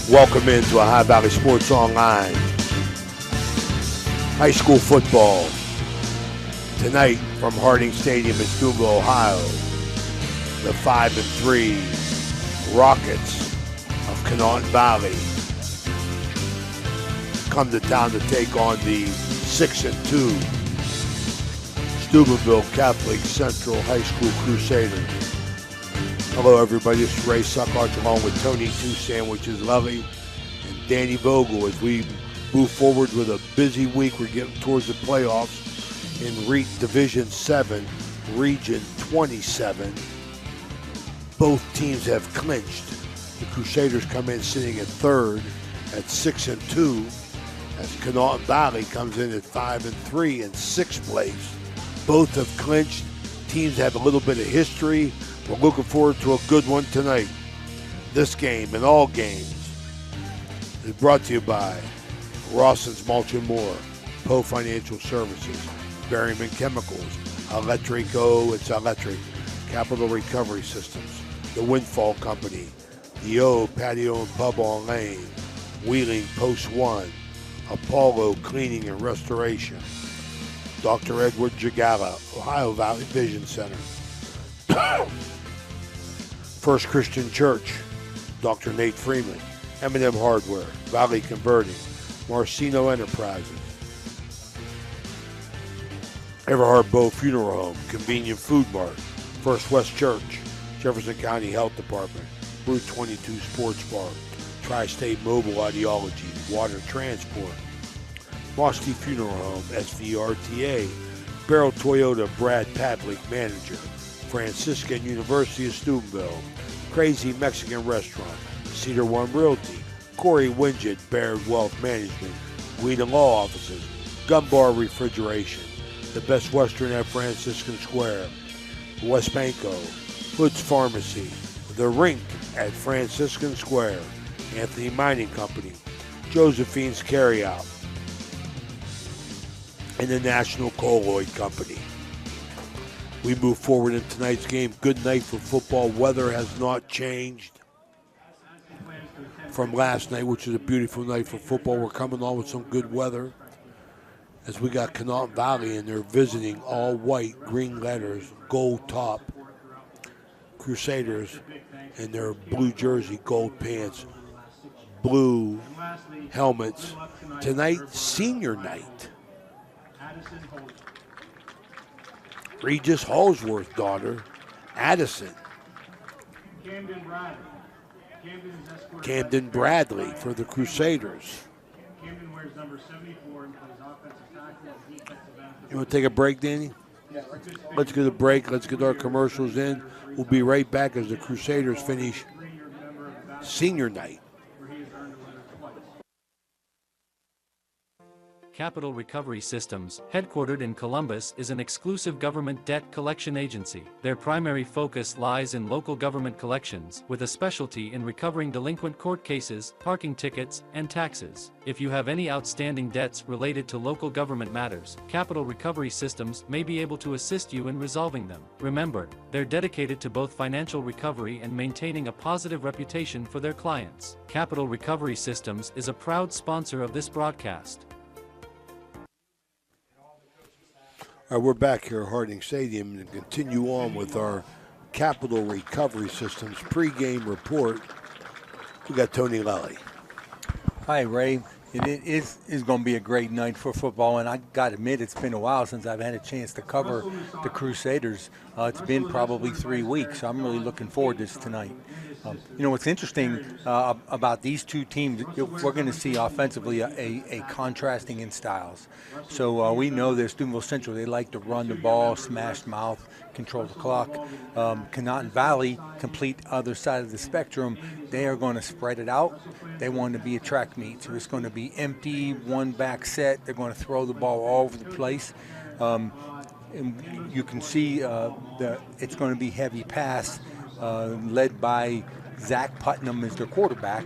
Welcome into Ohio Valley Sports Online. High school football tonight from Harding Stadium in Steubenville, Ohio. The 5-3 Rockets of Conotton Valley come to town to take on the 6-2 Steubenville Catholic Central High School Crusaders. Hello everybody, this is Ray Saccoccia along with Tony Two Sandwiches Levy and Danny Vogel as we move forward with a busy week. We're getting towards the playoffs in Division 7, Region 27. Both teams have clinched. The Crusaders come in sitting at third at 6-2 as Conotton Valley comes in at 5-3 in sixth place. Both have clinched. Teams have a little bit of history. We're looking forward to a good one tonight. This game and all games is brought to you by Rawson's Mulch and More, Poe Financial Services, Berryman Chemicals, Electrico, it's electric, Capital Recovery Systems, The Windfall Company, The O Patio and Pub on Lane, Wheeling Post 1, Apollo Cleaning and Restoration, Dr. Edward Jagala, Ohio Valley Vision Center, First Christian Church, Dr. Nate Freeman, M&M Hardware, Valley Converting, Marcino Enterprises, Everhard Bow Funeral Home, Convenient Food Mart, First West Church, Jefferson County Health Department, Route 22 Sports Bar, Tri-State Mobile Ideology, Water Transport, Mosty Funeral Home, SVRTA, Barrel Toyota, Brad Pavlik, Manager, Franciscan University of Steubenville, Crazy Mexican Restaurant, Cedar One Realty, Corey Winget, Baird Wealth Management, Guida Law Offices, Gun Bar Refrigeration, The Best Western at Franciscan Square, West Banco, Hood's Pharmacy, The Rink at Franciscan Square, Anthony Mining Company, Josephine's Carryout, and the National Colloid Company. We move forward in tonight's game. Good night for football. Weather has not changed from last night, which was a beautiful night for football. We're coming on with some good weather as we got Conotton Valley and they're visiting all white, green letters, gold top Crusaders in their blue jersey, gold pants, blue helmets. Tonight, senior night. Regis Hallsworth's daughter, Addison. Camden Bradley for the Crusaders. You want to take a break, Danny? Let's get a break. Let's get our commercials in. We'll be right back as the Crusaders finish senior night. Capital Recovery Systems, headquartered in Columbus, is an exclusive government debt collection agency. Their primary focus lies in local government collections, with a specialty in recovering delinquent court cases, parking tickets, and taxes. If you have any outstanding debts related to local government matters, Capital Recovery Systems may be able to assist you in resolving them. Remember, they're dedicated to both financial recovery and maintaining a positive reputation for their clients. Capital Recovery Systems is a proud sponsor of this broadcast. All right, we're back here at Harding Stadium and continue on with our Capital Recovery Systems pregame report. We got Tony Lally. Hi, Ray. It is going to be a great night for football, and I got to admit, it's been a while since I've had a chance to cover the Crusaders. It's been probably 3 weeks. I'm really looking forward to this tonight. You know, what's interesting about these two teams, we're going to see offensively a contrasting in styles. So we know that Steubenville Central, they like to run the ball, smash mouth, control the clock. Conotton Valley, complete other side of the spectrum, they are going to spread it out. They want to be a track meet. So it's going to be empty, one back set. They're going to throw the ball all over the place. And you can see it's going to be heavy pass. Led by Zach Putnam as their quarterback,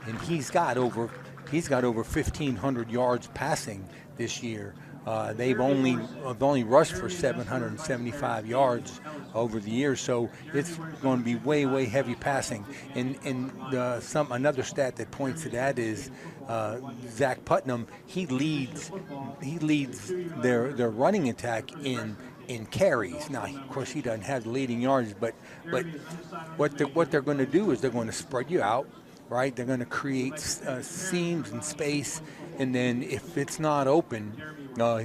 and he's got over 1,500 yards passing this year. They've only rushed for 775 yards over the years, so it's going to be way heavy passing. And another stat that points to that is Zach Putnam. He leads their running attack in carries. Now, of course, he doesn't have the leading yards, but what they're going to do is they're going to spread you out, right? They're going to create seams and space, and then if it's not open,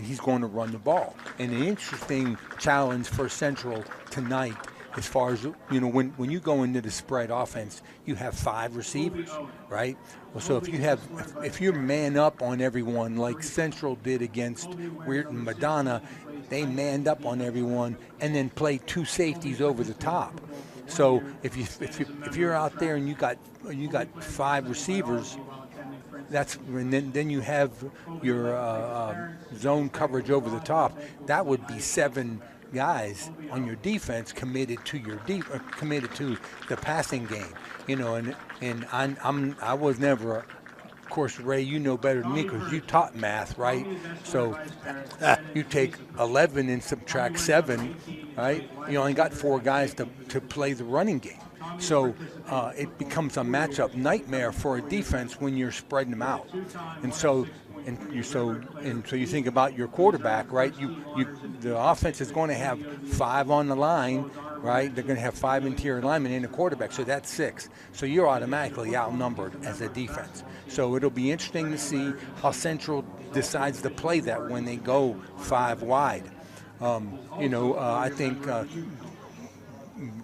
he's going to run the ball. And an interesting challenge for Central tonight, as far as, when you go into the spread offense, you have 5 receivers, right? Well, so if you man up on everyone like Central did against Weirton Madonna, they manned up on everyone and then played 2 safeties over the top. So if you're out there and you got 5 receivers, and then you have your zone coverage over the top. That would be 7 guys on your defense committed to the passing game. And I was never. Of course, Ray, you know better than me because you taught math, right? So you take 11 and subtract 7, right? You only got 4 guys to play the running game. So it becomes a matchup nightmare for a defense when you're spreading them out. And so you think about your quarterback, right? The offense is going to have 5 on the line, right? They're going to have 5 interior linemen and a quarterback, so that's 6. So you're automatically outnumbered as a defense. So it'll be interesting to see how Central decides to play that when they go 5 wide. I think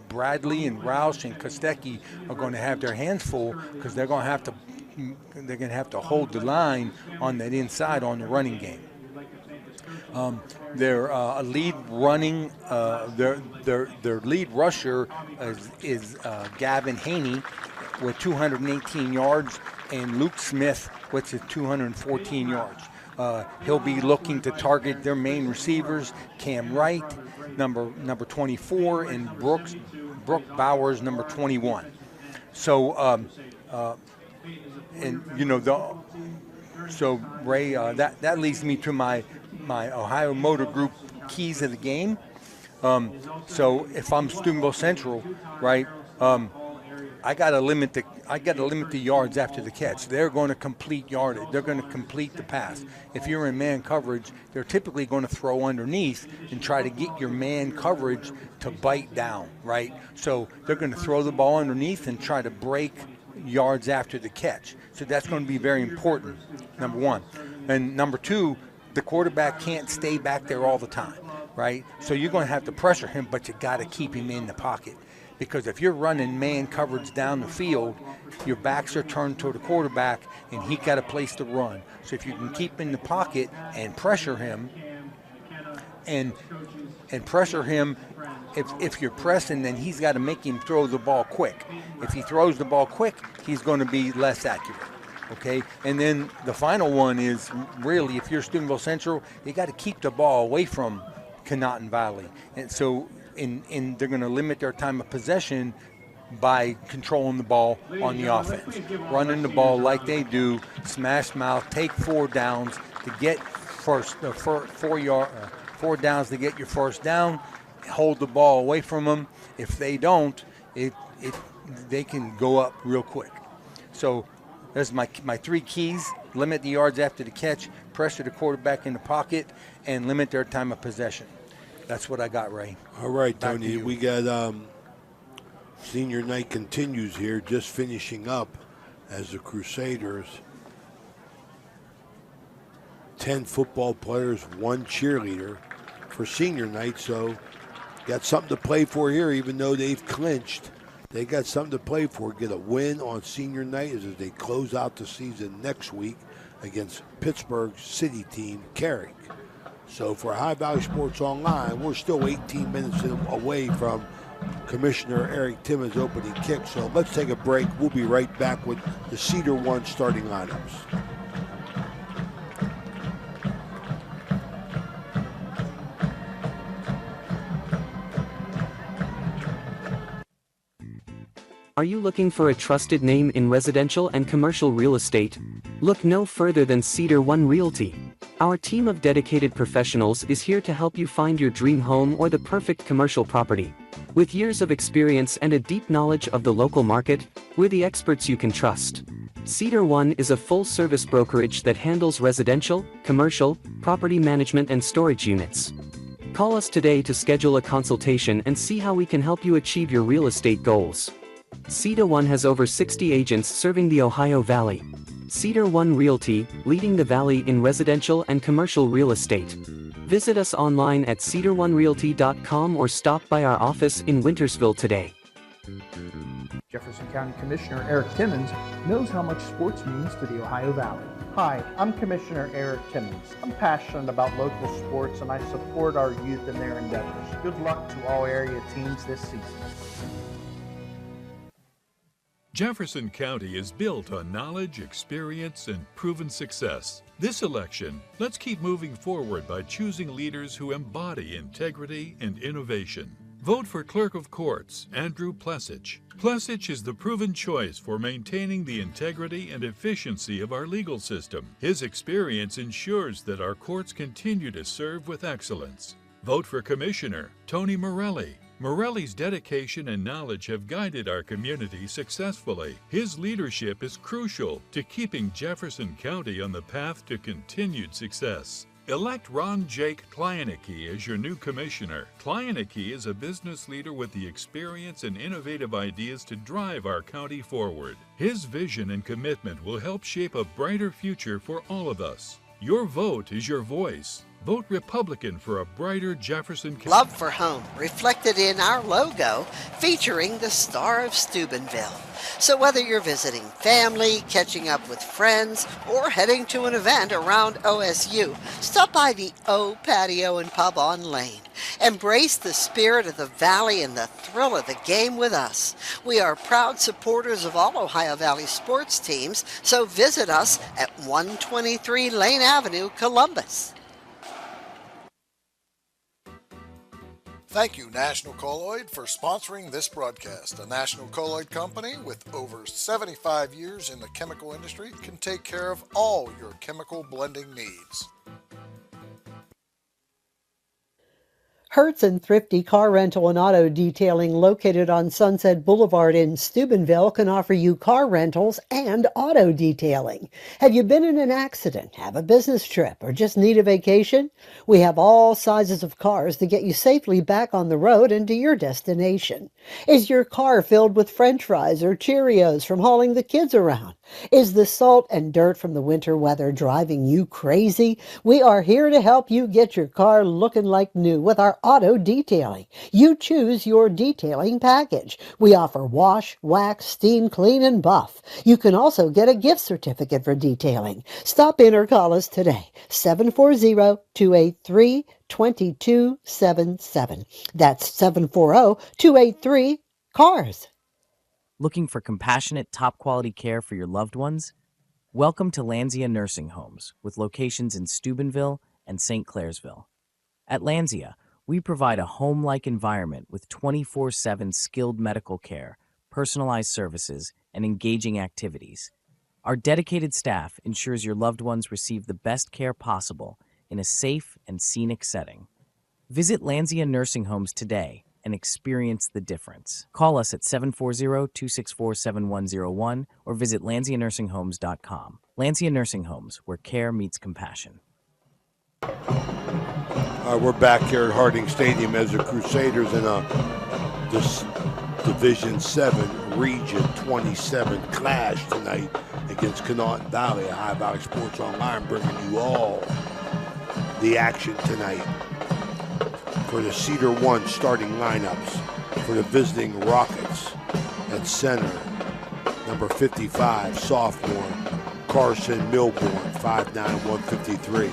Bradley and Roush and Kostecki are going to have their hands full because they're going to have to hold the line on that inside on the running game. Their lead rusher is Gavin Haney with 218 yards, and Luke Smith, which is 214 yards. He'll be looking to target their main receivers, Cam Wright, number 24, and Brooke Bowers, number 21. So, so Ray, that leads me to my Ohio Motor Group keys of the game. So if I'm Steubenville Central, right, I got to limit the yards after the catch. They're going to complete yardage. They're going to complete the pass. If you're in man coverage, they're typically going to throw underneath and try to get your man coverage to bite down, right? So they're going to throw the ball underneath and try to break yards after the catch. So that's going to be very important, number 1. And number 2, the quarterback can't stay back there all the time, right? So you're going to have to pressure him, but you got to keep him in the pocket. Because if you're running man coverage down the field, your backs are turned toward the quarterback, and he got a place to run. So if you can keep in the pocket and pressure him, and pressure him, if you're pressing, then he's got to make him throw the ball quick. If he throws the ball quick, he's going to be less accurate. Okay, and then the final one is really, if you're Steubenville Central, you got to keep the ball away from Conotton Valley, and so they're going to limit their time of possession by controlling the ball on the offense, running the ball like they do, smash mouth, take 4 downs to get four downs to get your first down, hold the ball away from them. If they don't, they can go up real quick. So there's my 3 keys: limit the yards after the catch, pressure the quarterback in the pocket, and limit their time of possession. That's what I got, Ray. All right, Tony. We got senior night continues here, just finishing up as the Crusaders. 10 football players, 1 cheerleader for senior night. So got something to play for here, even though they've clinched. They got something to play for. Get a win on senior night as they close out the season next week against Pittsburgh City team Carrick. So for High Valley Sports Online, we're still 18 minutes away from Commissioner Eric Timmons' opening kick. So let's take a break. We'll be right back with the Cedar One starting lineups. Are you looking for a trusted name in residential and commercial real estate? Look no further than Cedar One Realty. Our team of dedicated professionals is here to help you find your dream home or the perfect commercial property. With years of experience and a deep knowledge of the local market, we're the experts you can trust. Cedar One is a full-service brokerage that handles residential, commercial, property management and storage units. Call us today to schedule a consultation and see how we can help you achieve your real estate goals. Cedar One has over 60 agents serving the Ohio Valley. Cedar One Realty, leading the Valley in residential and commercial real estate. Visit us online at cedaronerealty.com or stop by our office in Wintersville today. Jefferson County Commissioner Eric Timmons knows how much sports means to the Ohio Valley. Hi, I'm Commissioner Eric Timmons. I'm passionate about local sports and I support our youth in their endeavors. Good luck to all area teams this season. Jefferson County is built on knowledge, experience, and proven success. This election, let's keep moving forward by choosing leaders who embody integrity and innovation. Vote for Clerk of Courts, Andrew Plesich. Plesich is the proven choice for maintaining the integrity and efficiency of our legal system. His experience ensures that our courts continue to serve with excellence. Vote for Commissioner Tony Morelli. Morelli's dedication and knowledge have guided our community successfully. His leadership is crucial to keeping Jefferson County on the path to continued success. Elect Ron Jake Kleinecke as your new commissioner. Kleinecke is a business leader with the experience and innovative ideas to drive our county forward. His vision and commitment will help shape a brighter future for all of us. Your vote is your voice. Vote Republican for a brighter Jefferson County. Love for home, reflected in our logo, featuring the Star of Steubenville. So whether you're visiting family, catching up with friends, or heading to an event around OSU, stop by the O Patio and Pub on Lane. Embrace the spirit of the Valley and the thrill of the game with us. We are proud supporters of all Ohio Valley sports teams, so visit us at 123 Lane Avenue, Columbus. Thank you, National Colloid, for sponsoring this broadcast. A National Colloid company with over 75 years in the chemical industry can take care of all your chemical blending needs. Hertz and Thrifty Car Rental and Auto Detailing, located on Sunset Boulevard in Steubenville, can offer you car rentals and auto detailing. Have you been in an accident, have a business trip, or just need a vacation? We have all sizes of cars to get you safely back on the road and to your destination. Is your car filled with French fries or Cheerios from hauling the kids around? Is the salt and dirt from the winter weather driving you crazy? We are here to help you get your car looking like new with our auto detailing. You choose your detailing package. We offer wash, wax, steam, clean, and buff. You can also get a gift certificate for detailing. Stop in or call us today, 740-283-2277. That's 740-283-CARS. Looking for compassionate, top-quality care for your loved ones? Welcome to Lanzia Nursing Homes, with locations in Steubenville and St. Clairsville. At Lanzia, we provide a home-like environment with 24/7 skilled medical care, personalized services, and engaging activities. Our dedicated staff ensures your loved ones receive the best care possible in a safe and scenic setting. Visit Lanzia Nursing Homes today and experience the difference. Call us at 740-264-7101 or visit LanziaNursingHomes.com. Lanzia Nursing Homes, where care meets compassion. We're back here at Harding Stadium as the Crusaders in this Division 7 Region 27 clash tonight against Conotton Valley. Ohio Valley Sports Online bringing you all the action tonight for the Cedar One starting lineups. For the visiting Rockets at center, number 55, sophomore Carson Milborn, 5'9", 153.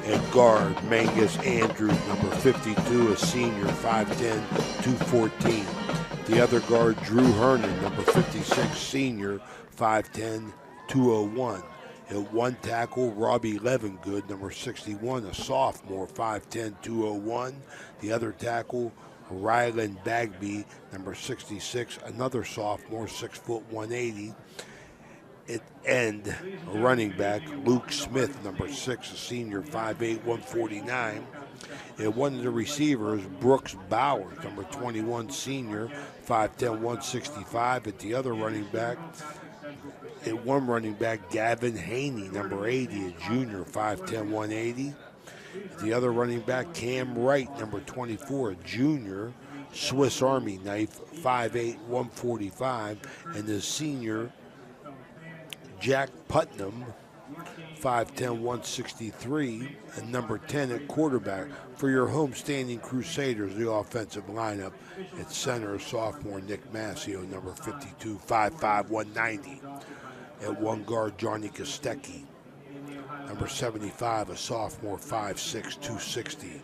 At guard, Mangus Andrews, number 52, a senior, 5'10", 214. The other guard, Drew Hernan, number 56, senior, 5'10", 201. At one tackle, Robbie Levengood, number 61, a sophomore, 5'10", 201. The other tackle, Ryland Bagby, number 66, another sophomore, 6', 180. end running back Luke Smith, number 6, a senior, 5'8", 149. And one of the receivers, Brooks Bowers, number 21, senior, 5'10", 165. At the other running back, Gavin Haney, number 80, a junior, 5'10", 180. The other running back, Cam Wright, number 24, a junior, Swiss Army knife, 5'8", 145. And the senior, Jack Putnam, 5'10", 163, and number 10 at quarterback. For your homestanding Crusaders, the offensive lineup at center, sophomore Nick Massio, number 52, 5'5", 190. At one guard, Johnny Kostecki, number 75, a sophomore, 5'6", 260.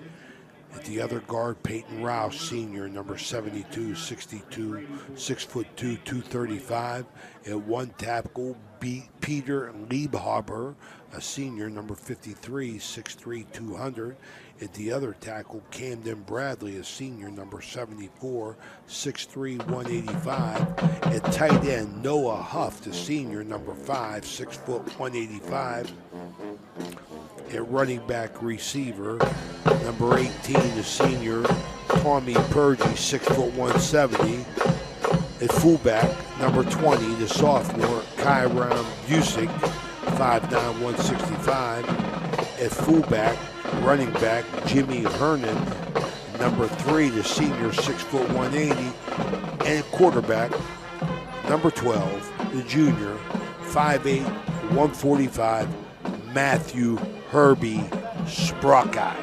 At the other guard, Peyton Rouse, senior, number 72, 62, 6'2", 235. At one tackle, Peter Liebhaber, a senior, number 53, 6'3", 200. At the other tackle, Camden Bradley, a senior, number 74, 6'3", 185. At tight end, Noah Huff, the senior, number 5, 6 foot, 185. At running back receiver, number 18, the senior, Tommy Purdy, 6 foot, 170. At fullback, number 20, the sophomore, Kyron Busick, 5'9", 165. At fullback, running back, Jimmy Hernan, number 3, the senior, 6 foot, 180. And quarterback, number 12, the junior, 5'8", 145, Matthew Herbie Sprockeye.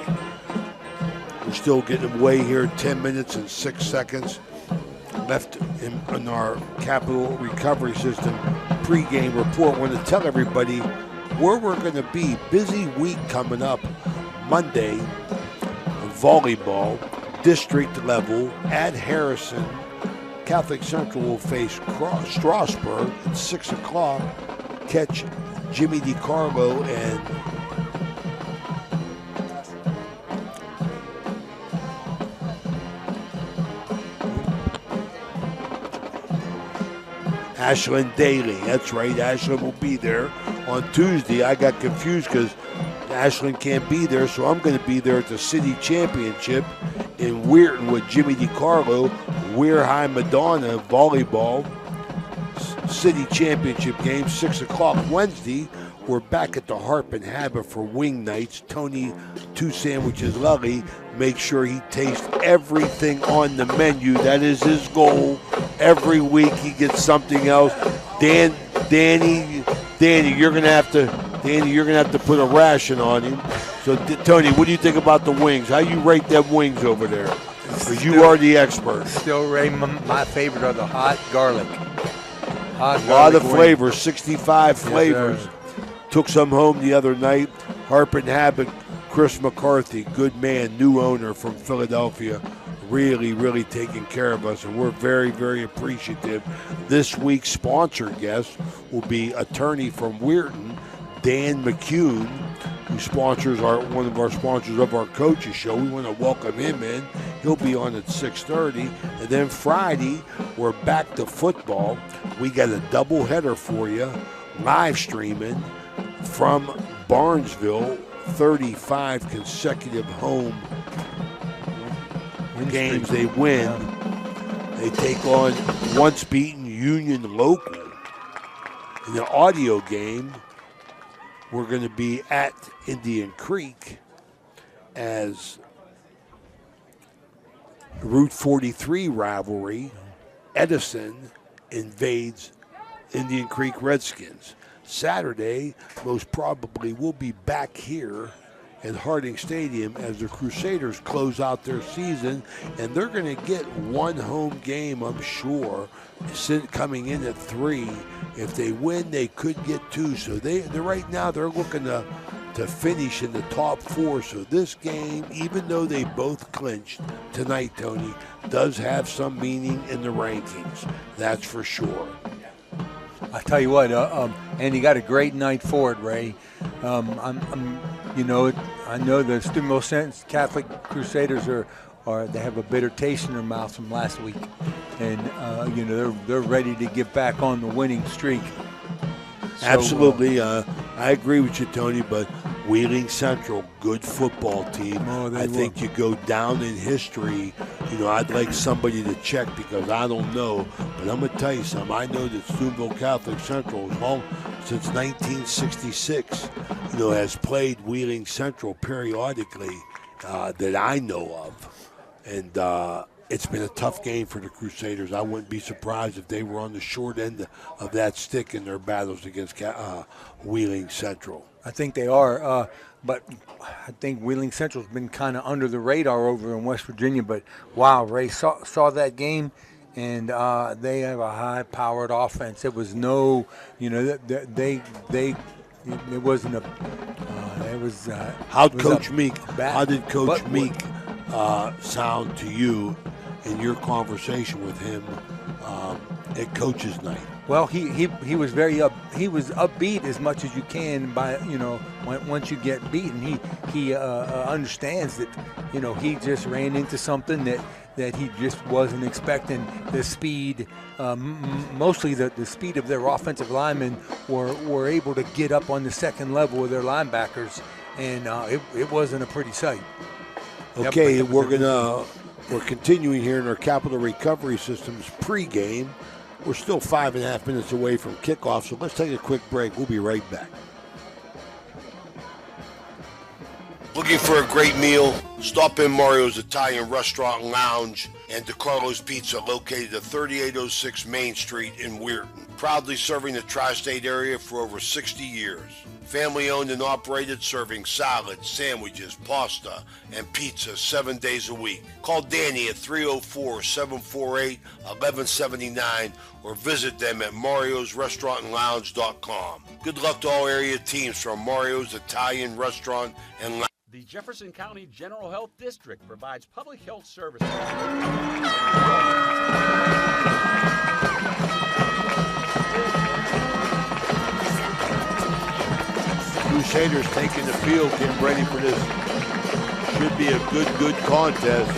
We're still getting away here, 10 minutes and 6 seconds left in our Capital Recovery System pregame report. I want to tell everybody where we're going to be. Busy week coming up. Monday, volleyball, district level at Harrison. Catholic Central will face Strasburg at 6 o'clock. Catch Jimmy DiCarlo and Ashland Daly. That's right, Ashland will be there. On Tuesday, I got confused because Ashland can't be there, so I'm going to be there at the city championship in Weirton with Jimmy DiCarlo. Weir High Madonna volleyball city championship game, 6 o'clock. Wednesday, we're back at the Harp and Habit for wing nights. Tony, 2 Sandwiches Lully, make sure he tastes everything on the menu. That is his goal. Every week he gets something else. Danny, you're gonna have to put a ration on him. So, Tony, what do you think about the wings? How you rate them wings over there? Because you are the expert. Still, Ray, my favorite are the hot garlic. A lot of flavors, 65 flavors. Yes, Took some home the other night. Harp and Habit, Chris McCarthy, good man, new owner from Philadelphia. Really, really taking care of us, and we're very, very appreciative. This week's sponsor guest will be attorney from Weirton, Dan McCune, who sponsors one of our sponsors of our coaches show. We want to welcome him in. He'll be on at 6:30. And then Friday, we're back to football. We got a doubleheader for you, live streaming from Barnesville, 35 consecutive home games they win. They take on once beaten Union Local. In the audio game, we're going to be at Indian Creek as Route 43 rivalry, Edison invades Indian Creek Redskins. Saturday, most probably, we'll be back here at Harding Stadium as the Crusaders close out their season, and they're going to get one home game, I'm sure, coming in at 3. If they win, they could get 2. So they're right now they're looking to finish in the top 4. So this game, even though they both clinched tonight, Tony, does have some meaning in the rankings. That's for sure. I tell you what, and you got a great night for it, Ray. I know the Steubenville Catholic Crusaders they have a bitter taste in their mouth from last week, and they're ready to get back on the winning streak. Absolutely. I agree with you, Tony, but Wheeling Central, good football team. I think you go down in history. You know, I'd like somebody to check because I don't know, but I'm going to tell you something. I know that Steubenville Catholic Central, as long since 1966, you know, has played Wheeling Central periodically that I know of. And it's been a tough game for the Crusaders. I wouldn't be surprised if they were on the short end of that stick in their battles against Wheeling Central. I think they are, but I think Wheeling Central's been kind of under the radar over in West Virginia. But wow, Ray saw that game, and they have a high-powered offense. It was no, you know, it wasn't a. It was. How did Coach Meek sound to you in your conversation with him at Coach's Night? Well, he was very he was upbeat as much as you can by, you know, once you get beaten. He understands that, you know, he just ran into something that he just wasn't expecting. The speed, mostly the speed of their offensive linemen were able to get up on the second level with their linebackers, and it wasn't a pretty sight. Okay, yep, we're continuing here in our Capital Recovery Systems pregame. We're still 5.5 minutes away from kickoff, so let's take a quick break. We'll be right back. Looking for a great meal? Stop in Mario's Italian Restaurant and Lounge and DeCarlo's Pizza, located at 3806 Main Street in Weirton. Proudly serving the tri-state area for over 60 years. Family owned and operated, serving salads, sandwiches, pasta, and pizza 7 days a week. Call Danny at 304-748-1179 or visit them at mariosrestaurantandlounge.com. Good luck to all area teams from Mario's Italian Restaurant and Lounge. The Jefferson County General Health District provides public health services. Crusaders taking the field, getting ready for this. Should be a good contest.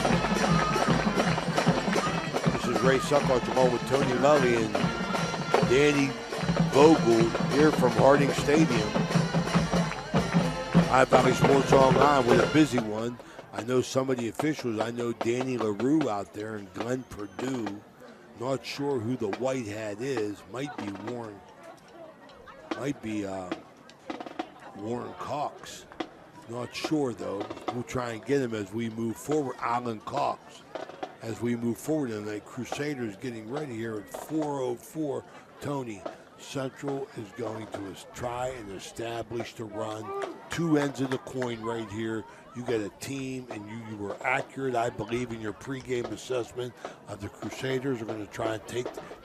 This is Ray Saccoccia along with Tony Lully and Danny Vogel here from Harding Stadium. High Valley Sports Online with a busy one. I know some of the officials. I know Danny LaRue out there and Glenn Purdue. Not sure who the white hat is. Might be Warren. Might be Warren Cox. Not sure though. We'll try and get him as we move forward. Alan Cox. As we move forward, and the Crusaders getting ready here at 4:04. Tony, Central is going to try and establish the run. Two ends of the coin right here. You get a team, and you were accurate, I believe, in your pregame assessment of the Crusaders are going to try and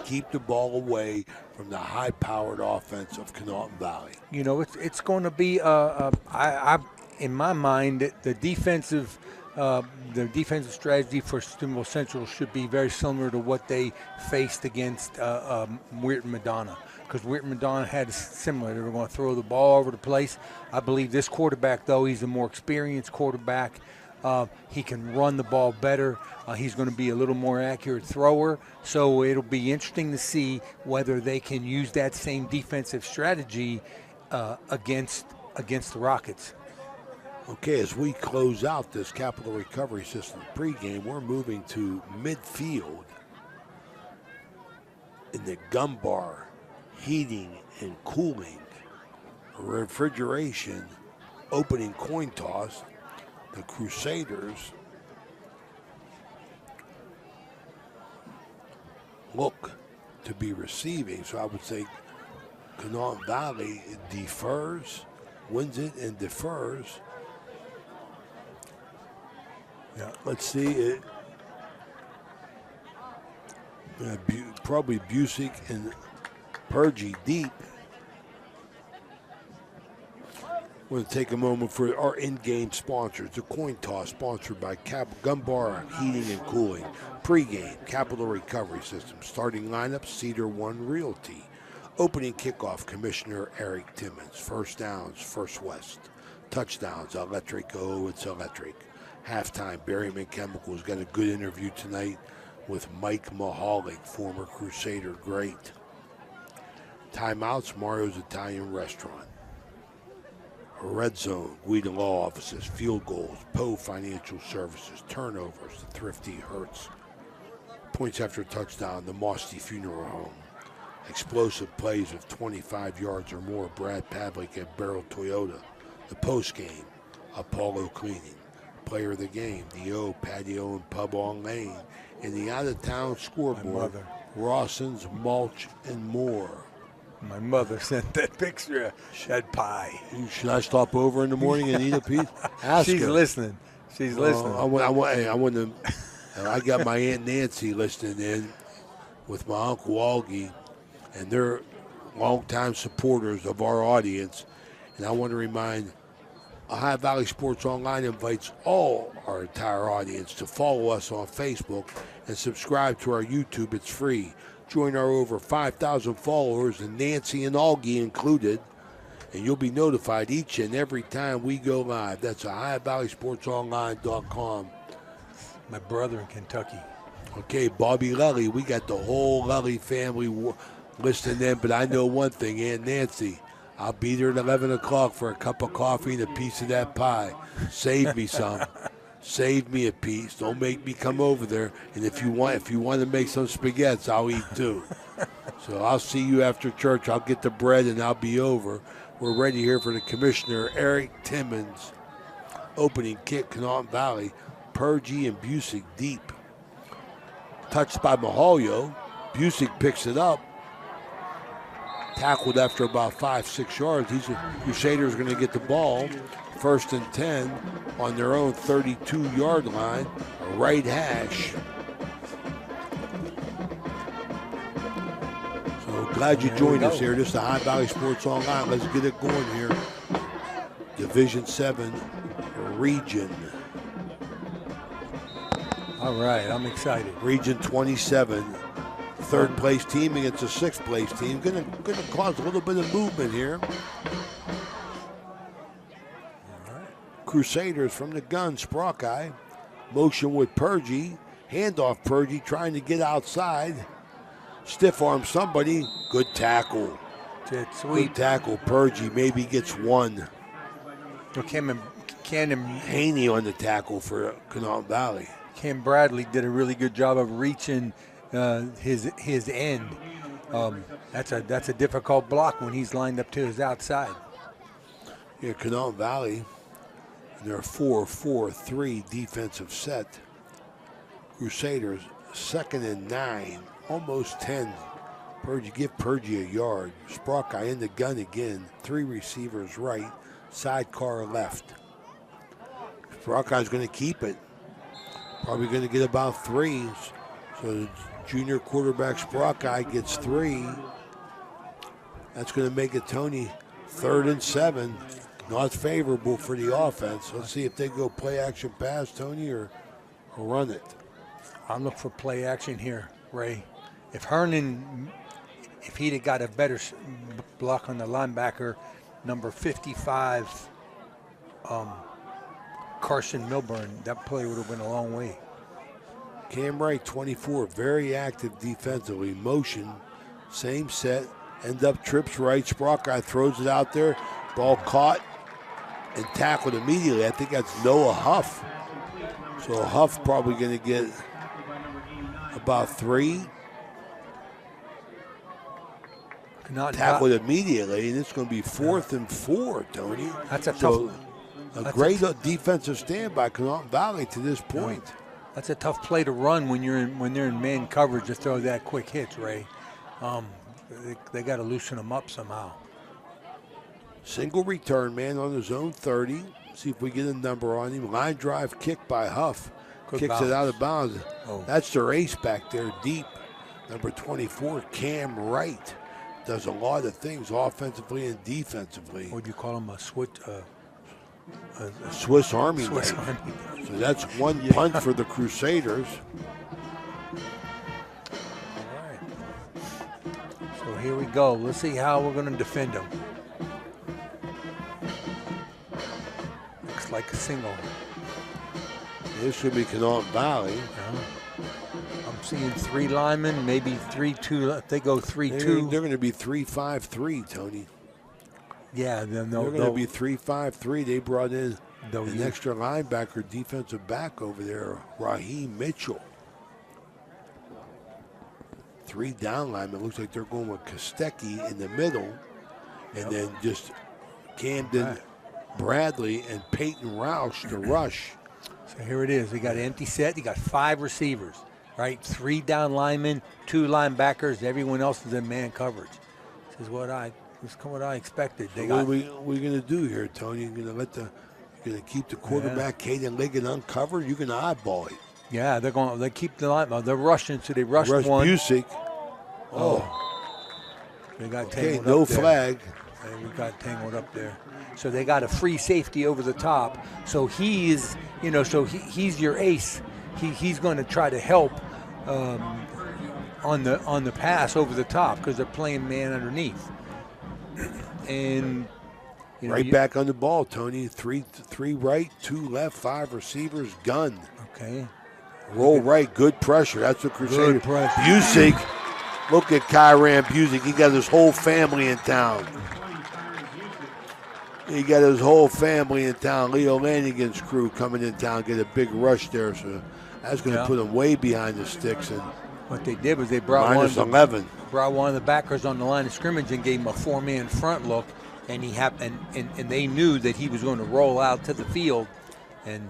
keep the ball away from the high-powered offense of Conotton Valley. You know, it's going to be, in my mind, the defensive strategy for Steubenville Central should be very similar to what they faced against Weirton Madonna. Because Weirton Madonna had similar. They were going to throw the ball all over the place. I believe this quarterback, though, he's a more experienced quarterback. He can run the ball better. He's going to be a little more accurate thrower. So it'll be interesting to see whether they can use that same defensive strategy against the Rockets. Okay, as we close out this Capital Recovery System pregame, we're moving to midfield in the Gumbar Heating and Cooling Refrigeration opening coin toss. The Crusaders look to be receiving, so I would say Conotton Valley defers, wins it and defers. Yeah, let's see it. Probably Busick and Purgy deep. We're going to take a moment for our in-game sponsors. The coin toss sponsored by Gumbar Heating and Cooling. Pre-game, Capital Recovery System. Starting lineup, Cedar One Realty. Opening kickoff, Commissioner Eric Timmons. First downs, First West. Touchdowns, Electric. Oh, it's electric. Halftime, Berryman Chemicals. Got a good interview tonight with Mike Mehalik, former Crusader great. Timeouts, Mario's Italian Restaurant. Red Zone, Guida Law Offices, Field Goals, Poe Financial Services, Turnovers, the Thrifty Hertz. Points after touchdown, the Mosty Funeral Home. Explosive plays of 25 yards or more, Brad Pavlik at Barrel Toyota. The post game, Apollo Cleaning. Player of the game, the O Patio and Pub on Lane. And the out-of-town scoreboard, Rawson's Mulch and More. My mother sent that picture of that pie. Should I stop over in the morning and eat a piece? Ask She's her. listening. She's listening. I got my Aunt Nancy listening in with my Uncle Augie, and they're longtime supporters of our audience. And I want to remind Ohio Valley Sports Online invites all our entire audience to follow us on Facebook and subscribe to our YouTube. It's free. Join our over 5,000 followers, and Nancy and Augie included, and you'll be notified each and every time we go live. That's OhioValleySportsOnline.com. My brother in Kentucky. Okay, Bobby Lully. We got the whole Lully family listening in, but I know one thing, Aunt Nancy. I'll be there at 11 o'clock for a cup of coffee and a piece of that pie. Save me some. Save me a piece. Don't make me come over there. And if you want to make some spaghettis, I'll eat too. So I'll see you after church. I'll get the bread and I'll be over. We're ready here for the commissioner, Eric Timmons. Opening kick, Conotton Valley. Purgy and Busick deep. Touched by Mahalio. Busick picks it up. Tackled after about 5-6 yards. These Crusaders are going to get the ball. 1st and 10 on their own 32-yard line. Right hash. So glad you joined us here. This is the Ohio Valley Sports Online. Let's get it going here. Division 7 region. All right, I'm excited. Region 27. Third place team against a 6th place team. Gonna cause a little bit of movement here. Crusaders from the gun, Sprockeye. Motion with Purgy. Handoff Purgy trying to get outside. Stiff arm somebody. Good tackle. Good tackle. Purgy maybe gets one. Haney on the tackle for Conotton Valley. Cam Bradley did a really good job of reaching his end. That's a difficult block when he's lined up to his outside. Yeah, Conotton Valley. Their 4-4-3 defensive set. Crusaders 2nd and 9, almost 10. Give Purgy a yard. Sprockeye in the gun again. 3 receivers right, sidecar left. Sprockeye's going to keep it. Probably going to get about 3. So the junior quarterback Sprockeye gets 3. That's going to make it, Tony, 3rd and 7. Not favorable for the offense. Let's see if they go play action pass, Tony, or run it. I'm looking for play action here, Ray. If Hernan, if he'd have got a better block on the linebacker, number 55, Carson Milburn, that play would have went a long way. Cam Wright, 24, very active defensively. Motion, same set, end up trips right. Sprockeye throws it out there. Ball caught and tackled immediately. I think that's Noah Huff. So Huff probably going to get about 3. Tackled immediately, and it's going to be 4th and 4, Tony. That's a tough. A great defensive stand by Conotton Valley to this point. That's a tough play to run when they're in man coverage to throw that quick hits, Ray. They got to loosen them up somehow. Single return man on his own 30. See if we get a number on him. Line drive kick by Huff. Good Kicks bounce. it out of bounds. Oh. That's their ace back there deep. Number 24, Cam Wright. Does a lot of things offensively and defensively. What do you call him? A Swiss Army Swiss knife. Army. So that's one punt for the Crusaders. All right. So here we go. Let's see how we're going to defend them. Looks like a single. This should be Conotton Valley. I'm seeing 3 linemen, maybe 3-2. If they go 3-2. They're going to be 3-5-3, Tony. Yeah, they're going to be 3-5-3. They brought in an extra linebacker, defensive back over there, Raheem Mitchell. 3 down linemen. Looks like they're going with Kostecki in the middle. And then just Camden Bradley and Peyton Roush to rush. So here it is. They got an empty set. They got 5 receivers, right? 3 down linemen, 2 linebackers. Everyone else is in man coverage. This is what I expected. So what are we going to do here, Tony? You're going to keep the quarterback, Caden Liggett, uncovered? You're going to eyeball it. Yeah, they keep the line. They're rushing, so they rushed one. Busick. They got tangled no up there. flag. And we got tangled up there. So they got a free safety over the top. So he's your ace. He's going to try to help on the pass over the top because they're playing man underneath. And back on the ball, Tony. 3 right, 2 left, 5 receivers, gun. Okay. Roll right, good pressure. That's what Crusader. Good pressure. Busick, look at Kyran Busick. He got his whole family in town. He got his whole family in town. Leo Lanigan's crew coming in town, get a big rush there. So that's going to put him way behind the sticks. And what they did was they brought brought one of the backers on the line of scrimmage and gave him a 4-man front look, and and they knew that he was going to roll out to the field, and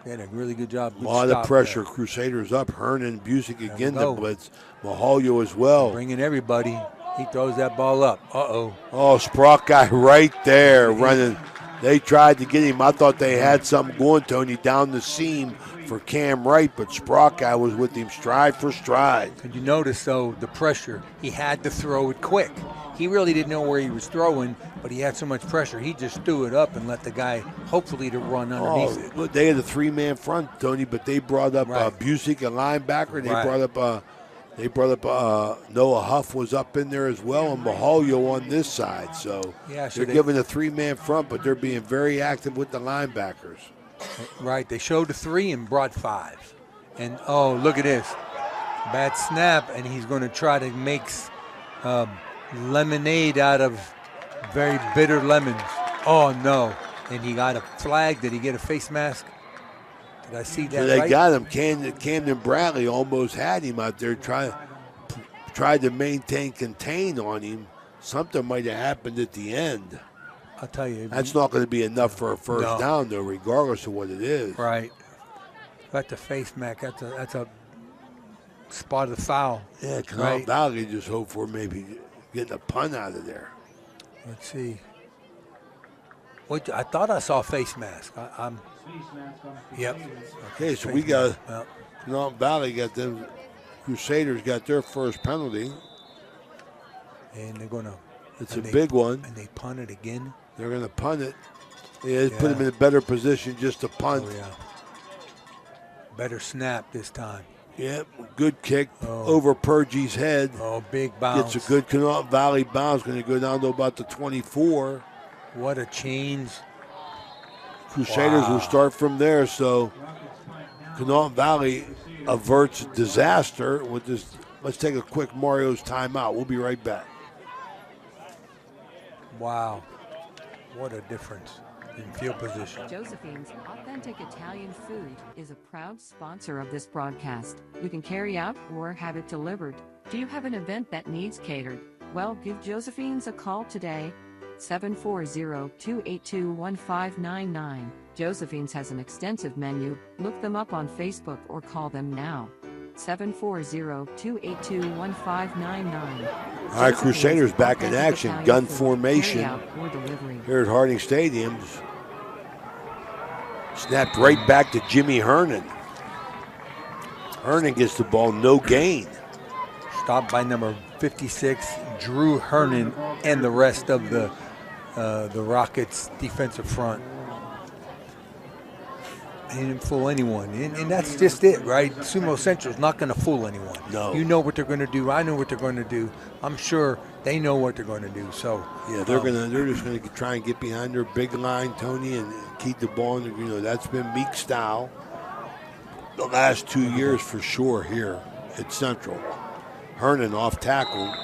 they had a really good job. A lot of pressure. There. Crusaders up. Hernan, Busick again the blitz. Mahalio as well. Bringing everybody. He throws that ball up. Oh, Sprock guy right there running. They tried to get him. I thought they had something going, Tony, down the seam for Cam Wright, but Sprock guy was with him stride for stride. Did you notice, though, the pressure? He had to throw it quick. He really didn't know where he was throwing, but he had so much pressure. He just threw it up and let the guy, hopefully, to run underneath it. Look, they had a 3-man front, Tony, but they brought up Busick, a linebacker. They brought up Noah Huff was up in there as well, and Mahalio on this side. So they're giving a 3-man front, but they're being very active with the linebackers. Right, they showed the 3 and brought 5. And, look at this. Bad snap, and he's going to try to make lemonade out of very bitter lemons. Oh, no. And he got a flag. Did he get a face mask? Did I see that So they right? got him. Camden Bradley almost had him out there, tried to contain on him. Something might have happened at the end. I'll tell you. That's not going to be enough for a first down, though, regardless of what it is. Right. That's a face mask. That's a spot of the foul. Yeah, Conotton Valley just hope for maybe getting a punt out of there. Let's see. I thought I saw a face mask. Yep. Okay, so we got Conotton Valley got them. Crusaders got their first penalty. And they're going to. It's a big one. And they punt it again. They're going to punt it. Yeah, put them in a better position just to punt. Oh, yeah. Better snap this time. Yeah, good kick over Purgie's head. Oh, big bounce. Gets a good Conotton Valley bounce. Going to go down to about the 24. What a change. Crusaders will start from there. So Conotton Valley averts disaster with this. Let's take a quick Mario's timeout. We'll be right back. Wow. What a difference in field position. Josephine's Authentic Italian Food is a proud sponsor of this broadcast. You can carry out or have it delivered. Do you have an event that needs catered? Well, give Josephine's a call today. 740-282-1599. Josephine's has an extensive menu. Look them up on Facebook or call them now. 740-282-1599. All right, Crusaders back in action. Gun formation here at Harding Stadium. Snapped right back to Jimmy Hernan. Hernan gets the ball, no gain. Stopped by number 56, Drew Hernan, and the rest of the Rockets' defensive front. He didn't fool anyone, and that's just it, right? Sumo Central's not going to fool anyone. No. You know what they're going to do. I know what they're going to do. I'm sure they know what they're going to do. So yeah, they're just going to try and get behind their big line, Tony, and keep the ball. That's been Meek's style. the last 2 years for sure here at Central. Hernan off tackle.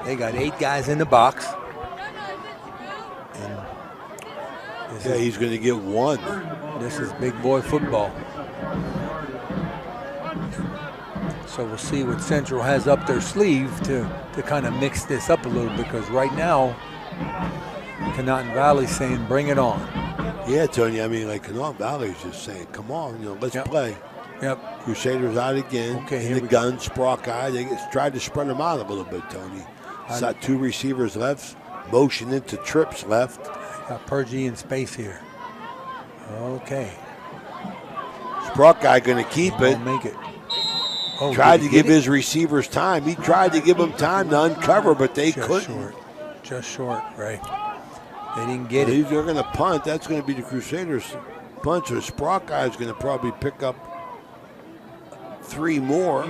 They got 8 guys in the box. And he's going to get 1. This is big boy football. So we'll see what Central has up their sleeve to kind of mix this up a little, because right now, Conotton Valley's saying, bring it on. Yeah, Tony, I mean, like Conotton Valley's just saying, come on, let's play. Yep. Crusaders out again. Okay, in the gun, Sprock guy. They tried to spread them out a little bit, Tony. Got 2 receivers left. Motion into trips left. Got Purgy in space here. Okay. Sprock guy going to keep it. Make it. Tried to give his receivers time. He tried to give them time to uncover, but they couldn't. Just short, right. They didn't get it. They're going to punt. That's going to be the Crusaders' punt. So Sprock guy is going to probably pick up 3 more.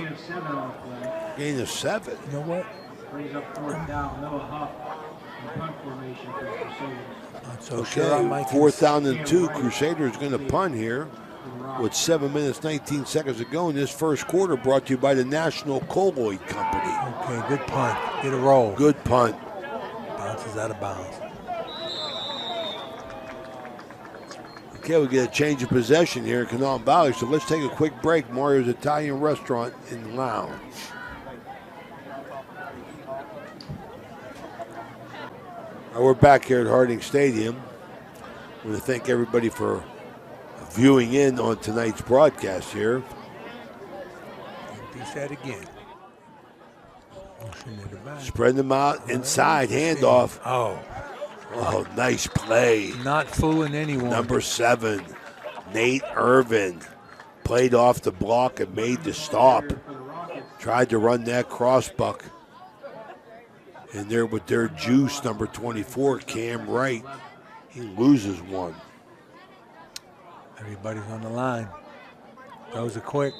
Gain of 7. You know what? Brings up 4th down, Noah Huff, in punt formation for the Crusaders. Not so sure on my 4th down and 2. Crusaders going to punt here with 7 minutes, 19 seconds to go in this first quarter, brought to you by the National Colloid Company. Okay, good punt. Get a roll. Good punt. Bounces out of bounds. Okay, we get a change of possession here in Conotton Valley, so let's take a quick break. Mario's Italian Restaurant and Lounge. All right, we're back here at Harding Stadium. I want to thank everybody for viewing in on tonight's broadcast here. He said again. Spreading them out inside, handoff. Oh, nice play. Not fooling anyone. Number 7, Nate Irvin, played off the block and made the stop. Tried to run that crossbuck. And there with their juice, number 24, Cam Wright. He loses 1. Everybody's on the line. Those are quick.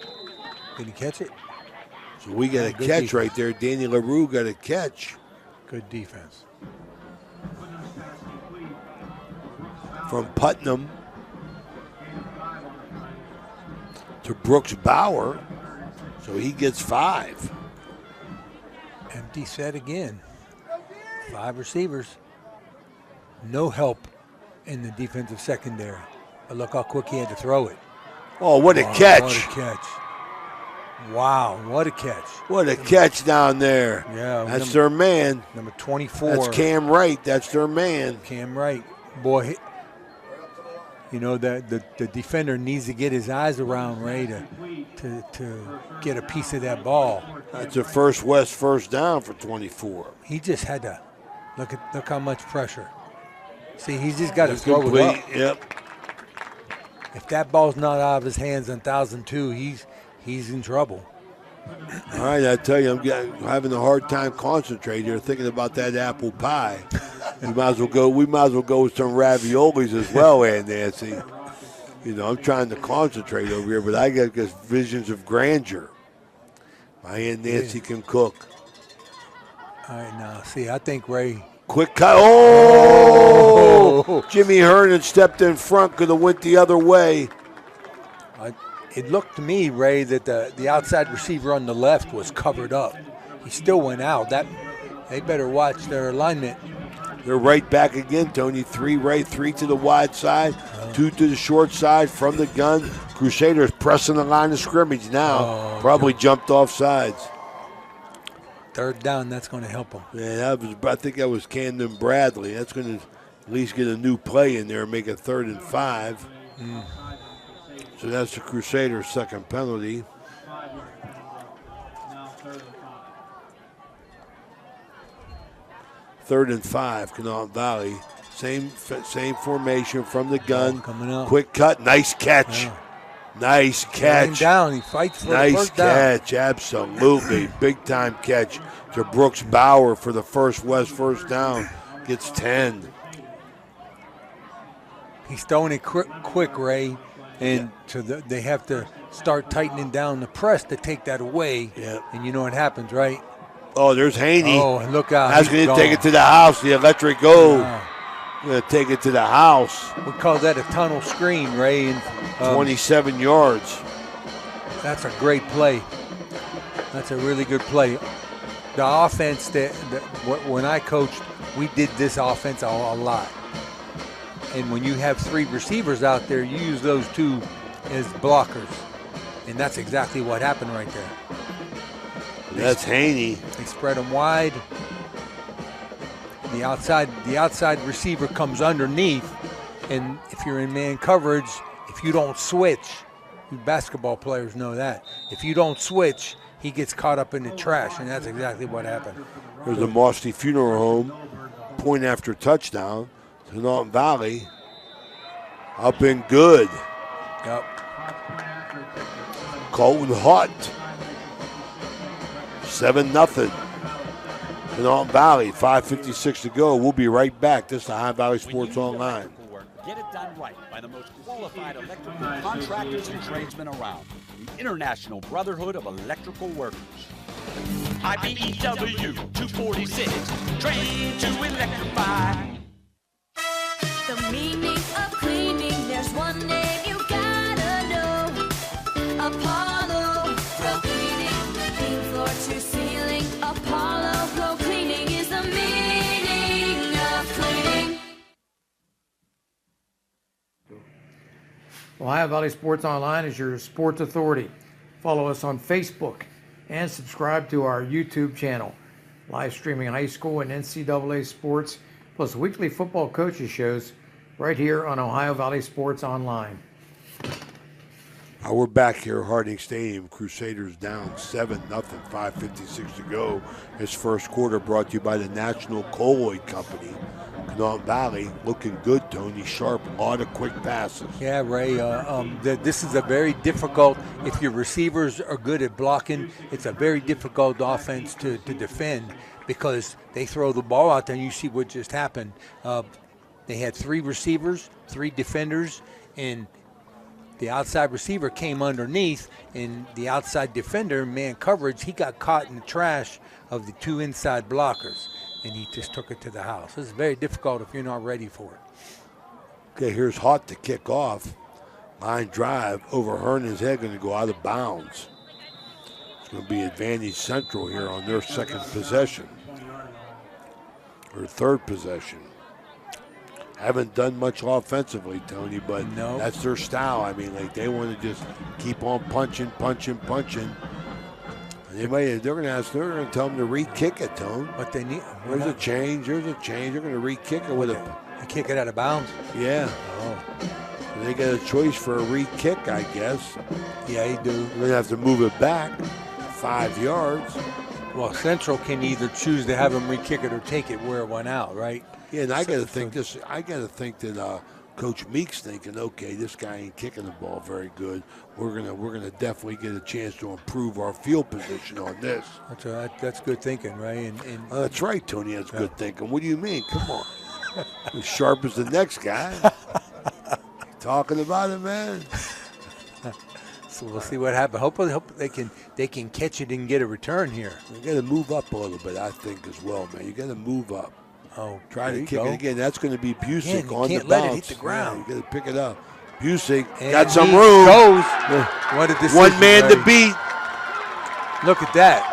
Did he catch it? So we got a catch right there. Danny LaRue got a catch. Good defense. From Putnam to Brooks Bauer. So he gets 5. Empty set again. 5 receivers. No help in the defensive secondary. But look how quick he had to throw it. Oh, what a catch. What a catch. Wow, what a catch. What a catch down there. Yeah. That's their man. Number 24. That's Cam Wright. That's their man. Cam Wright. Boy, you know, the defender needs to get his eyes around Ray to get a piece of that ball. That's a first down for 24. He just had to look how much pressure. See, he's just got to throw it up. Yep. If that ball's not out of his hands on 1002, he's in trouble. All right, I tell you, I'm having a hard time concentrating here, thinking about that apple pie. We might as well go with some raviolis as well, Aunt Nancy. You know, I'm trying to concentrate over here, but I got just visions of grandeur. My Aunt Nancy can cook. All right, now, see, I think Ray. Quick cut. Oh! Jimmy Hernan stepped in front, could have went the other way. It looked to me, Ray, that the outside receiver on the left was covered up. He still went out. They better watch their alignment. They're right back again, Tony. 3 right, 3 to the wide side, 2 to the short side from the gun. Crusaders pressing the line of scrimmage now. Probably jumped off sides. 3rd down, that's going to help them. Yeah, I think that was Camden Bradley. That's going to at least get a new play in there and make it 3rd and 5. So that's the Crusaders' second penalty. Third and 5, Conotton Valley. Same formation from the gun. Coming up. Quick cut, nice catch. Yeah. Nice catch. Down. He fights for the first down. Nice catch, absolutely. Big time catch to Brooks Bauer for the first down. Gets 10. He's throwing it quick, Ray. And they have to start tightening down the press to take that away. Yeah. And you know what happens, right? Oh, there's Haney. Oh, and look out. That's going to take it to the house. The electric go. Going to take it to the house. We call that a tunnel screen, Ray. And, 27 yards. That's a great play. That's a really good play. The offense when I coached, we did this offense a lot. And when you have 3 receivers out there, you use those 2 as blockers. And that's exactly what happened right there. That's Haney. They spread them wide. The outside receiver comes underneath, and if you're in man coverage, if you don't switch, you basketball players know that. If you don't switch, he gets caught up in the trash, and that's exactly what happened. There's the Mosty Funeral Home. Point after touchdown. Conotton Valley up and good. Yep. Colton Hut. 7-0. Conotton Valley, 5:56 to go. We'll be right back. This is the High Valley Sports Online. Get it done right by the most qualified electrical contractors and tradesmen around. The International Brotherhood of Electrical Workers. IBEW 246, trained to electrify. The meaning of cleaning, there's one name you gotta know. Apollo Pro Cleaning, clean floor to ceiling. Apollo Pro Cleaning is the meaning of cleaning. Ohio Valley Sports Online is your sports authority. Follow us on Facebook and subscribe to our YouTube channel. Live streaming high school and NCAA sports, plus weekly football coaches shows right here on Ohio Valley Sports Online. We're back here at Harding Stadium. Crusaders down 7-0, 5:56 to go. This first quarter brought to you by the National Colloid Company. Conotton Valley looking good, Tony. Sharp, a lot of quick passes. Yeah, Ray, this is a very difficult, if your receivers are good at blocking, it's a very difficult offense to defend because they throw the ball out there and you see what just happened. They had 3 receivers, 3 defenders, and the outside receiver came underneath, and the outside defender, man coverage, he got caught in the trash of the 2 inside blockers, and he just took it to the house. This is very difficult if you're not ready for it. Okay, here's Hart to kick off. Line drive over Hernan's head, going to go out of bounds. It's going to be advantage Central here on their second possession, or third possession. Haven't done much offensively, Tony, but that's their style. I mean, like, they want to just keep on punching. And they're going to tell them to re-kick it, Tony. But they need. There's a change. They're going to re-kick it with a. Kick it out of bounds. Yeah. Oh. So they got a choice for a re-kick, I guess. Yeah, they do. They're going to have to move it back 5 yards. Well, Central can either choose to have them re-kick it or take it where it went out, right? Yeah, and I got to think this. I got to think that Coach Meek's thinking, okay, this guy ain't kicking the ball very good. We're gonna definitely get a chance to improve our field position on this. That's good thinking, right? That's right, Tony. That's good thinking. What do you mean? Come on, as sharp as the next guy. Talking about it, man. So we'll see what happens. Hopefully they can catch it and get a return here. You got to move up a little bit, I think, as well, man. You got to move up. Oh, try to kick it again. That's going to be Busick on the bounce. Can't let it hit the ground. Yeah, you got to pick it up. Busick got some room. Goes. What a decision, one man to beat. Look at that.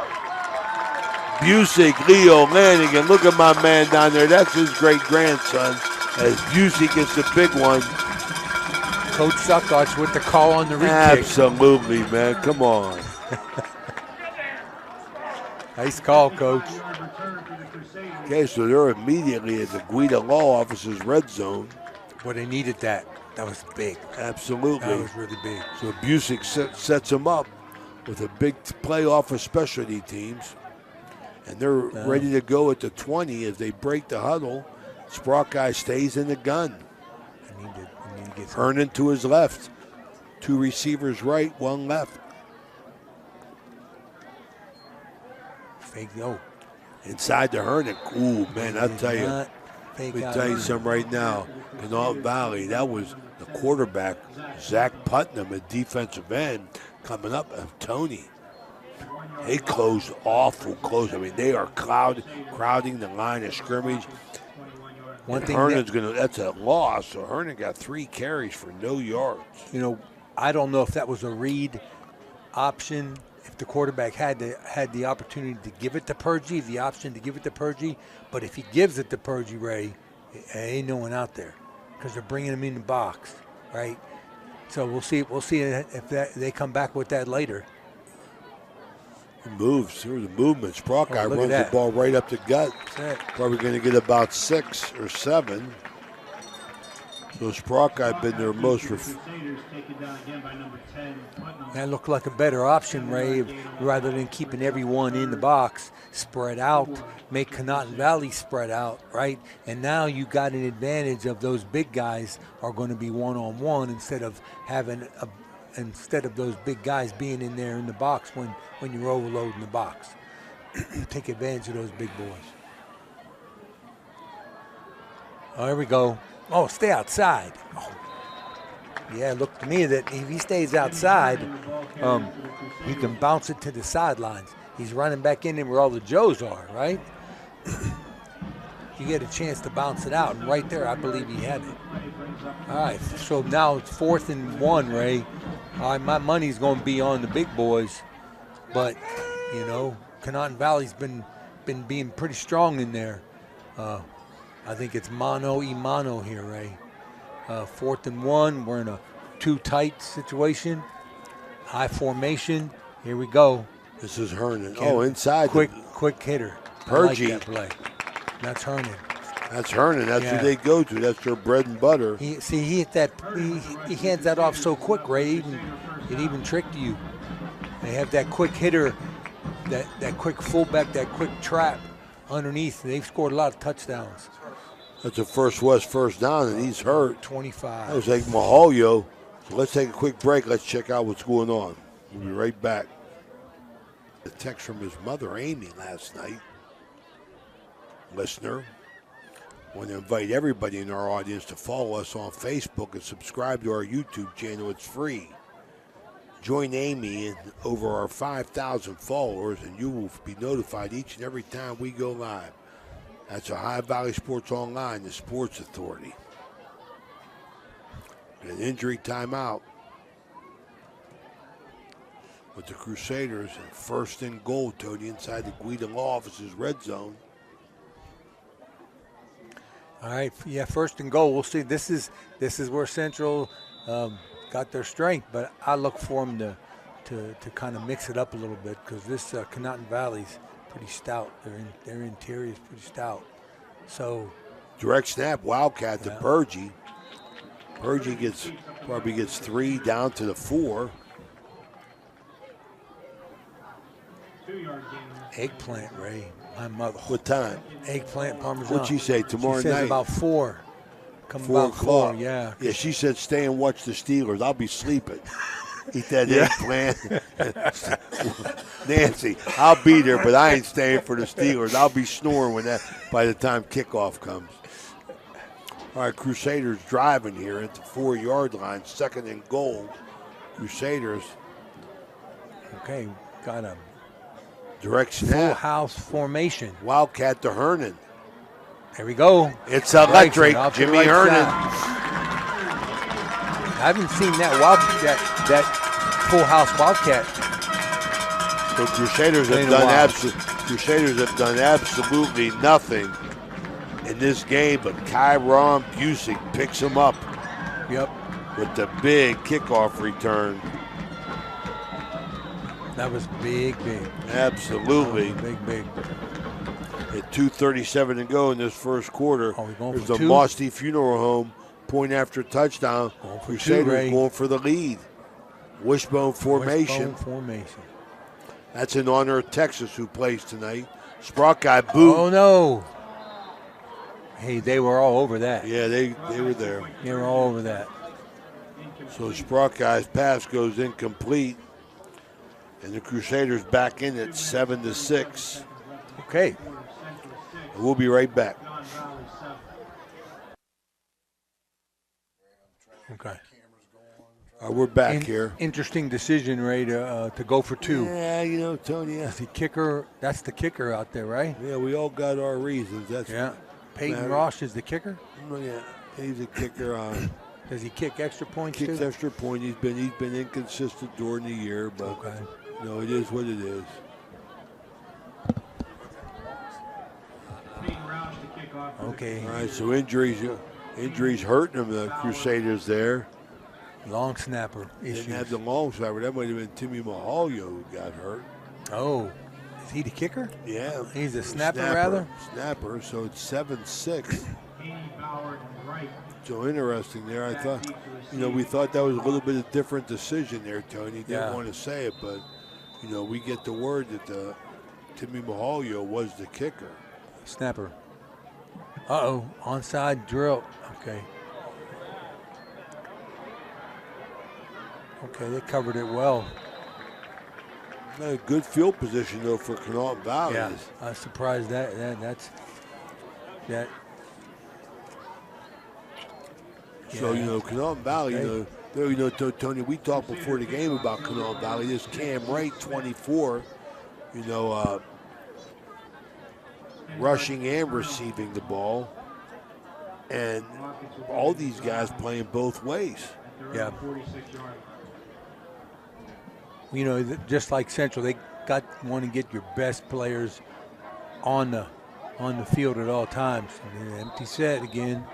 Busick, Leo Lanigan. Look at my man down there. That's his great grandson. As Busick gets the big one. Coach Saccoccia with the call on the re-kick. Absolutely, man. Come on. Nice call, Coach. Okay, so they're immediately at the Guida Law Office's red zone. Well, they needed that. That was big. Absolutely. That was really big. So Busick sets them up with a big play off of specialty teams. And they're ready to go at the 20 as they break the huddle. Sprock guy stays in the gun. Hernan to his left. 2 receivers right, 1 left. Fake go. Inside to Hernan. Ooh, man, I'll tell you. Let me tell you something right now. Conotton Valley, that was the quarterback, Zach Putnam, a defensive end, coming up. Tony. They closed awful close. I mean, they are crowding the line of scrimmage. One thing Hernan's that's a loss. So Hernan got 3 carries for no yards. You know, I don't know if that was a read option, if the quarterback had the opportunity to give it to Purgie, the option to give it to Purgie. But if he gives it to Purgie, Ray, ain't no one out there because they're bringing him in the box, right? So we'll see if they come back with that later. He moves. There was a movement. Sprock guy runs the that. ball right up the gut. Probably going to get about 6 or 7. So Sprock guy been their most. That looked like a better option, Ray, rather than keeping everyone in the box, spread out, make Conotton Valley spread out, right? And now you got an advantage of those big guys are going to be one-on-one instead of those big guys being in there in the box when you're overloading the box. Take advantage of those big boys. Oh, here we go. Oh, stay outside. Oh. Yeah, look to me that if he stays outside, he can bounce it to the sidelines. He's running back in there where all the Joes are, right? You get a chance to bounce it out, and right there, I believe he had it. All right, so now it's 4th and 1, Ray. All right, my money's going to be on the big boys, but, you know, Conotton Valley's been being pretty strong in there. I think it's mano-y-mano here, Ray. 4th and 1, we're in a 2 tight situation. High formation, here we go. This is Hernan. Inside. Quick hitter. Purgie. I like that play. That's Hernan. That's Hernan. That's who they go to. That's their bread and butter. He hit that. He hands that off so quick, Ray. It even tricked you. They have that quick hitter, that quick fullback, that quick trap underneath. They've scored a lot of touchdowns. That's a first down, and he's hurt. 25. That was like Mahalio. So let's take a quick break. Let's check out what's going on. We'll be right back. A text from his mother, Amy, last night. Listener, I want to invite everybody in our audience to follow us on Facebook and subscribe to our YouTube channel. It's free. Join Amy and over our 5,000 followers, and you will be notified each and every time we go live. That's Ohio Valley Sports Online, the Sports Authority. An injury timeout with the Crusaders and 1st and goal, Tony, inside the Guida Law Office's red zone. All right, 1st and goal. We'll see. This is where Central got their strength, but I look for them to kind of mix it up a little bit because this Conotton Valley's pretty stout. Their interior is pretty stout. So direct snap, Wildcat to Purgie. Purgie probably gets 3 down to the 4. Eggplant, Ray. My mother. What time? Eggplant Parmesan. What'd she say tomorrow she says night? About 4. Come 4 about 4, yeah. Yeah, she said stay and watch the Steelers. I'll be sleeping. Eat that eggplant. Nancy, I'll be there, but I ain't staying for the Steelers. I'll be snoring by the time kickoff comes. All right, Crusaders driving here at the 4-yard line, 2nd and goal. Crusaders. Okay, got a direct snap. Full house formation. Wildcat to Hernan. There we go. It's electric. Jimmy Hernan. I haven't seen that full house Wildcat. So Crusaders have done absolutely nothing in this game, but Kyron Busick picks him up. Yep. With the big kickoff return. That was big. Absolutely. Big. At 2:37 to go in this first quarter. There's the 2? Mosty Funeral Home point after touchdown. Crusaders going for the lead. Wishbone formation. That's in honor of Texas, who plays tonight. Sprock guy boot. Oh no! Hey, they were all over that. Yeah, they were there. They were all over that. So Sprock guy's pass goes incomplete, and the Crusaders back in at 7-6. Okay. We'll be right back. Okay. We're back here. Interesting decision, Ray, to go for 2. Yeah, Tony. That's the kicker out there, right? Yeah, we all got our reasons. Peyton Ross is the kicker? Oh, yeah, he's a kicker. Does he kick extra points Kicks too? extra point. He's been inconsistent during the year, but it is what it is. Okay. All right, so injuries hurting them, the Crusaders there. Long snapper issues. Didn't have the long snapper. That might have been Timmy Mahalio who got hurt. Oh, is he the kicker? Yeah. He's a snapper rather? Snapper, so it's 7-6. So interesting there. I thought, we thought that was a little bit of a different decision there, Tony. Didn't want to say it, but, we get the word that Timmy Mahalio was the kicker. Snapper. Uh-oh, onside drill. Okay. Okay, they covered it well. A good field position, though, for Conotton Valley. Yeah, I was surprised that's. So, Conotton Valley, Tony, we talked before the game about Conotton Valley. This Cam Wright, 24, rushing and receiving the ball. And all these guys playing both ways. Yeah. Just like Central, they want to get your best players on the field at all times. And empty set again.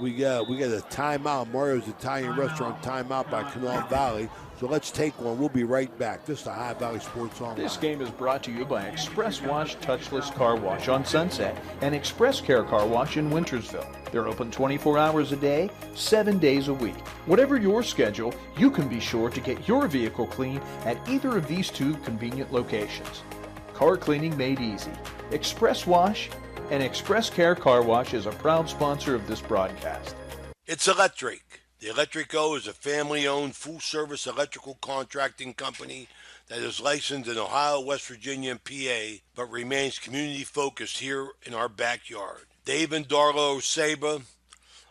We got a timeout. Mario's Italian Restaurant timeout by Conotton Valley. So let's take one. We'll be right back. This is the High Valley Sports Online. This game is brought to you by Express Wash Touchless Car Wash on Sunset and Express Care Car Wash in Wintersville. They're open 24 hours a day, 7 days a week. Whatever your schedule, you can be sure to get your vehicle clean at either of these two convenient locations. Car cleaning made easy. Express Wash and Express Care Car Wash is a proud sponsor of this broadcast. It's electric. The Electric O is a family-owned, full-service electrical contracting company that is licensed in Ohio, West Virginia, and PA, but remains community-focused here in our backyard. Dave and Darla Oseba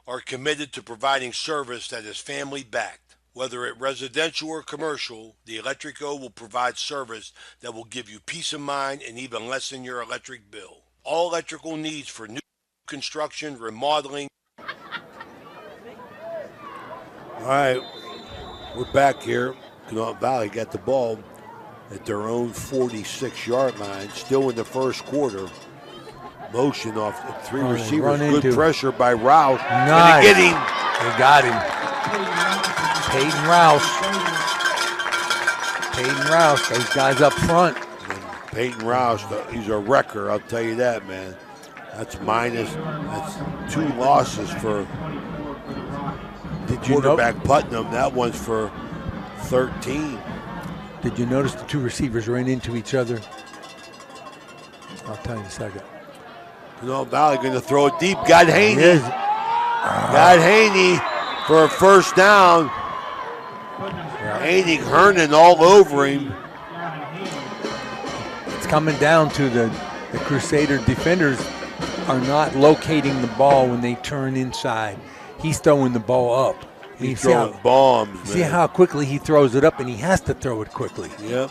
are committed to providing service that is family-backed. Whether it residential or commercial, the Electric O will provide service that will give you peace of mind and even lessen your electric bill. All electrical needs for new construction, remodeling. All right, we're back here. Conotton Valley got the ball at their own 46-yard line, still in the first quarter. Motion off the three receivers. Good pressure by Rouse. Nice. They get him. They got him. Peyton Rouse. Those guys up front. Peyton Rouse, he's a wrecker, I'll tell you that, man. That's 2 losses for quarterback Putnam. That one's for 13. Did you notice the two receivers ran into each other? I'll tell you in a second. Conotton Valley going to throw it deep. Got Haney. Got Haney for a first down. Haney Hernan all over him. It's coming down to the Crusader defenders are not locating the ball when they turn inside. He's throwing the ball up. He's throwing bombs, man. See how quickly he throws it up, and he has to throw it quickly. Yep.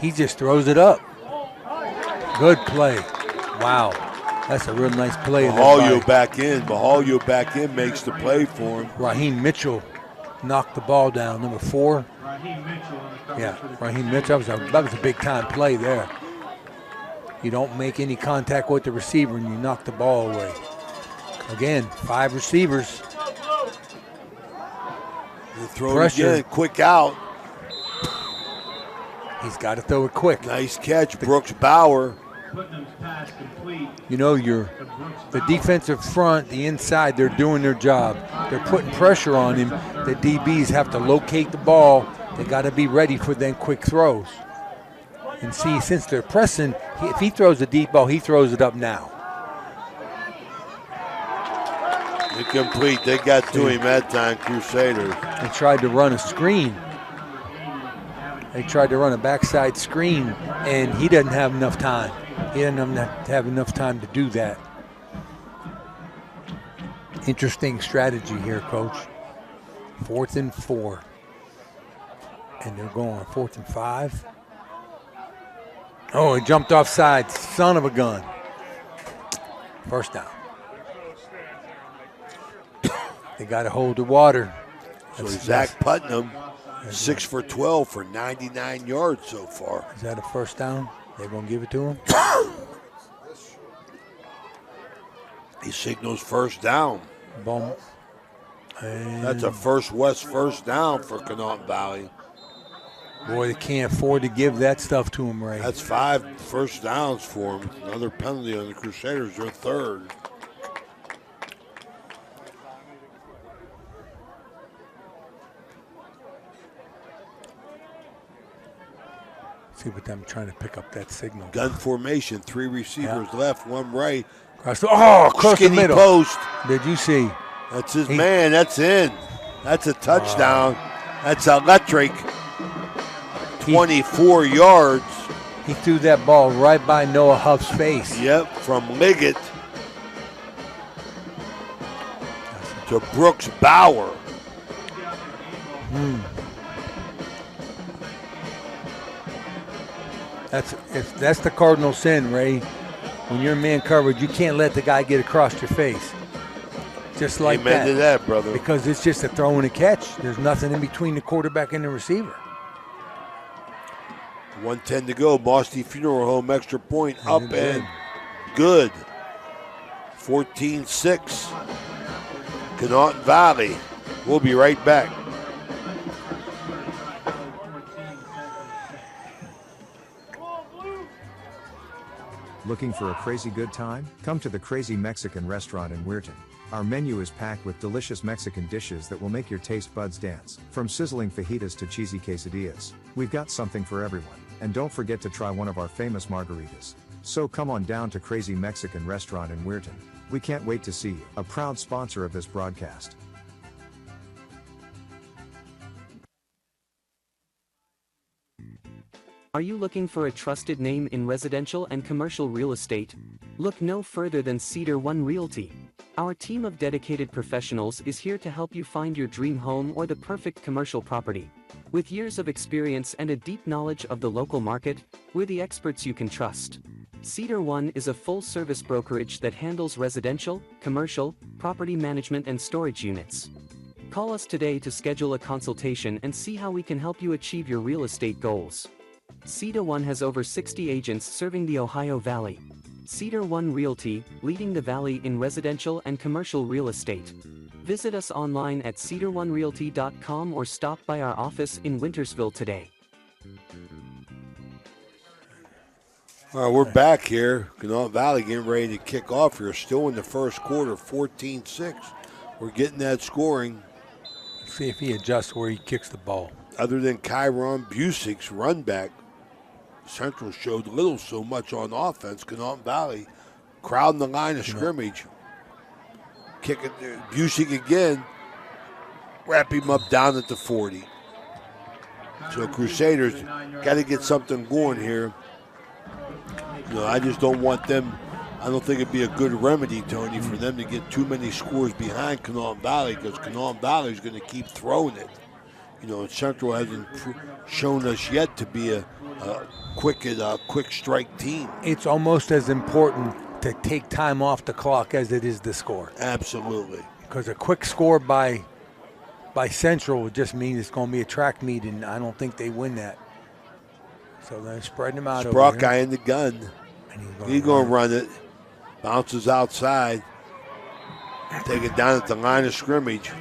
He just throws it up. Good play. Wow. That's a real nice play. Mahalio back in. Mahalio back in makes the play for him. Raheem Mitchell knocked the ball down, number 4. Raheem Mitchell. Raheem Mitchell. That was a big-time play there. You don't make any contact with the receiver, and you knock the ball away. Again, 5 receivers. Throw pressure. It again, quick out. He's got to throw it quick. Nice catch, Brooks Bauer. You know, the defensive front, the inside, they're doing their job. They're putting pressure on him. The DBs have to locate the ball. They got to be ready for them quick throws. And see, since they're pressing, if he throws a deep ball, he throws it up now. Incomplete. They got to him that time, Crusaders. They tried to run a screen. They tried to run a backside screen, and he doesn't have enough time. He doesn't have enough time to do that. Interesting strategy here, Coach. 4th and 4. And they're going 4th and 5. Oh, he jumped offside. Son of a gun. First down. They got to hold the water. So Zach Putnam, 6 for 12 for 99 yards so far. Is that a first down? They're going to give it to him? He signals first down. Boom. That's a first down for Conotton Valley. Boy, they can't afford to give that stuff to him, Ray. That's 5 first downs for him. Another penalty on the Crusaders, their third. See what I'm trying to pick up that signal. Gun formation, 3 receivers left, 1 right. Across the middle. Post. Did you see? That's his man. That's in. That's a touchdown. That's electric. 24 yards. He threw that ball right by Noah Huff's face. Yep, from Liggett to Brooks Bauer. That's the cardinal sin, Ray. When you're man covered, you can't let the guy get across your face. Just like Amen to that, brother. Because it's just a throw and a catch. There's nothing in between the quarterback and the receiver. 1:10 to go. Boston Funeral Home extra point up and good. 14-6. Conotton Valley. We'll be right back. Looking for a crazy good time? Come to the Crazy Mexican Restaurant in Weirton. Our menu is packed with delicious Mexican dishes that will make your taste buds dance. From sizzling fajitas to cheesy quesadillas, we've got something for everyone. And don't forget to try one of our famous margaritas. So come on down to Crazy Mexican Restaurant in Weirton. We can't wait to see you. A proud sponsor of this broadcast. Are you looking for a trusted name in residential and commercial real estate? Look no further than Cedar One Realty. Our team of dedicated professionals is here to help you find your dream home or the perfect commercial property. With years of experience and a deep knowledge of the local market, we're the experts you can trust. Cedar One is a full-service brokerage that handles residential, commercial, property management and storage units. Call us today to schedule a consultation and see how we can help you achieve your real estate goals. Cedar One has over 60 agents serving the Ohio Valley. Cedar One Realty, leading the valley in residential and commercial real estate. Visit us online at cedaronerealty.com or stop by our office in Wintersville today. All right, we're back here. Conotton Valley getting ready to kick off here. Still in the first quarter, 14-6. We're getting that scoring. Let's see if he adjusts where he kicks the ball. Other than Kyron Busick's run back, Central showed little so much on offense. Conotton Valley crowding the line of scrimmage. Kicking Busick again. Wrap him up down at the 40. So Crusaders got to get something going here. You know, I just don't want them. I don't think it'd be a good remedy, Tony, for them to get too many scores behind Conotton Valley, because Conotton Valley is going to keep throwing it. You know, Central hasn't shown us yet to be a quick strike team. It's almost as important to take time off the clock as it is to score. Absolutely. Because a quick score by Central would just mean it's going to be a track meet, and I don't think they win that. So they're spreading them out. Sprock guy in the gun. He's going to run it. Bounces outside. Take it down at the line of scrimmage.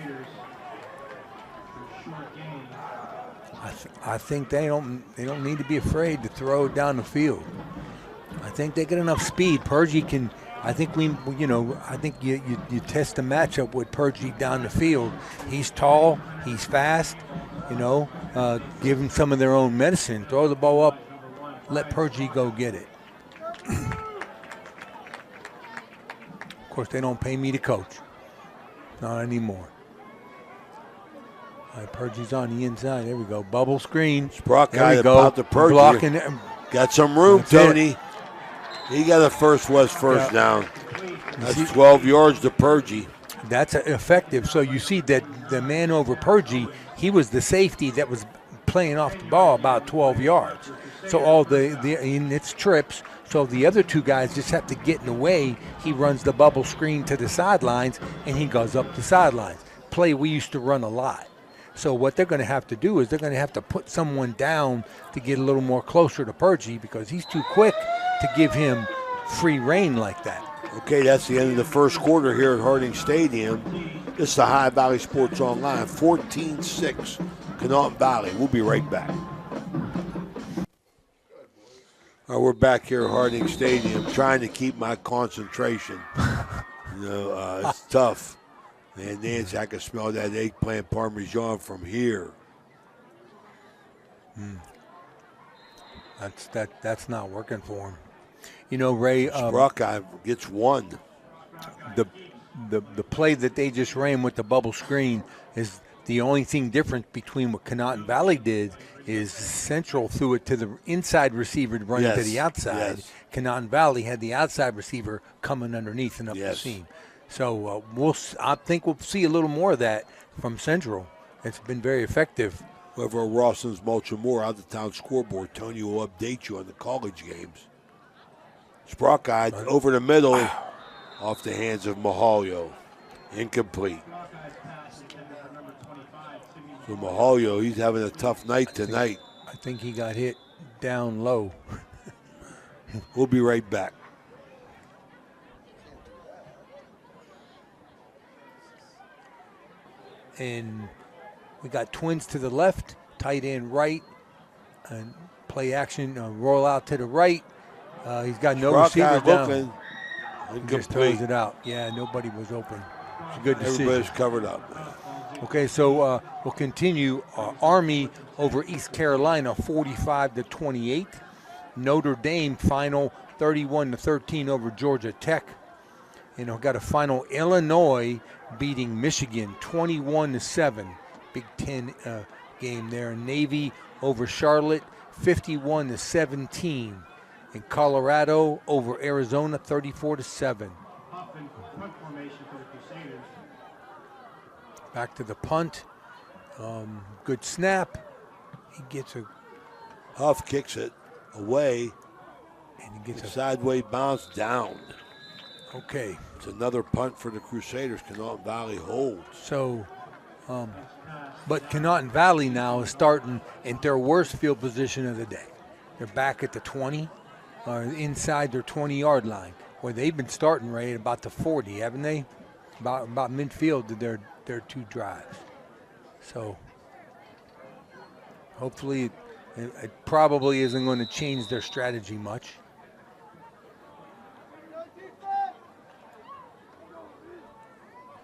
I think they don't need to be afraid to throw it down the field. I think they get enough speed. Purgie can. I think you test the matchup with Purgie down the field. He's tall. He's fast. Give him some of their own medicine. Throw the ball up. Let Purgie go get it. Of course, they don't pay me to coach. Not anymore. All right, Purgie's on the inside. There we go. Bubble screen. Sprock guy about the Purgie. Blocking. Got some room, That's Tony. it. He got a first down. That's 12 yards to Purgie. That's effective. So you see that the man over Purgie, he was the safety that was playing off the ball about 12 yards. So all and it's trips. So the other two guys just have to get in the way. He runs the bubble screen to the sidelines, and he goes up the sidelines. play we used to run a lot. So what they're going to have to do is they're going to have to put someone down to get a little more closer to Purgie because he's too quick to give him free reign like that. Okay, that's the end of the first quarter here at Harding Stadium. This is the High Valley Sports Online, 14-6, Conotton Valley. We'll be right back. All right, we're back here at Harding Stadium trying to keep my concentration. It's tough. Man, Nancy, I can smell that eggplant parmesan from here. That's not working for him. You know, Ray. Buckeye gets one. The play that they just ran with the bubble screen is the only thing different between what Conotton Valley did is Central threw it to the inside receiver running to the outside. Yes. Conotton Valley had the outside receiver coming underneath and up the seam. So I think we'll see a little more of that from Central. It's been very effective. Whoever Rawson's Mulcher Moore out-of-town scoreboard, Tony will update you on the college games. Buckeye over the middle, off the hands of Mahalio. Incomplete. So Mahalio, he's having a tough night tonight. I think he got hit down low. We'll be right back. And we got twins to the left, tight end right, and play action, roll out to the right. He's got no receiver down. Just throws it out. Yeah, nobody was open. It's a good decision. Everybody's covered up. Okay, so we'll continue. Army over East Carolina, 45-28. Notre Dame final, 31-13 over Georgia Tech. And we've got a final Illinois beating Michigan, 21-7. Big Ten game there. Navy over Charlotte, 51-17. And Colorado over Arizona, 34-7. Back to the punt. Good snap. He gets a... Huff kicks it away. And he gets a sideways bounce down. Okay. It's another punt for the Crusaders. Conotton Valley holds. So, but Conotton Valley now is starting in their worst field position of the day. They're back at the 20, or inside their 20-yard line, where they've been starting right at about the 40, haven't they? About midfield to their two drives. So, hopefully it probably isn't going to change their strategy much.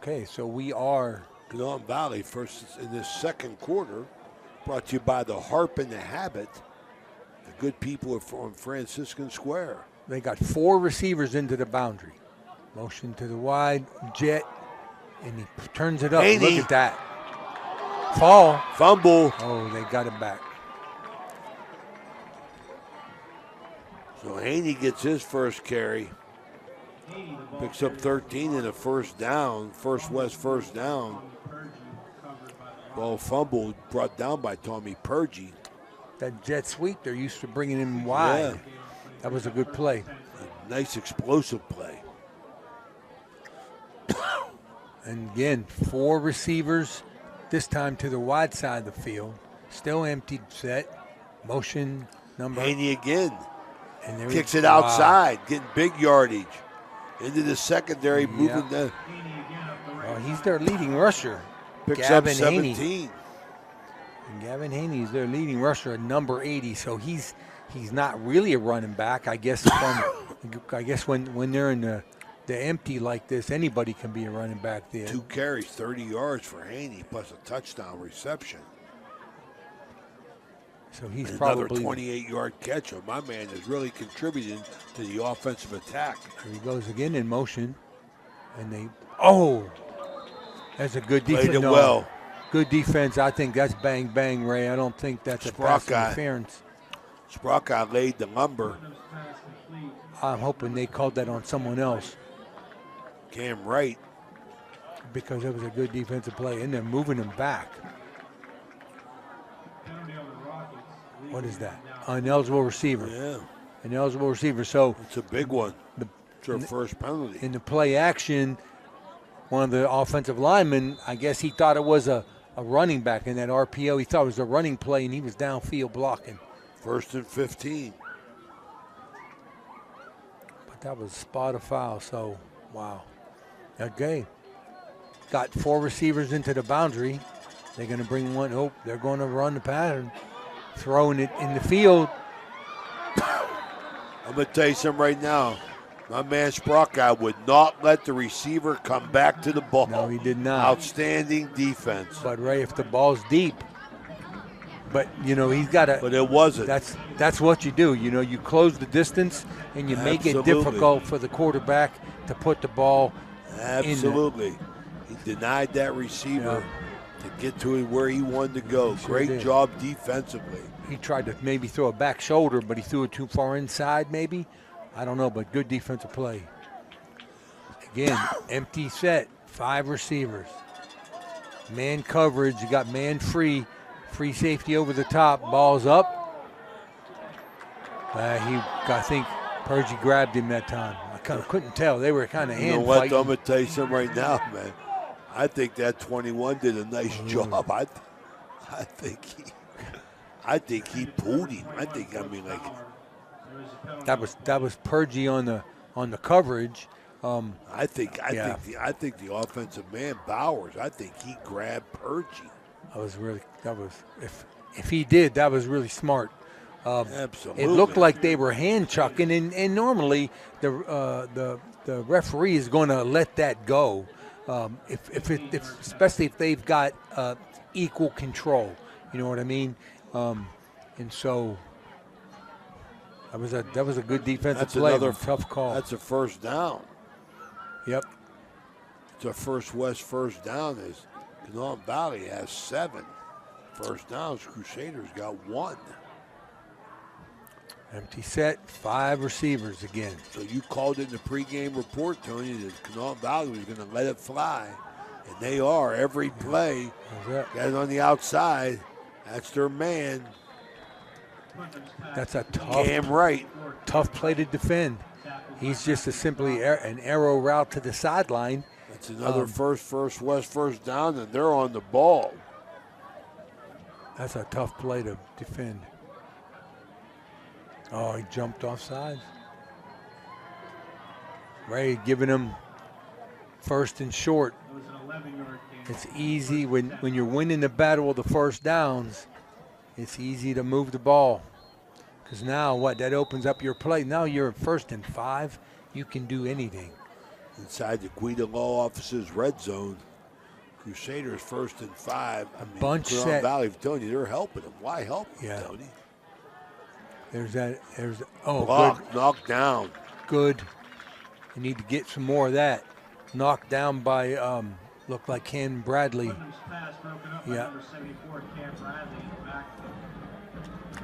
Okay, so we are Conotton Valley first in this second quarter, brought to you by the Harp and the Habit. The good people on Franciscan Square. They got 4 receivers into the boundary. Motion to the wide, jet, and he turns it up. Haney. Look at that. Fall. Fumble. Oh, they got it back. So Haney gets his first carry. Picks up 13 and a first down. First West first down. Ball fumbled, brought down by Tommy Purgie. That jet sweep, they're used to bringing him wide. Yeah. That was a good play. A nice explosive play. And again, 4 receivers, this time to the wide side of the field. Still empty set. Motion number. Haney again. And there kicks it outside, getting big yardage. Into the secondary, moving the. He's their leading rusher. Picks Gavin up 17. Haney. And Gavin Haney is their leading rusher at number 80, so he's not really a running back. I guess when they're in the empty like this, anybody can be a running back there. 2 carries, 30 yards for Haney, plus a touchdown reception. So he's and probably another 28-yard catch. So my man is really contributing to the offensive attack. Here he goes again in motion, and that's a good defense. Played it well. Good defense. I think that's bang bang, Ray. I don't think that's a pass interference. Buckeye laid the lumber. I'm hoping they called that on someone else. Cam Wright. Because it was a good defensive play, and they're moving him back. What is that? An eligible receiver. Yeah. An eligible receiver. So it's a big one. It's our first penalty. In the play action, one of the offensive linemen, I guess he thought it was a running back in that RPO. He thought it was a running play, and he was downfield blocking. 1st and 15. But that was spot of foul, so wow. Okay. Got 4 receivers into the boundary. They're going to bring one. Oh, they're going to run the pattern. Throwing it in the field. I'm going to tell you something right now. My man Sprocka would not let the receiver come back to the ball. No, he did not. Outstanding defense. But, Ray, if the ball's deep, but, you know, he's got to. But it wasn't. That's what you do. You know, you close the distance and you make it difficult for the quarterback to put the ball Absolutely. in. He denied that receiver to get to where he wanted to go. Great job defensively. He tried to maybe throw a back shoulder, but he threw it too far inside maybe. I don't know, but good defensive play. Again, empty set, 5 receivers. Man coverage, you got man free safety over the top, ball's up. I think Purgie grabbed him that time. I kind of couldn't tell. They were kind of hand fighting. fighting. I'm going to tell you something right now, man. I think that 21 did a nice job. I think he pulled him. That was Purgie on the coverage. I think the offensive man Bowers. I think he grabbed Purgie. If he did, that was really smart. Absolutely. It looked like they were hand chucking, and normally the referee is going to let that go, especially if they've got equal control. You know what I mean? And so that was a good defensive play. Another tough call. That's a first down. Yep. It's a first down. As Conotton Valley has 7 first downs. Crusaders got 1. Empty set, 5 receivers again. So you called it in the pregame report, Tony, that Conotton Valley was going to let it fly. And they are. Every play, got it on the outside. That's their man. That's a tough play to defend. He's just simply an arrow route to the sideline. That's another first down, and they're on the ball. That's a tough play to defend. Oh, he jumped offside. Ray giving him first and short. It's easy when you're winning the battle of the first downs. It's easy to move the ball. Because now that opens up your play. Now you're at 1st and 5. You can do anything. Inside the Guida Law Office's red zone. Crusaders 1st and 5. Bunch set. Valley, I'm telling you, they're helping them. Why help them, Tony? Good. Knocked down. Good. You need to get some more of that. Knocked down by, looked like Ken Bradley. Yeah.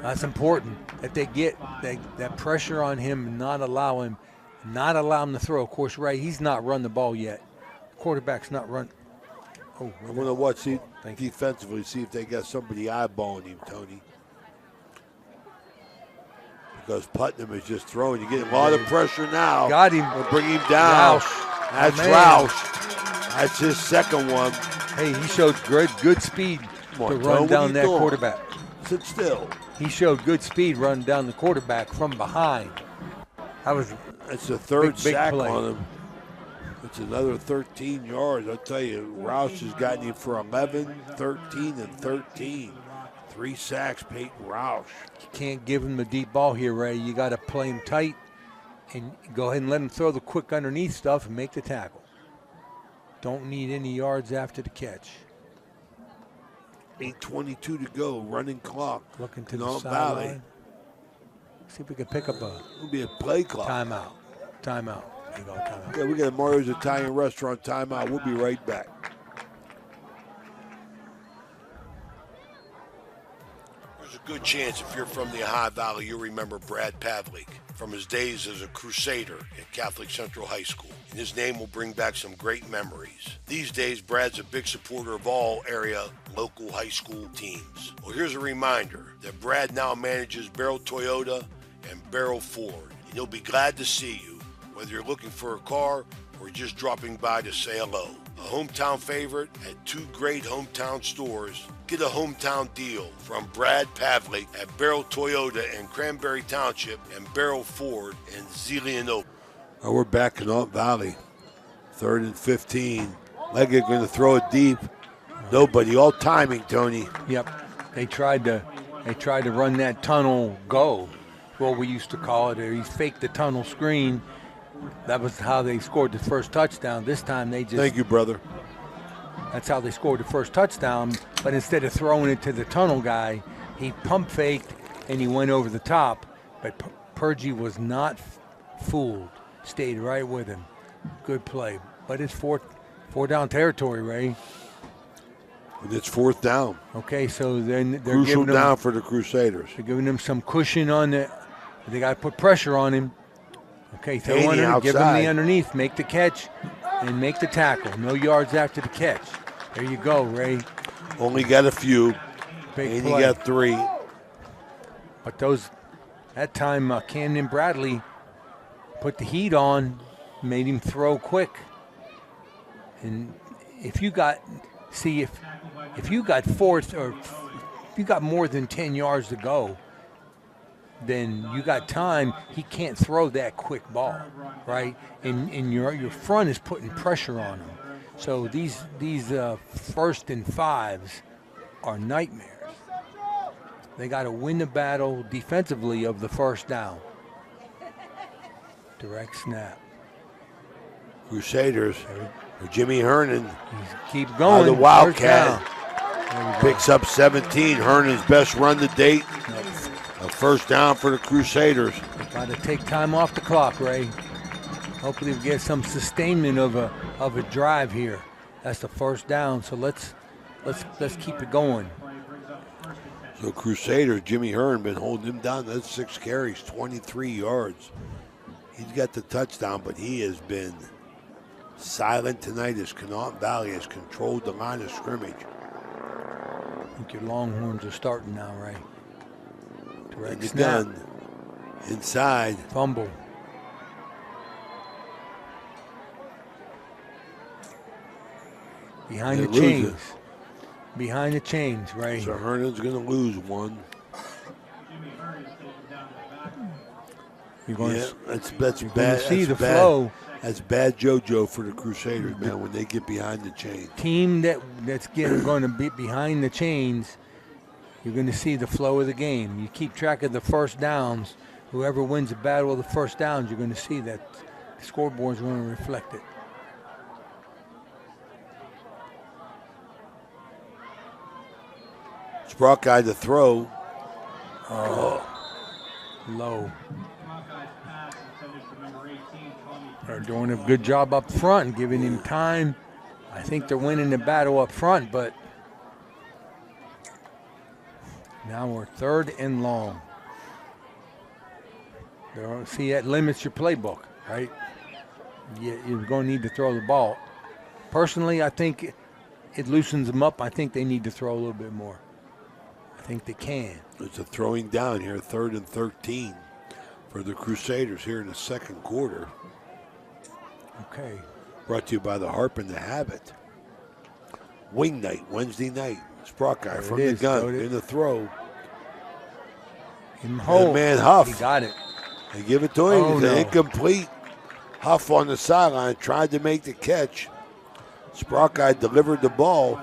That's important that they get that pressure on him and not allow him to throw. Of course, Ray, he's not run the ball yet. The quarterback's not run. Oh, I'm going to watch defensively, see if they got somebody eyeballing him, Tony. Because Putnam is just throwing. You're getting a lot of pressure now. Got him. We'll bring him down. That's Roush. That's his second one. Hey, he showed good speed to run down that quarterback. Sit still. He showed good speed running down the quarterback from behind. That's the third big sack play on him. It's another 13 yards. I'll tell you, Roush has gotten him for 11, 13, and 13. 3 sacks, Peyton Roush. You can't give him the deep ball here, Ray. You got to play him tight and go ahead and let him throw the quick underneath stuff and make the tackle. Don't need any yards after the catch. 8:22 to go, running clock. Looking to the sideline. See if we can pick up It'll be a play clock. Timeout. There you go, timeout. Okay, we got Mario's Italian Restaurant timeout. We'll be right back. There's a good chance if you're from the Ohio Valley, you'll remember Brad Pavlik from his days as a Crusader at Catholic Central High School. And his name will bring back some great memories. These days, Brad's a big supporter of all area local high school teams. Well, here's a reminder that Brad now manages Barrel Toyota and Barrel Ford. And he'll be glad to see you, whether you're looking for a car or just dropping by to say hello. a hometown favorite at two great hometown stores. Get a hometown deal from Brad Pavlik at Barrel Toyota in Cranberry Township and Barrel Ford in Zelienople. We're back in Conotton Valley. 3rd and 15. Leggett going to throw it deep. Nobody. All timing, Tony. Yep. They tried to run that tunnel go, what we used to call it. Or he faked the tunnel screen. That was how they scored the first touchdown. This time they just... Thank you, brother. That's how they scored the first touchdown. But instead of throwing it to the tunnel guy, he pump faked and he went over the top. But Purgie was not fooled. Stayed right with him. Good play. But it's four down territory, Ray. And it's 4th down. Okay, so then they're Crucial giving them, down for the Crusaders. They're giving him some cushion on the. They got to put pressure on him. Okay, throw Haney underneath, give him outside. the underneath, make the catch, and make the tackle. No yards after the catch. There you go, Ray. Only got a few. Big and play. he got 3. But that time Camden Bradley put the heat on, made him throw quick. And if you got fourth, or if you got more than 10 yards to go, then you got time. He can't throw that quick ball, right? And your front is putting pressure on him. So these 1st and 5s are nightmares. They got to win the battle defensively of the first down. Direct snap. Crusaders. Jimmy Hernan. Keep going. The Wildcat picks up 17. Hernan's best run to date. A first down for the Crusaders. Got to take time off the clock, Ray. Hopefully we get some sustainment of a drive here. That's the first down. So let's keep it going. So Crusaders, Jimmy Hernan been holding him down. That's 6 carries, 23 yards. He's got the touchdown, but he has been silent tonight as Conotton Valley has controlled the line of scrimmage. I think your Longhorns are starting now, Ray. Direct the snap. gun inside. Fumble. Behind the chains. Behind the chains, Ray. So Hernan's going to lose one. You're going that's you're bad. To see that's the bad. flow. That's bad JoJo for the Crusaders, man, when they get behind the chains. Team that's going to be behind the chains, you're going to see the flow of the game. You keep track of the first downs. Whoever wins the battle of the first downs, you're going to see that the scoreboard's going to reflect it. Sprock guy to throw. Low. They're doing a good job up front, giving him time. I think they're winning the battle up front, but now we're 3rd and long. See, that limits your playbook, right? You're going to need to throw the ball. Personally, I think it loosens them up. I think they need to throw a little bit more. I think they can. It's a throwing down here, 3rd and 13 for the Crusaders here in the second quarter. Okay. Brought to you by the Harp and the Habit. Wing night, Wednesday night. Sprock guy from the gun in the throw. Hold. Man Huff. He got it. They give it to him. Oh, It's no. incomplete. Huff on the sideline tried to make the catch. Sprock guy delivered the ball.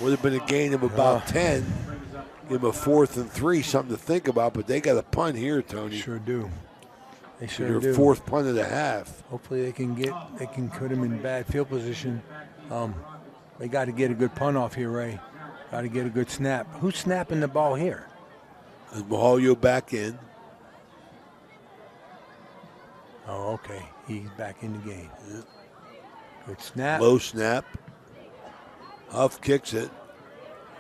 Would have been a gain of about 10. Give him a 4th and 3, something to think about, but they got a punt here, Tony. Sure do. They sure Their do. 4th punt of the half. Hopefully they can put him in bad field position. They got to get a good punt off here, Ray. Got to get a good snap. Who's snapping the ball here? Is Mahalio back in? Oh, okay. He's back in the game. Good snap. Low snap. Huff kicks it.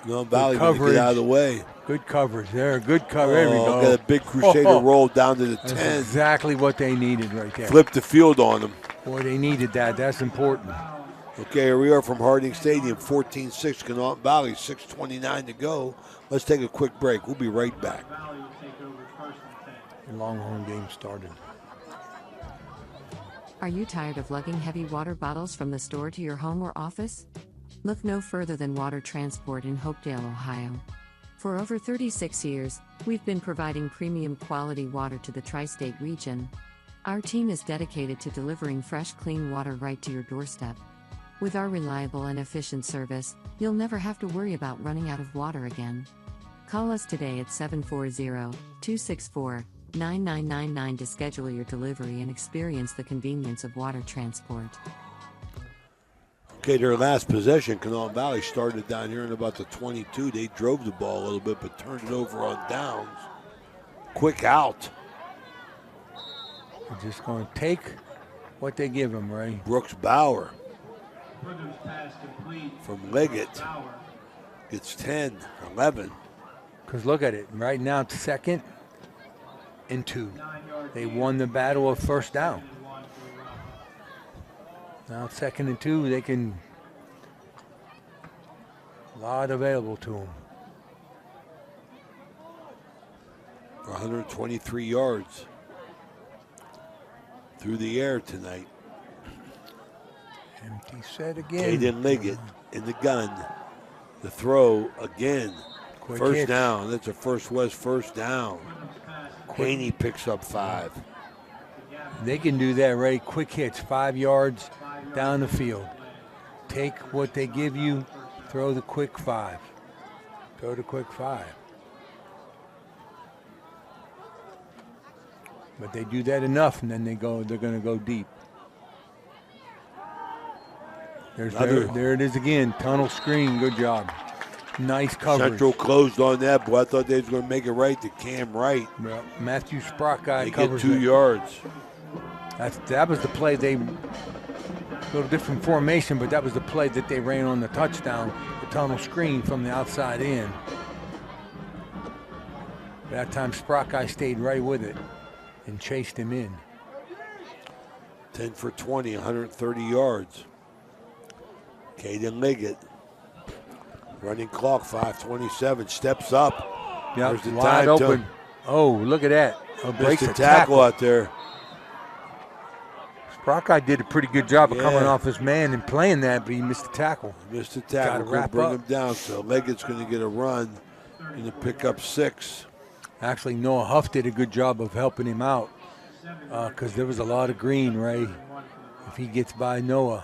Conotton Valley Good to get out of the way. Good coverage there. Good cover. There we go. Got a big Crusader roll down to the 10. That's exactly what they needed right there. Flipped the field on them. Boy, they needed that. That's important. Okay, here we are from Harding Stadium, 14-6, Conotton Valley, 6:29 to go. Let's take a quick break. We'll be right back. The Longhorn game started. Are you tired of lugging heavy water bottles from the store to your home or office? Look no further than Water Transport in Hopedale, Ohio. For over 36 years, we've been providing premium quality water to the tri-state region. Our team is dedicated to delivering fresh, clean water right to your doorstep. With our reliable and efficient service, you'll never have to worry about running out of water again. Call us today at 740-264-9999 to schedule your delivery and experience the convenience of water transport. Okay, their last possession, Conotton Valley started down here in about the 22. They drove the ball a little bit, but turned it over on downs. Quick out. They're just going to take what they give them, Ray. Brooks Bauer from Liggett gets 10, 11. Because look at it. Right now, it's 2nd and 2. They won the battle of first down. Now 2nd and 2, they can, a lot available to them. For 123 yards through the air tonight. Empty set again. Caden Liggett in the gun. The throw again. Quick First hit. down. That's a First West first down. Haney picks up 5. They can do that, Ray. Quick hits, 5 yards down the field. Take what they give you, throw the quick 5. Throw the quick 5. But they do that enough, and then they're going to go deep. There it is again. Tunnel screen. Good job. Nice coverage. Central closed on that, boy. I thought they was going to make it right to Cam Wright. Well, Matthew Sprock guy they covers get 2 yards. That was the play they, a little different formation, but that was the play that they ran on the touchdown, the tunnel screen from the outside in. That time Sprock guy stayed right with it and chased him in. 10 for 20, 130 yards. Caden Liggett. Running clock, 5:27, steps up. Yep, There's the wide time open. to Oh, look at that. breaks the tackle out there. Sprock guy did a pretty good job of Yeah. coming off his man and playing that, but he missed the tackle. Missed the tackle, Gotta couldn't wrap bring up. him down, so Leggett's going to get a run and to pick up 6. Actually, Noah Huff did a good job of helping him out because there was a lot of green, Ray, if he gets by Noah.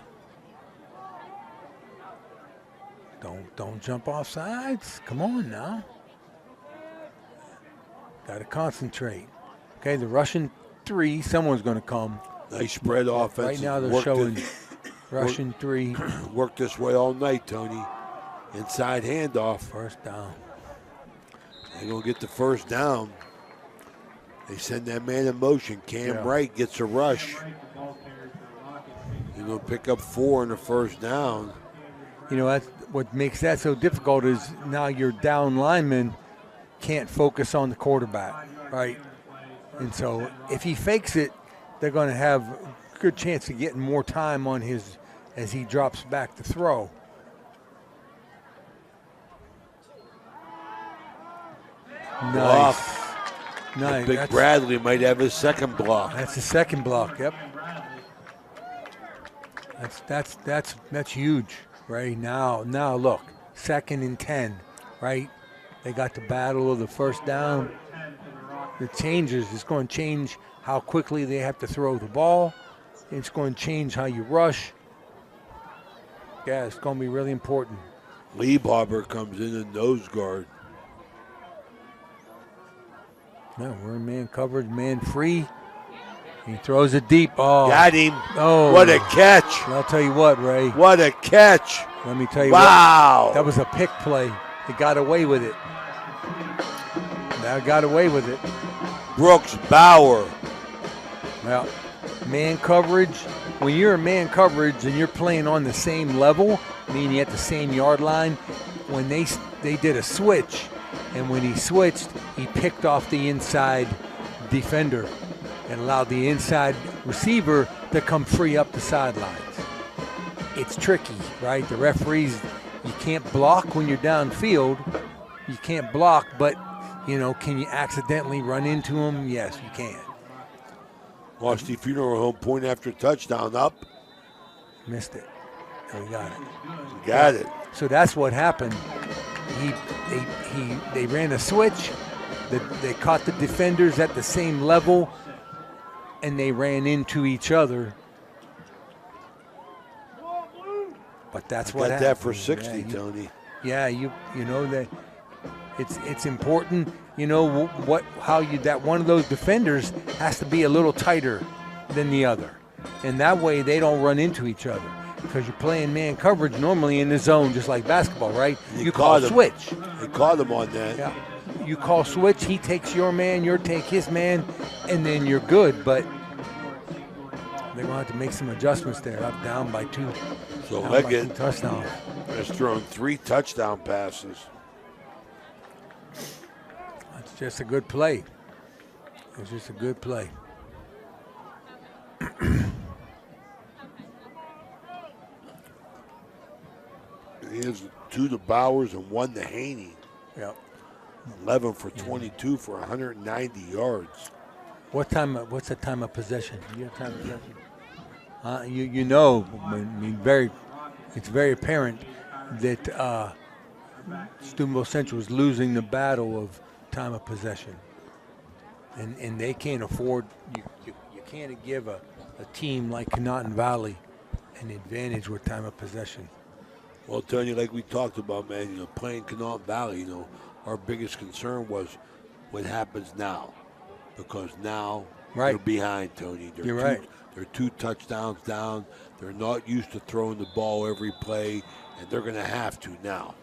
Don't jump off sides. Come on now. Got to concentrate. Okay, the Russian 3, someone's going to come. Nice spread offense. Right now they're showing Russian 3. Worked this way all night, Tony. Inside handoff. First down. They're going to get the first down. They send that man in motion. Cam Wright gets a rush. They're going to pick up 4 in the first down. You know, that's what makes that so difficult is now your down lineman can't focus on the quarterback, right? And so if he fakes it, they're going to have a good chance of getting more time on his as he drops back to throw. Block. Nice. Big Bradley might have his second block. That's the second block, yep. That's huge, right? Now look, 2nd and 10, right? They got the battle of the first down. It changes. It's going to change how quickly they have to throw the ball. It's going to change how you rush. Yeah, it's going to be really important. Liebhaber comes in nose guard. No, we're in man coverage, man free. He throws it deep. Oh, got him. Oh, what a catch. I'll tell you what, Ray. What a catch. Let me tell you wow. That was a pick play. He got away with it. Now got away with it. Brooks Bauer. Well, man coverage. When you're in man coverage and you're playing on the same level, meaning at the same yard line, when they did a switch, and when he switched, he picked off the inside defender and allowed the inside receiver to come free up the sidelines. It's tricky, right? The referees, you can't block when you're downfield. You can't block, but, you know, can you accidentally run into him? Yes, you can. Austin Funeral Home point after touchdown up. Missed it. Oh, we got it. Got it. So that's what happened. They ran a switch. They caught the defenders at the same level, and they ran into each other. But that's what happened. Got that for 60, Tony. Yeah, you know that it's important. You know that one of those defenders has to be a little tighter than the other, and that way they don't run into each other. Because you're playing man coverage normally in the zone, just like basketball, right? You call switch. They caught him on that. Yeah. You call switch. He takes your man. You take his man, and then you're good. But they're gonna have to make some adjustments there. Up, down by 2. So Leggett touchdown. has thrown 3 touchdown passes. That's just a good play. It's just a good play. He has 2 to Bowers and 1 to Haney. Yep. 11 for 22 for 190 yards. What's the time of possession? You have time of possession? You know, I mean, it's very apparent that Steubenville Central is losing the battle of time of possession, and they can't afford. You can't give a team like Conotton Valley an advantage with time of possession. Well, Tony, like we talked about, man, playing Conotton Valley, our biggest concern was what happens now, because now they're behind, Tony. You're right. They're 2 touchdowns down. They're not used to throwing the ball every play, and they're going to have to now.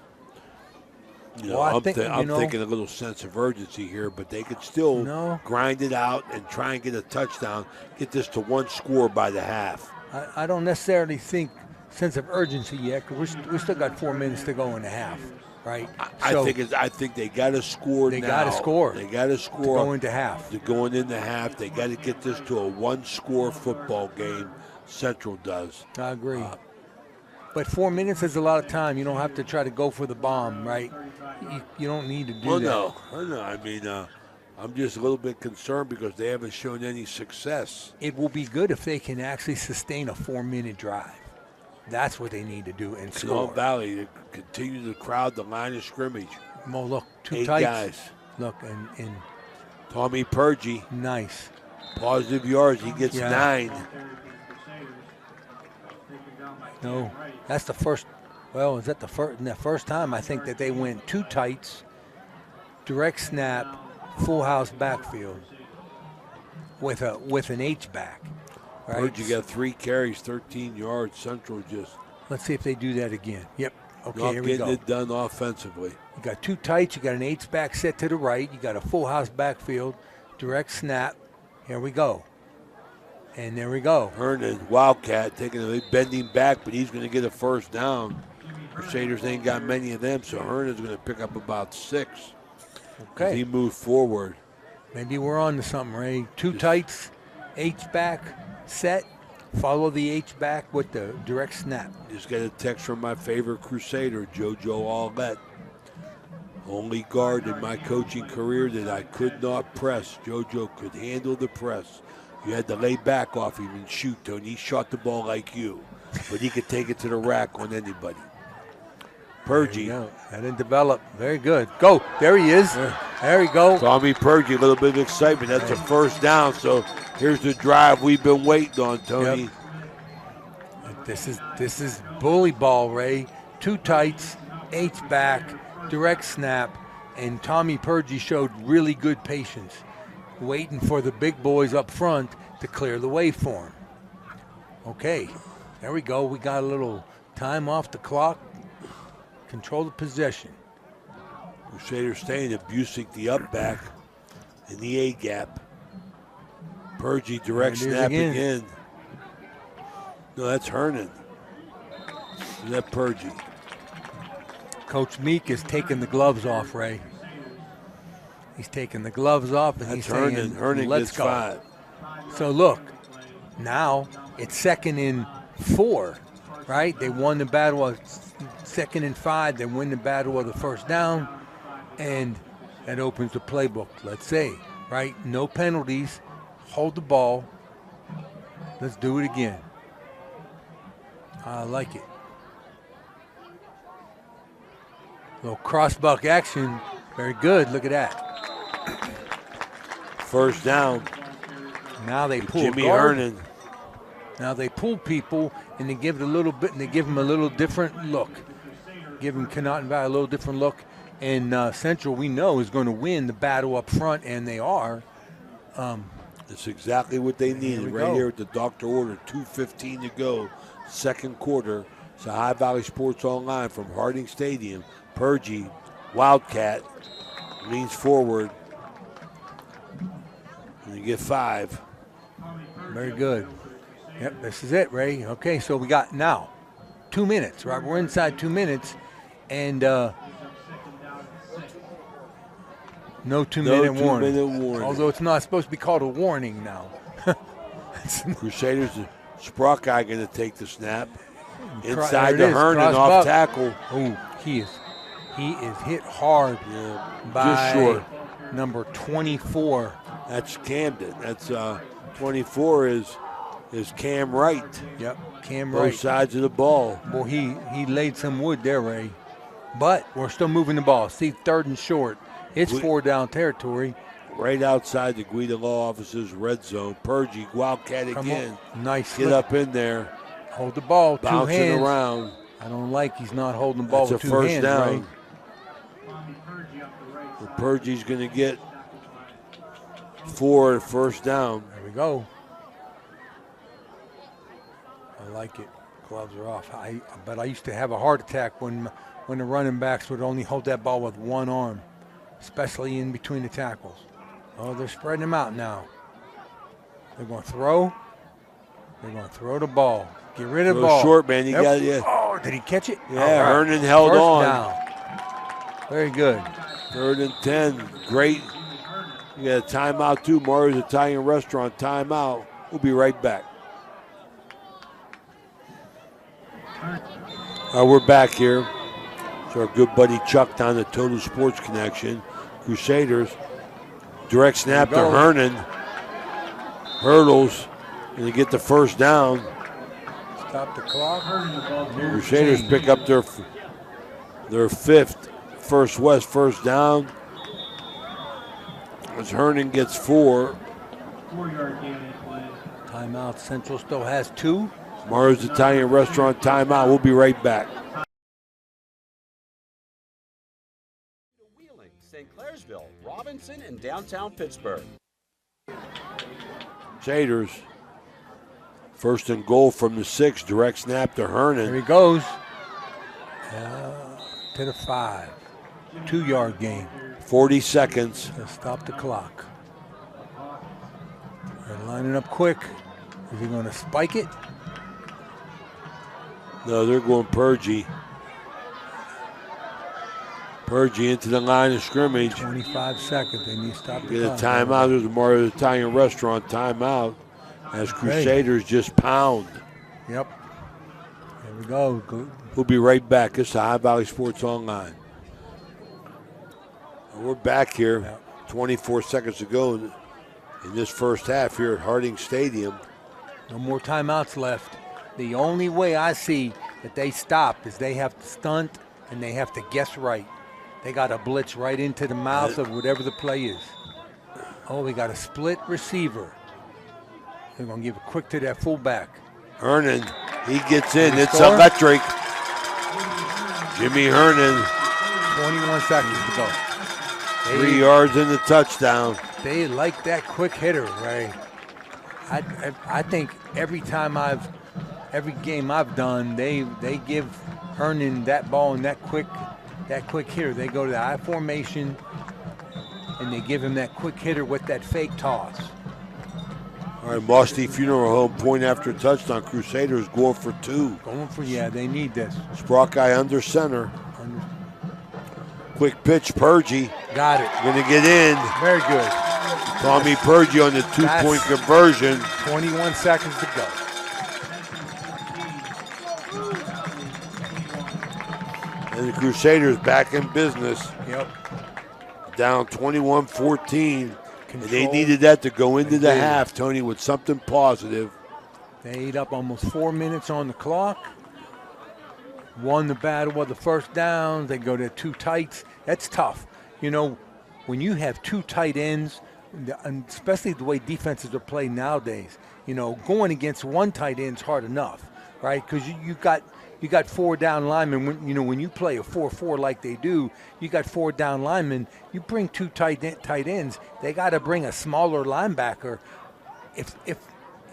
I'm thinking a little sense of urgency here, but they could still grind it out and try and get a touchdown, get this to 1 score by the half. I don't necessarily think sense of urgency yet, because we still got 4 minutes to go in the half, right? I think they got to score. They got to score. They got to score. To go into half. Going into half, they got to get this to a 1-score football game. Central does. I agree. But 4 minutes is a lot of time. You don't have to try to go for the bomb, right? You don't need to do that. No. I mean, I'm just a little bit concerned because they haven't shown any success. It will be good if they can actually sustain a 4-minute drive. That's what they need to do and score. Conotton Valley, to continue to crowd the line of scrimmage. Well, look, 2 8 tights. guys. Look, and Tommy Purgie. Nice. Positive yards. He gets 9. No, that's the first. Well, is that the first time I think that they went 2 tights, direct snap, full house backfield with an H back. Right. Purgie got 3 carries, 13 yards. Central just. Let's see if they do that again. Yep. Okay, not here we go. getting it done offensively. You got 2 tights. You got an H-back set to the right. You got a full house backfield, direct snap. Here we go. And there we go. Hernan, Wildcat, bending back, but he's going to get a first down. Crusaders ain't got many of them, so Hernan's going to pick up about 6. Okay. As he moves forward. Maybe we're on to something, Ray. 2 tights, H-back set. Follow the H-back with the direct snap. Just got a text from my favorite Crusader, JoJo Aulette. Only guard in my coaching career that I could not press. JoJo could handle the press. You had to lay back off him and shoot, Tony. He shot the ball like you, but he could take it to the rack on anybody. Purgie. That didn't develop. Very good. Go. There he is. There we go. Tommy Purgie, a little bit of excitement. That's a first down, so here's the drive we've been waiting on, Tony. Yep. This is bully ball, Ray. 2 tights, H-back, direct snap, and Tommy Purgie showed really good patience, waiting for the big boys up front to clear the way for him. Okay, there we go. We got a little time off the clock. Control the possession. Crusaders staying, abusing the up back in the A gap. Purgie direct snap again. No, that's Hernan. Is that Purgie? Coach Meek is taking the gloves off, Ray. He's taking the gloves off, and he's saying, Hernan let's gets go. 5. So look, now it's 2nd and 4, right? They won the battle of 2nd and 5. They win the battle of the first down, and that opens the playbook, let's say, right? No penalties, hold the ball, Let's do it again. I like it. Little cross-buck action. Very good. Look at that. First down. Now they pull Jimmy guard. Hernan. Now they pull people and they give it a little bit, and they give them a little different look. Give them Conotton Valley a little different look. And Central, we know, is going to win the battle up front, and they are. That's exactly what they needed right here at the doctor order. 2:15 to go, second quarter. It's a High Valley Sports Online from Harding Stadium. Purgie, Wildcat, leans forward. And you get 5. Very good. Yep, this is it, Ray. Okay, so we got now 2 minutes, right? We're inside 2 minutes, and no two-minute warning. Although it's not supposed to be called a warning now. Crusaders, Sprock guy going to take the snap. Inside to Hernan off tackle. Oh, he is hit hard by just short. Number 24. That's Camden. That's 24 is Cam Wright. Yep, Cam Wright. Both sides of the ball. Boy, he laid some wood there, Ray. But we're still moving the ball. See, 3rd and short. It's 4-down territory. Right outside the Guida Law Office's red zone. Purgie, Wildcat again. Nice. Get up in there. Hold the ball. Bouncing 2 hands. around. I don't like he's not holding the ball That's with a 2 first hands, down. Ray. Purgie's going to get 4 first down. There we go. I like it. Gloves are off. But I used to have a heart attack when the running backs would only hold that ball with one arm, especially in between the tackles. Oh, they're spreading them out now. They're going to throw. They're going to throw the ball. Get rid of the ball. Short, man. You got it. Oh, did he catch it? Yeah, Hernan held first on. Down. Very good. 3rd and 10. Great. You got a timeout, too. Mario's Italian Restaurant timeout. We'll be right back. We're back here. It's our good buddy Chuck down the Total Sports Connection. Crusaders. Direct snap to Hernan. Hurdles. And they get the first down. Stop the clock. Crusaders pick up their 5th. First West first down. As Hernan gets 4. 4-yard gain in play. Timeout. Central still has 2. Mario's Italian Restaurant timeout. We'll be right back. Wheeling, St. Clairsville, Robinson, and downtown Pittsburgh. Crusaders. First and goal from the 6. Direct snap to Hernan. There he goes. To the 5. 2-yard gain. 40 seconds. To stop the clock. They're lining up quick. Is he going to spike it? No, they're going Purgie. Purgie into the line of scrimmage. 25 seconds. They need to stop the Get a clock. timeout. There's a Mario's Italian Restaurant timeout as Crusaders just pound. Yep. There we go. Good. We'll be right back. It's the High Valley Sports Online. We're back here. Yep. 24 seconds to go in this first half here at Harding Stadium. No more timeouts left. The only way I see that they stop is they have to stunt and they have to guess right. They got to blitz right into the mouth of whatever the play is. Oh, we got a split receiver. They're going to give it quick to that fullback. Hernan, he gets in. It's electric. Jimmy Hernan. 21 seconds to go. 3 yards in the touchdown. They like that quick hitter, Ray. I think every game I've done, they give Hernan that ball and that quick hitter. They go to the I formation and they give him that quick hitter with that fake toss. All right, Mosty Funeral Home, point after touchdown. Crusaders going for 2. Going for, yeah, they need this. Sprock guy under center. Quick pitch, Purgie. Got it. Going to get in. Very good. Tommy Purgie on the 2-point conversion. 21 seconds to go. And the Crusaders back in business. Yep. Down 21-14. And they needed that to go into the half, Tony, with something positive. They ate up almost 4 minutes on the clock. Won the battle of the first down. They go to 2 tights. That's tough. You know, when you have 2 tight ends, and especially the way defenses are played nowadays, you know, going against 1 tight end is hard enough, right? Because you got 4 down linemen. When you play a 4-4 like they do, you got 4 down linemen. You bring 2 tight ends. They got to bring a smaller linebacker.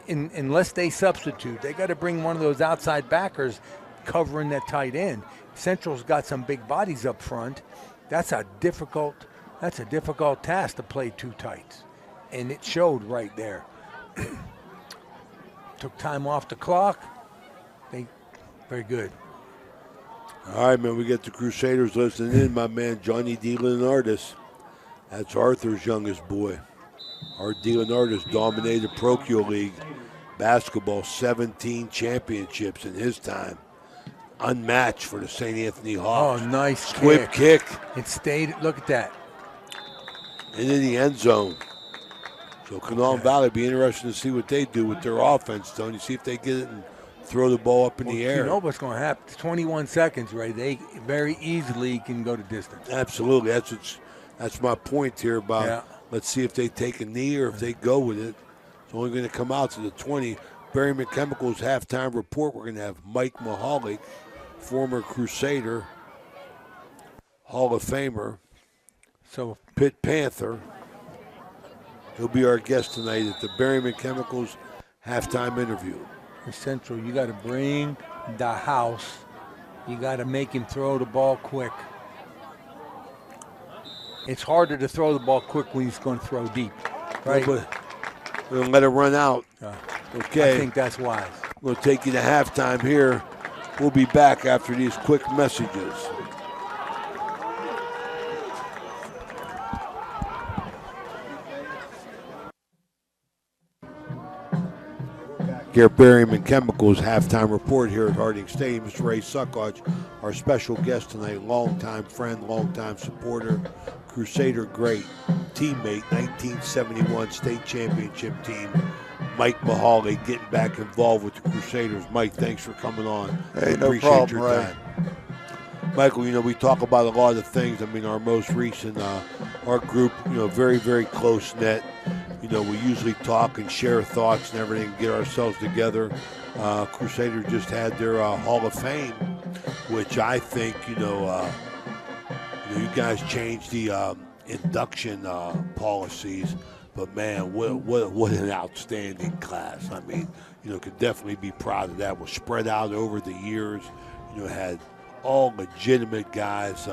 Unless they substitute, they got to bring one of those outside backers covering that tight end. Central's got some big bodies up front. That's a difficult task to play 2 tights, and it showed right there. Took time off the clock. Very good. All right, man, we get the Crusaders listening in. My man, Johnny D. Leonardis. That's Arthur's youngest boy. Art D. Leonardis dominated Procure League basketball, 17 championships in his time. Unmatched for the St. Anthony Hawks. Oh, nice Squib kick. It stayed, look at that. And in the end zone. So Conotton Valley, be interesting to see what they do with their offense, Tony. See if they get it and throw the ball up in the air. You know what's going to happen. 21 seconds, right? They very easily can go to distance. Absolutely. That's my point here about let's see if they take a knee or if they go with it. It's only going to come out to the 20. Berryman Chemicals halftime report. We're going to have Mike Mehalik, former Crusader, Hall of Famer, Pitt Panther. He'll be our guest tonight at the Berryman Chemicals halftime interview. Central, you got to bring the house. You got to make him throw the ball quick. It's harder to throw the ball quick when he's going to throw deep, right? We're going to let it run out. Okay. I think that's wise. We'll take you to halftime here. We'll be back after these quick messages. Here, Berryman Chemicals halftime report here at Harding Stadium. Mr. Ray Saccoccia, our special guest tonight, longtime friend, longtime supporter, Crusader great, teammate, 1971 state championship team, Mike Mehalik, getting back involved with the Crusaders. Mike, thanks for coming on. Hey, no problem, Ray. Michael, you know, we talk about a lot of things. I mean, our most recent, our group, you know, very, very close-knit. You know, we usually talk and share thoughts and everything, get ourselves together. Crusader just had their Hall of Fame, which I think, you guys changed the induction policies. But, man, what an outstanding class. I mean, you know, could definitely be proud of that. Was spread out over the years, you know, had all legitimate guys.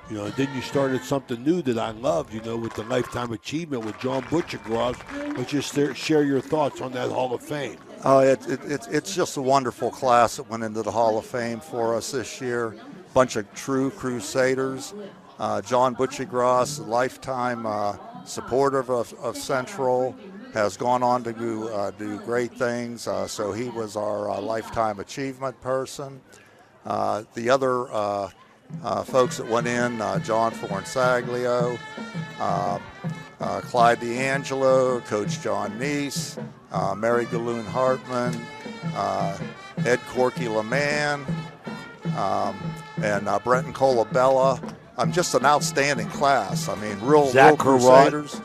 You know, and then you started something new that I loved, you know, with the Lifetime Achievement with John Butchergross. Let's just share your thoughts on that Hall of Fame. Oh, it's just a wonderful class that went into the Hall of Fame for us this year. Bunch of true Crusaders. John Butchergross, a lifetime supporter of Central, has gone on to do great things. So he was our Lifetime Achievement person. The other folks that went in, John Fornsaglio, Clyde D'Angelo, Coach John Neese, Mary Galoon Hartman, Ed Corky LeMan, and Brenton Colabella. Just an outstanding class. I mean, real Crusaders.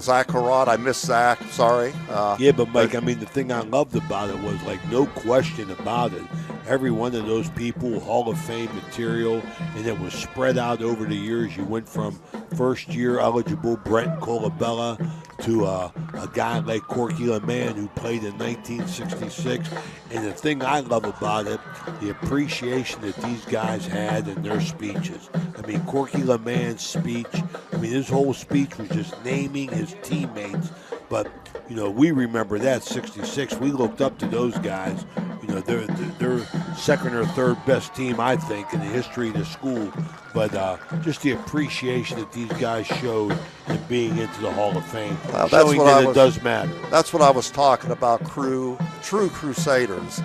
Zach Harrod, I missed Zach, sorry. Yeah, but Mike, I mean, the thing I loved about it was, like, no question about it. Every one of those people, Hall of Fame material, and it was spread out over the years. You went from first-year eligible Brent Colabella to a guy like Corky LeMan who played in 1966. And the thing I love about it, the appreciation that these guys had in their speeches. I mean, Corky LeMan's speech, I mean, his whole speech was just naming his teammates. But, you know, we remember that, 66. We looked up to those guys. You know, they're second or third best team, I think, in the history of the school. But just the appreciation that these guys showed in being into the Hall of Fame, showing that it does matter. That's what I was talking about, true Crusaders.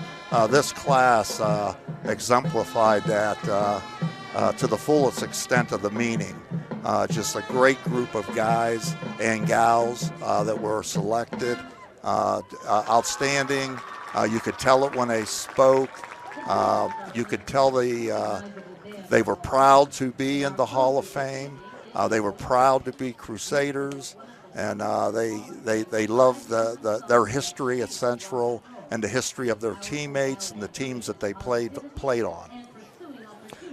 This class exemplified that to the fullest extent of the meaning. Just a great group of guys and gals that were selected. Outstanding. You could tell it when they spoke. You could tell they were proud to be in the Hall of Fame. They were proud to be Crusaders, and they love their history at Central and the history of their teammates and the teams that they played on.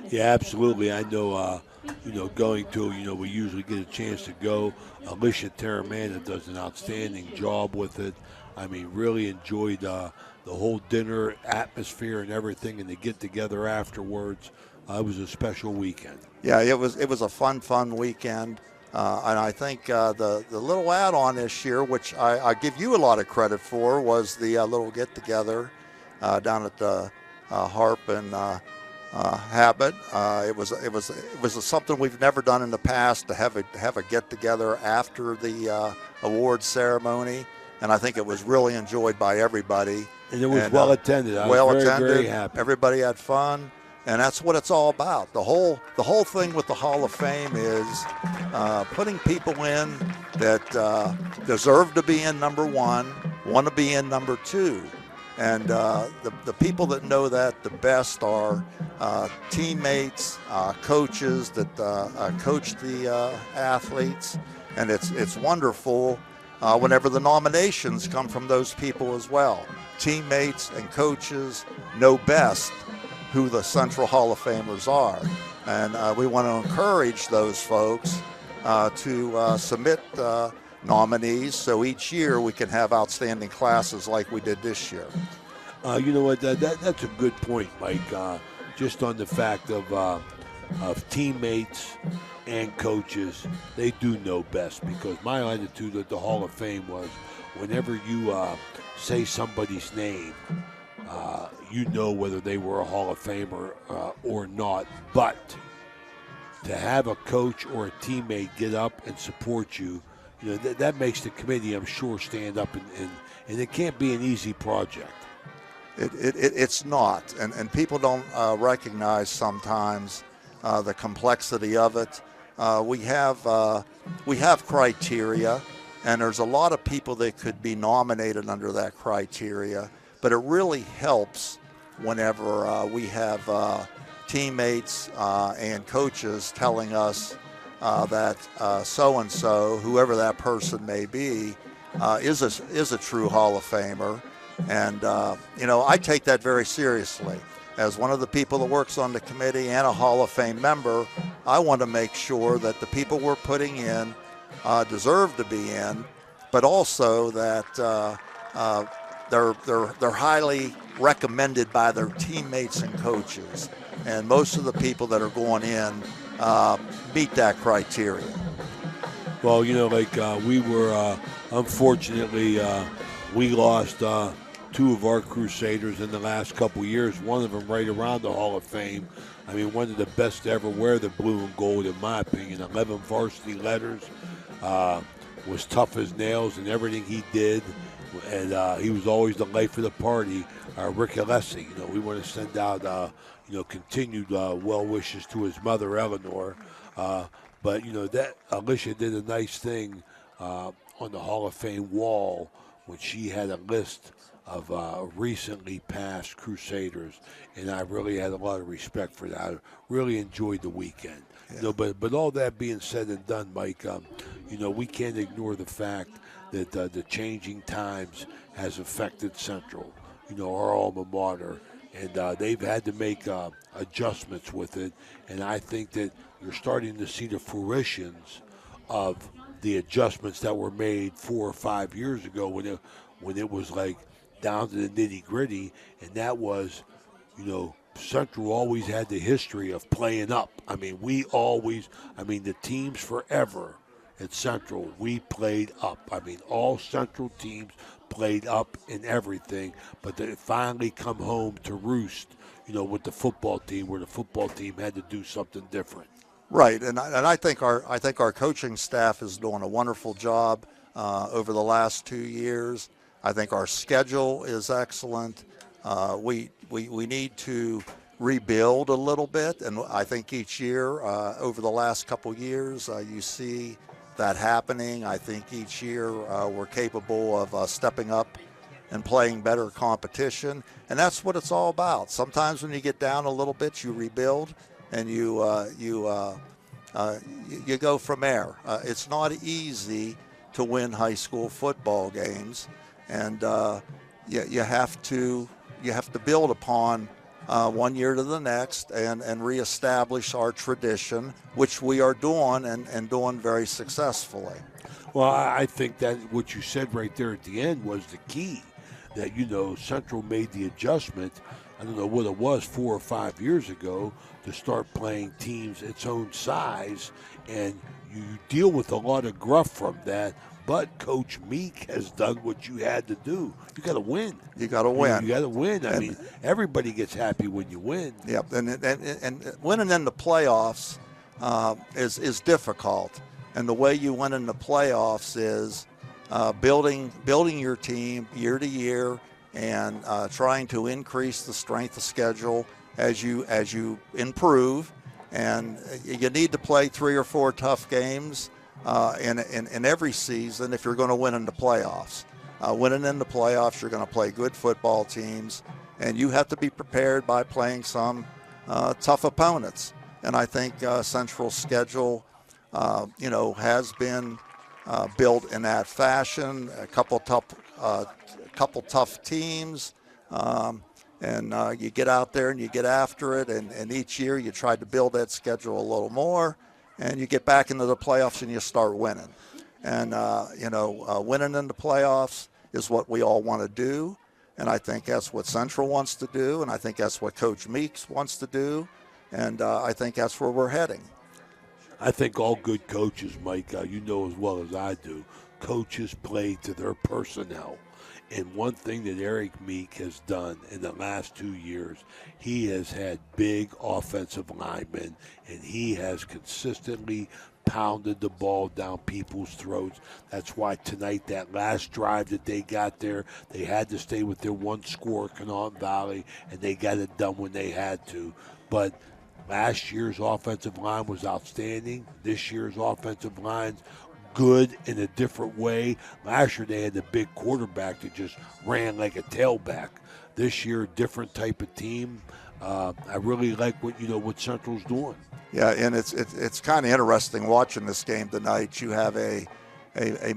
Yeah, absolutely. I know, going to, we usually get a chance to go. Alicia Terramana does an outstanding job with it. I mean, really enjoyed the whole dinner atmosphere and everything, and to get together afterwards. It was a special weekend. Yeah, it was a fun weekend. And I think the little add-on this year, which I give you a lot of credit for, was the little get-together down at the Harp and Habit. It was something we've never done in the past, to have a get-together after the award ceremony, and I think it was really enjoyed by everybody. And it was well attended. I was very happy. Everybody had fun. And that's what it's all about. The whole thing with the Hall of Fame is putting people in that deserve to be in number one, want to be in number two. And the people that know that the best are teammates, coaches that coach the athletes. And it's wonderful whenever the nominations come from those people as well. Teammates and coaches know best who the Central Hall of Famers are. And we want to encourage those folks to submit nominees, so each year we can have outstanding classes like we did this year. You know what, that's a good point, Mike, just on the fact of teammates and coaches. They do know best, because my attitude at the Hall of Fame was, whenever you say somebody's name, you know whether they were a Hall of Famer or not. But to have a coach or a teammate get up and support you, that makes the committee, I'm sure, stand up, and it can't be an easy project. It's not, and people don't recognize sometimes the complexity of it. We have criteria, and there's a lot of people that could be nominated under that criteria. But it really helps whenever we have teammates and coaches telling us that so-and-so, whoever that person may be, is a true Hall of Famer. And, I take that very seriously. As one of the people that works on the committee and a Hall of Fame member, I want to make sure that the people we're putting in deserve to be in, but also that they're highly recommended by their teammates and coaches. And most of the people that are going in meet that criteria. Well, we were, unfortunately, we lost two of our Crusaders in the last couple years, one of them right around the Hall of Fame. I mean, one of the best to ever wear the blue and gold, in my opinion. 11 varsity letters, was tough as nails in everything he did. And he was always the life of the party, Rick Alessi. We want to send out, continued well wishes to his mother, Eleanor. But, that Alicia did a nice thing on the Hall of Fame wall when she had a list of recently passed Crusaders. And I really had a lot of respect for that. I really enjoyed the weekend. Yeah. But all that being said and done, Mike, we can't ignore the fact that the changing times has affected Central, our alma mater, and they've had to make adjustments with it. And I think that you're starting to see the fruitions of the adjustments that were made 4 or 5 years ago when it was like down to the nitty gritty, and that was, Central always had the history of playing up. I mean, the teams forever at Central, we played up. I mean, all Central teams played up in everything, but they finally come home to roost, with the football team, where the football team had to do something different. Right, and I think our coaching staff is doing a wonderful job over the last 2 years. I think our schedule is excellent. We need to rebuild a little bit, and I think each year over the last couple years you see that happening. I think each year we're capable of stepping up and playing better competition. And that's what it's all about. Sometimes when you get down a little bit, you rebuild and you go from there. It's not easy to win high school football games, and you have to build upon one year to the next and reestablish our tradition, which we are doing and doing very successfully. Well, I think that what you said right there at the end was the key, that, Central made the adjustment, I don't know what it was, 4 or 5 years ago, to start playing teams its own size, and you deal with a lot of gruff from that. But Coach Meek has done what you had to do. You got to win. You got to win. You got to win. I mean, everybody gets happy when you win. Yep, and winning in the playoffs is difficult. And the way you win in the playoffs is building your team year to year and trying to increase the strength of schedule as you improve. And you need to play 3 or 4 tough games in every season if you're going to win in the playoffs. Winning in the playoffs, you're going to play good football teams, and you have to be prepared by playing some tough opponents. And I think Central's schedule, has been built in that fashion. A couple tough teams, and you get out there and you get after it. And each year you try to build that schedule a little more, and you get back into the playoffs and you start winning. And winning in the playoffs is what we all want to do. And I think that's what Central wants to do, and I think that's what Coach Meeks wants to do, and I think that's where we're heading. I think all good coaches, Mike, you know as well as I do, coaches play to their personnel. And one thing that Eric Meek has done in the last 2 years, he has had big offensive linemen, and he has consistently pounded the ball down people's throats. That's why tonight, that last drive that they got there, they had to stay within one score, Conotton Valley, and they got it done when they had to. But last year's offensive line was outstanding. This year's offensive line's good in a different way. Last year they had the big quarterback that just ran like a tailback. This year, different type of team. I really like what Central's doing. Yeah, and it's kind of interesting watching this game tonight. You have a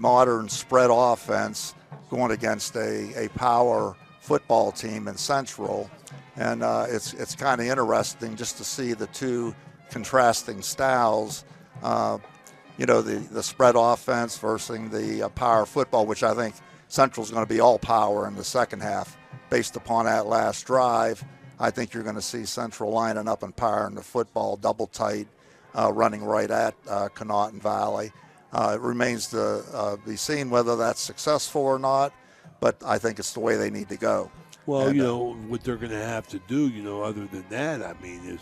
modern spread offense going against a power football team in Central, and it's kind of interesting just to see the two contrasting styles. The spread offense versus the power football, which I think Central's going to be all power in the second half. Based upon that last drive, I think you're going to see Central lining up and powering the football double tight, running right at Conotton Valley. It remains to be seen whether that's successful or not, but I think it's the way they need to go. Well, what they're going to have to do, other than that, I mean,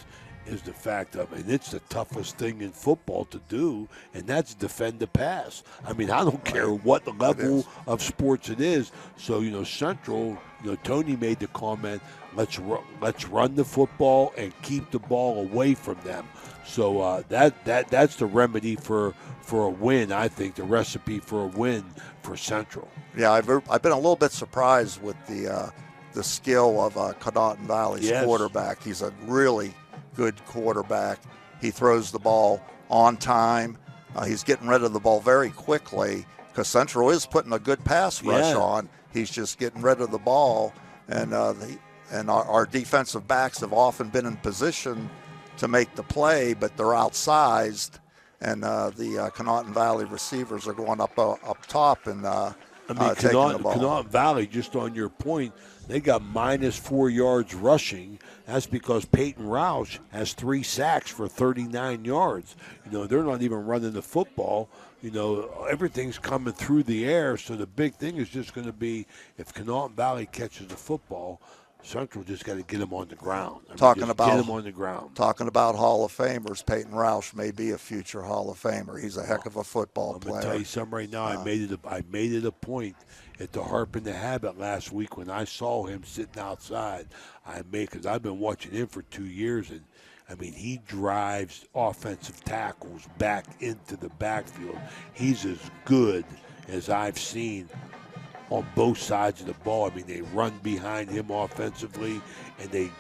is the fact of it. It's the toughest thing in football to do, and that's defend the pass. I mean, I don't care what the level of sports it is. So, Central, Tony made the comment, let's run the football and keep the ball away from them. So that's the remedy for a win, I think, the recipe for a win for Central. Yeah, I've been a little bit surprised with the skill of Conotton Valley's quarterback. He's a really good quarterback. He throws the ball on time. He's getting rid of the ball very quickly because Central is putting a good pass rush on. He's just getting rid of the ball, and our defensive backs have often been in position to make the play, but they're outsized, and the Conotton Valley receivers are going up top and taking the ball. Conotton Valley, just on your point, they got -4 yards rushing. That's because Peyton Roush has 3 sacks for 39 yards. They're not even running the football. Everything's coming through the air. So the big thing is just going to be if Conotton Valley catches the football, Central just got to get them on the ground. Talking about get them on the ground. Talking about Hall of Famers, Peyton Roush may be a future Hall of Famer. He's a heck of a football player. I'm going to tell you something right now. I made it a point at the Harp in the Habit last week when I saw him sitting outside. Because I've been watching him for 2 years, and I mean, he drives offensive tackles back into the backfield. He's as good as I've seen on both sides of the ball. I mean, they run behind him offensively, and they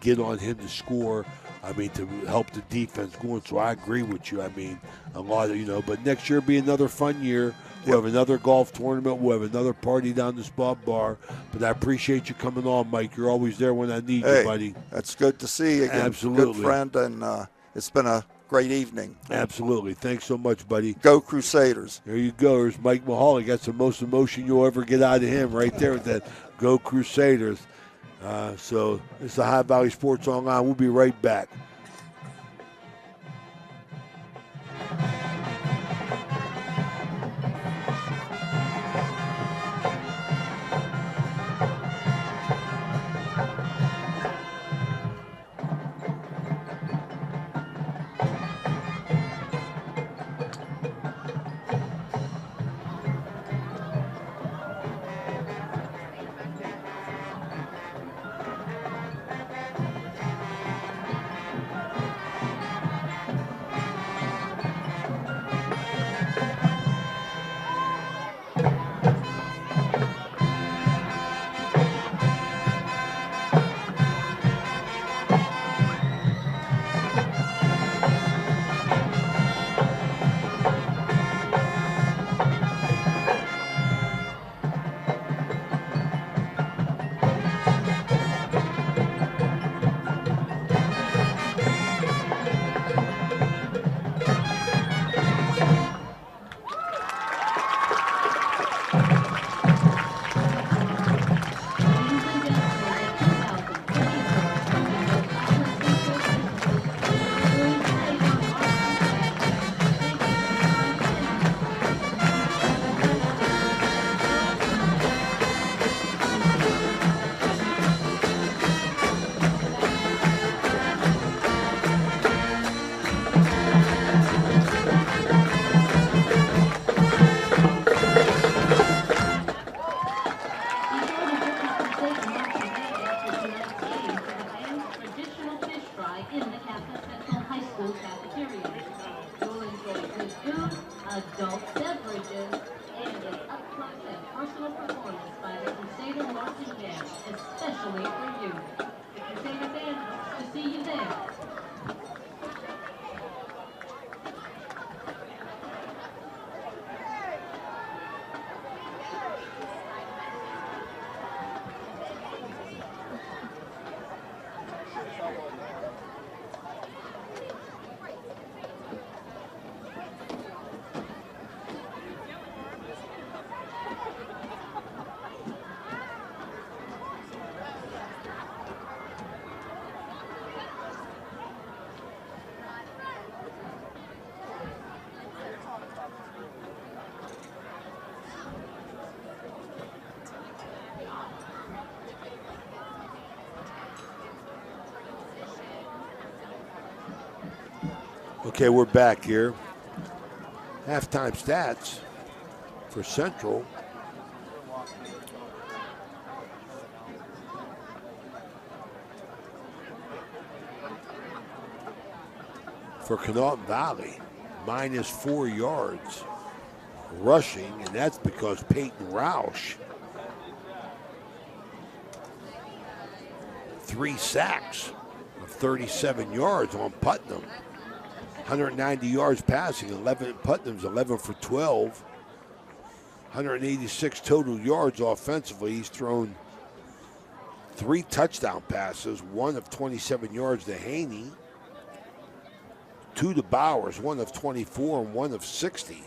get on him to score. I mean, to help the defense going. So I agree with you. I mean, a lot of, but next year will be another fun year. We'll have another golf tournament. We'll have another party down the Spot Bar. But I appreciate you coming on, Mike. You're always there when I need you, buddy. That's good to see you again. Absolutely. Good friend, and it's been a great evening. Absolutely. Thanks so much, buddy. Go Crusaders. There you go. There's Mike Mehalik. That's the most emotion you'll ever get out of him right there with that Go Crusaders. So it's the High Valley Sports Online. We'll be right back. Okay, we're back here. Halftime stats for Central. For Conotton Valley, -4 yards rushing, and that's because Peyton Roush, 3 sacks of 37 yards on Putnam. 190 yards passing, Putnam's 11 for 12. 186 total yards offensively. He's thrown 3 touchdown passes, 1 of 27 yards to Haney, 2 to Bowers, 1 of 24 and 1 of 60.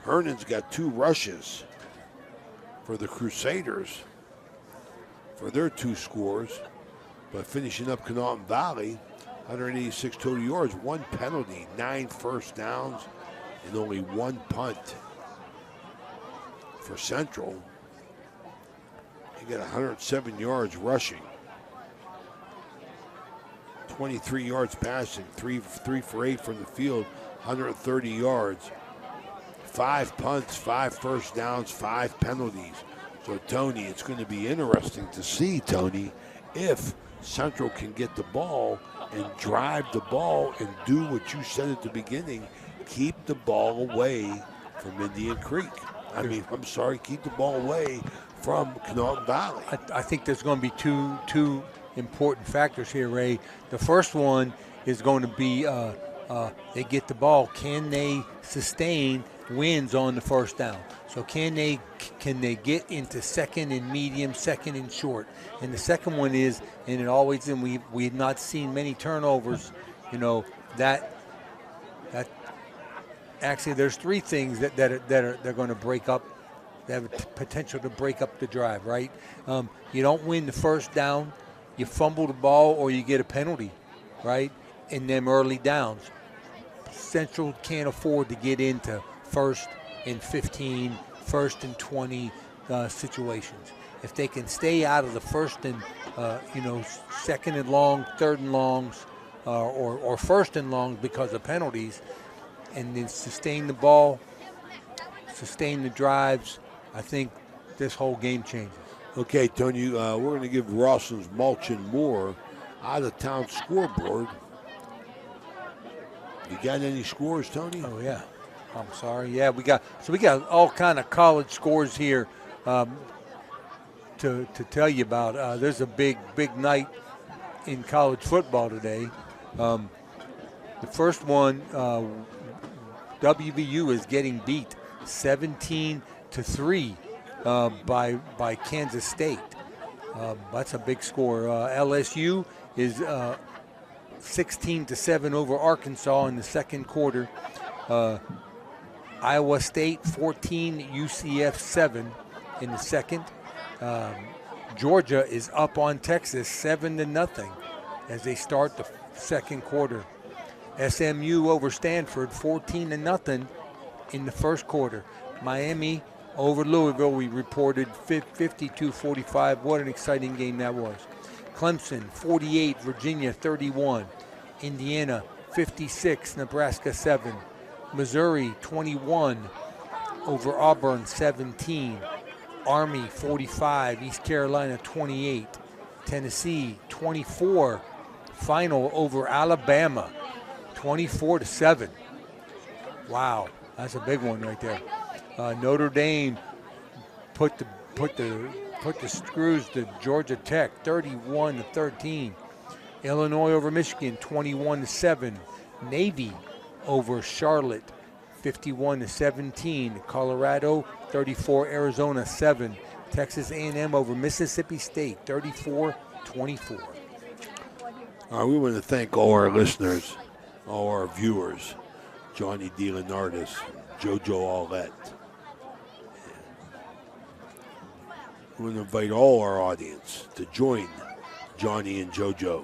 Hernan's got 2 rushes for the Crusaders for their 2 scores. But finishing up Conotton Valley, 186 total yards, 1 penalty, 9 first downs, and only 1 punt. For Central, he got 107 yards rushing, 23 yards passing, 3 for 8 from the field, 130 yards, 5 punts, 5 first downs, 5 penalties. So, Tony, it's going to be interesting to see, Tony, if Central can get the ball and drive the ball and do what you said at the beginning, keep the ball away from Indian Creek. I'm sorry, keep the ball away from Conotton Valley. I think there's going to be two important factors here, Ray. The first one is going to be they get the ball. Can they sustain wins on the first down? So can they get into second and medium, second and short? And the second one is, and it always, and we've not seen many turnovers, that actually there's three things that they're going to break up, that have potential to break up the drive, right? You don't win the first down, you fumble the ball, or you get a penalty, right? In them early downs. Central can't afford to get into first and 15, first and 20 situations. If they can stay out of the first and, second and long, third and longs, or first and longs because of penalties, and then sustain the ball, sustain the drives, I think this whole game changes. Okay, Tony, we're going to give Rawson's Mulch and More out-of-town scoreboard. You got any scores, Tony? Oh, yeah. I'm sorry. Yeah, we got all kind of college scores here to tell you about. There's a big to in college football today. The first one, WVU is getting beat 17-3 by Kansas State. That's a big score. LSU is 16-7 over Arkansas in the second quarter. Iowa State 14, UCF 7 in the second. Georgia is up on Texas 7-0 as they start the second quarter. SMU over Stanford 14-0 in the first quarter. Miami over Louisville, we reported 52-45. What an exciting game that was. Clemson 48, Virginia 31. Indiana 56, Nebraska 7. Missouri 21 over Auburn 17. Army 45, East Carolina 28. Tennessee 24, final over Alabama 24-7. Wow, that's a big one right there. Notre Dame put the screws to Georgia Tech 31-13. Illinois over Michigan 21-7. Navy over Charlotte 51-17. Colorado 34, Arizona 7. Texas A&M over Mississippi State 34-24. All right, we want to thank all our listeners, all our viewers, Johnny D. Leonardis, JoJo Aulette. We want to invite all our audience to join Johnny and JoJo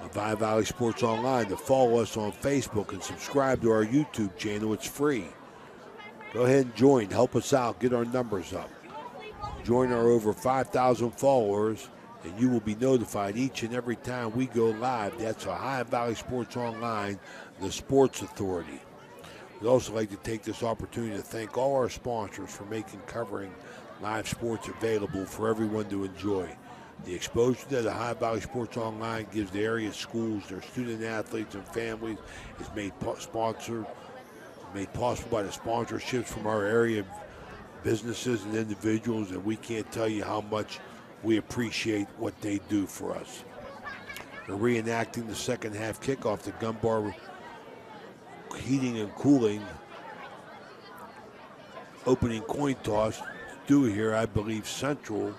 on Via Valley Sports Online, to follow us on Facebook and subscribe to our YouTube channel. It's free. Go ahead and join. Help us out. Get our numbers up. Join our over 5,000 followers, and you will be notified each and every time we go live. That's Ohio Valley Sports Online, the Sports Authority. We'd also like to take this opportunity to thank all our sponsors for making covering live sports available for everyone to enjoy. The exposure that Ohio Valley Sports Online gives the area schools, their student athletes, and families is made possible by the sponsorships from our area businesses and individuals, and we can't tell you how much we appreciate what they do for us. They're reenacting the second half kickoff, the gun bar heating and cooling opening coin toss. Do here, I believe Central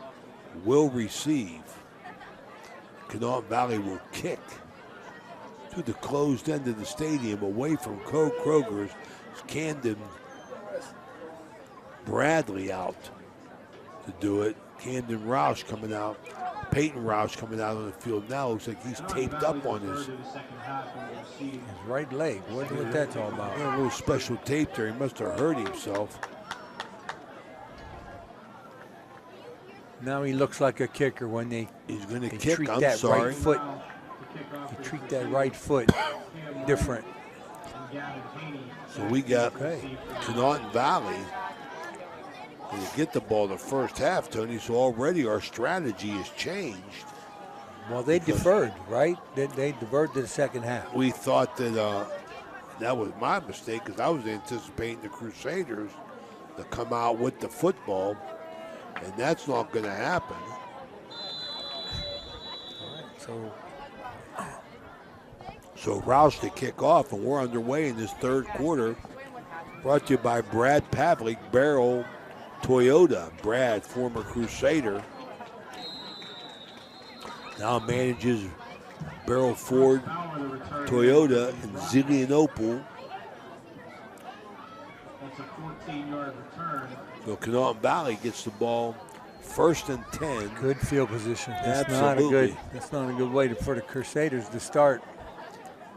will receive. Conotton Valley will kick to the closed end of the stadium away from Kroger's. Camden Bradley out to do it. Camden Roush coming out. Peyton Roush coming out on the field now. Looks like he's taped up on his right leg. What that's all about? Yeah, a little special tape there. He must have hurt himself. Now he looks like a kicker when he's going to kick. Treat I'm that sorry. Right foot. They treat that right foot different. So we got Conotton Valley to get the ball the first half, Tony. So already our strategy has changed. Well, they deferred, right? They deferred to the second half. We thought that that was my mistake because I was anticipating the Crusaders to come out with the football, and that's not going to happen. So Roush to kick off, and we're underway in this third quarter. Brought to you by Brad Pavlik, Barrel Toyota. Brad, former Crusader, now manages Barrel Ford Toyota in Zelienople. That's a 14-yard return. So Conotton Valley gets the ball 1st and 10. Good field position. Absolutely. That's not a good way for the Crusaders to start.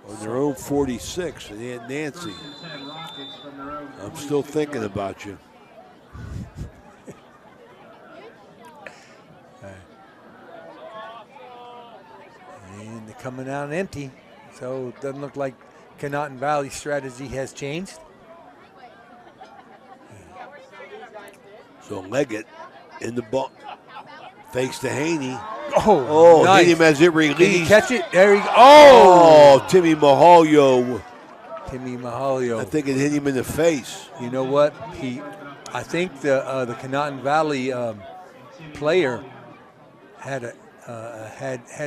On their own 46, and Aunt Nancy, I'm still thinking about you. And they're coming out empty, so it doesn't look like Conotton Valley's strategy has changed. So Leggett in the ball, fakes to Haney. Oh, nice. Hit him as it released. Did he catch it? There he goes. Oh, Timmy Mahalio. I think it hit him in the face. You know what? I think the Conotton Valley player had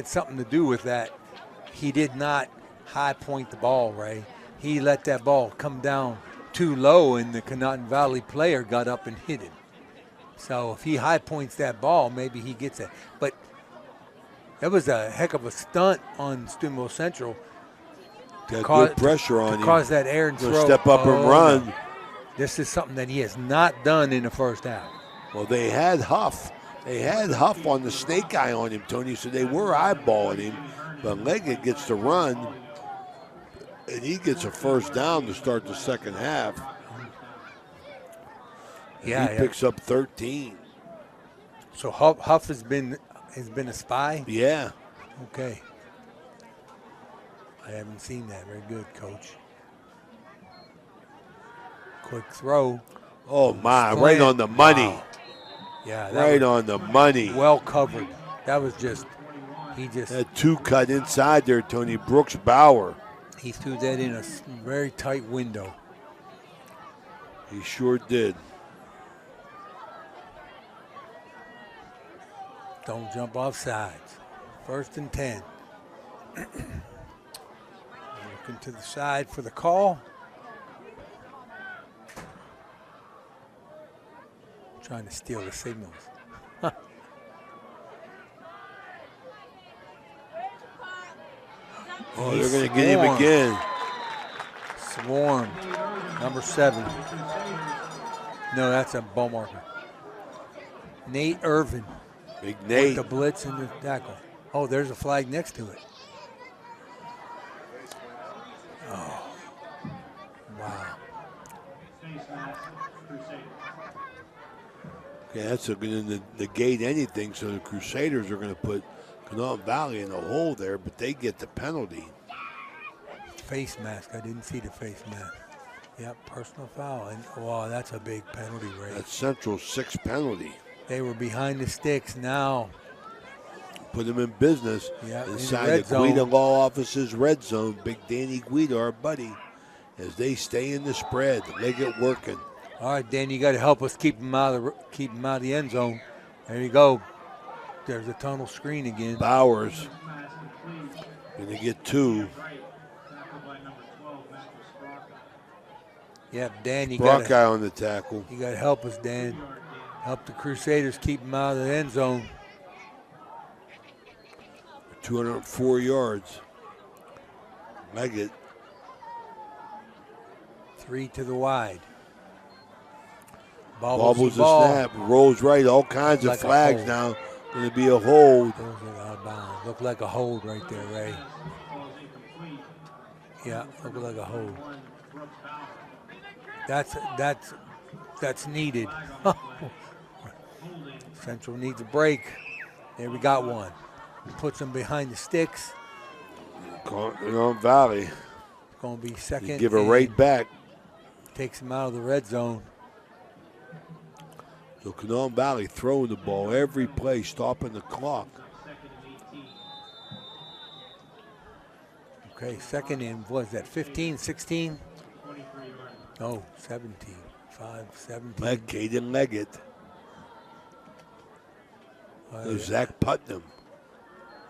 something to do with that. He did not high point the ball, Ray. He let that ball come down too low, and the Conotton Valley player got up and hit him. So if he high points that ball, maybe he gets it. But that was a heck of a stunt on Steubenville Central. Got good pressure on him. Cause that air and throw. Step up and run. No. This is something that he has not done in the first half. Well, they had Huff. They had Huff on the snake eye on him, Tony, so they were eyeballing him. But Leggett gets to run, and he gets a first down to start the second half. Yeah, he picks up 13. So Huff has been a spy? Yeah. Okay. I haven't seen that. Very good, Coach. Quick throw. Oh, my. Right on the money. Wow. Yeah. Right on the money. Well covered. That was just, he just. That two cut inside there, Tony. Brooks Bauer. He threw that in a very tight window. He sure did. Don't jump off sides. 1st and 10. Looking to the side for the call. Trying to steal the signals. Oh, they're going to get him again. Swarm, number 7. No, that's a ball marker. Nate Irvin. Big Nate. With the blitz and the tackle. Oh, there's a flag next to it. Oh, wow. Okay, that's going to negate anything, so the Crusaders are going to put Conotton Valley in the hole there, but they get the penalty. Face mask. I didn't see the face mask. Yep, personal foul. And wow, that's a big penalty, Ray. That's Central's 6th penalty. They were behind the sticks now. Put them in business inside the zone. Guida Law Office's red zone. Big Danny Guida, our buddy, as they stay in the spread. They get working. All right, Dan, you got to help us keep them out of the end zone. There you go. There's a tunnel screen again. Bowers going to get 2. Yep, Dan, you Brock got guy on the tackle. You got to help us, Dan. Help the Crusaders keep them out of the end zone. 204 yards. Leggett. 3 to the wide. Bobbles the snap. Rolls right. All kinds of flags now. Going to be a hold. Those are out of bounds. Look like a hold right there, Ray. Yeah, look like a hold. That's needed. Central needs a break. There we got one. Puts them behind the sticks. Conotton Valley. It's going to be second. You give it right back. Takes them out of the red zone. So Conotton Valley throwing the ball every play, stopping the clock. Okay, second in, what is that, 15, 16? Oh, 17. 5-17. Caden Leggett. There's Zach Putnam,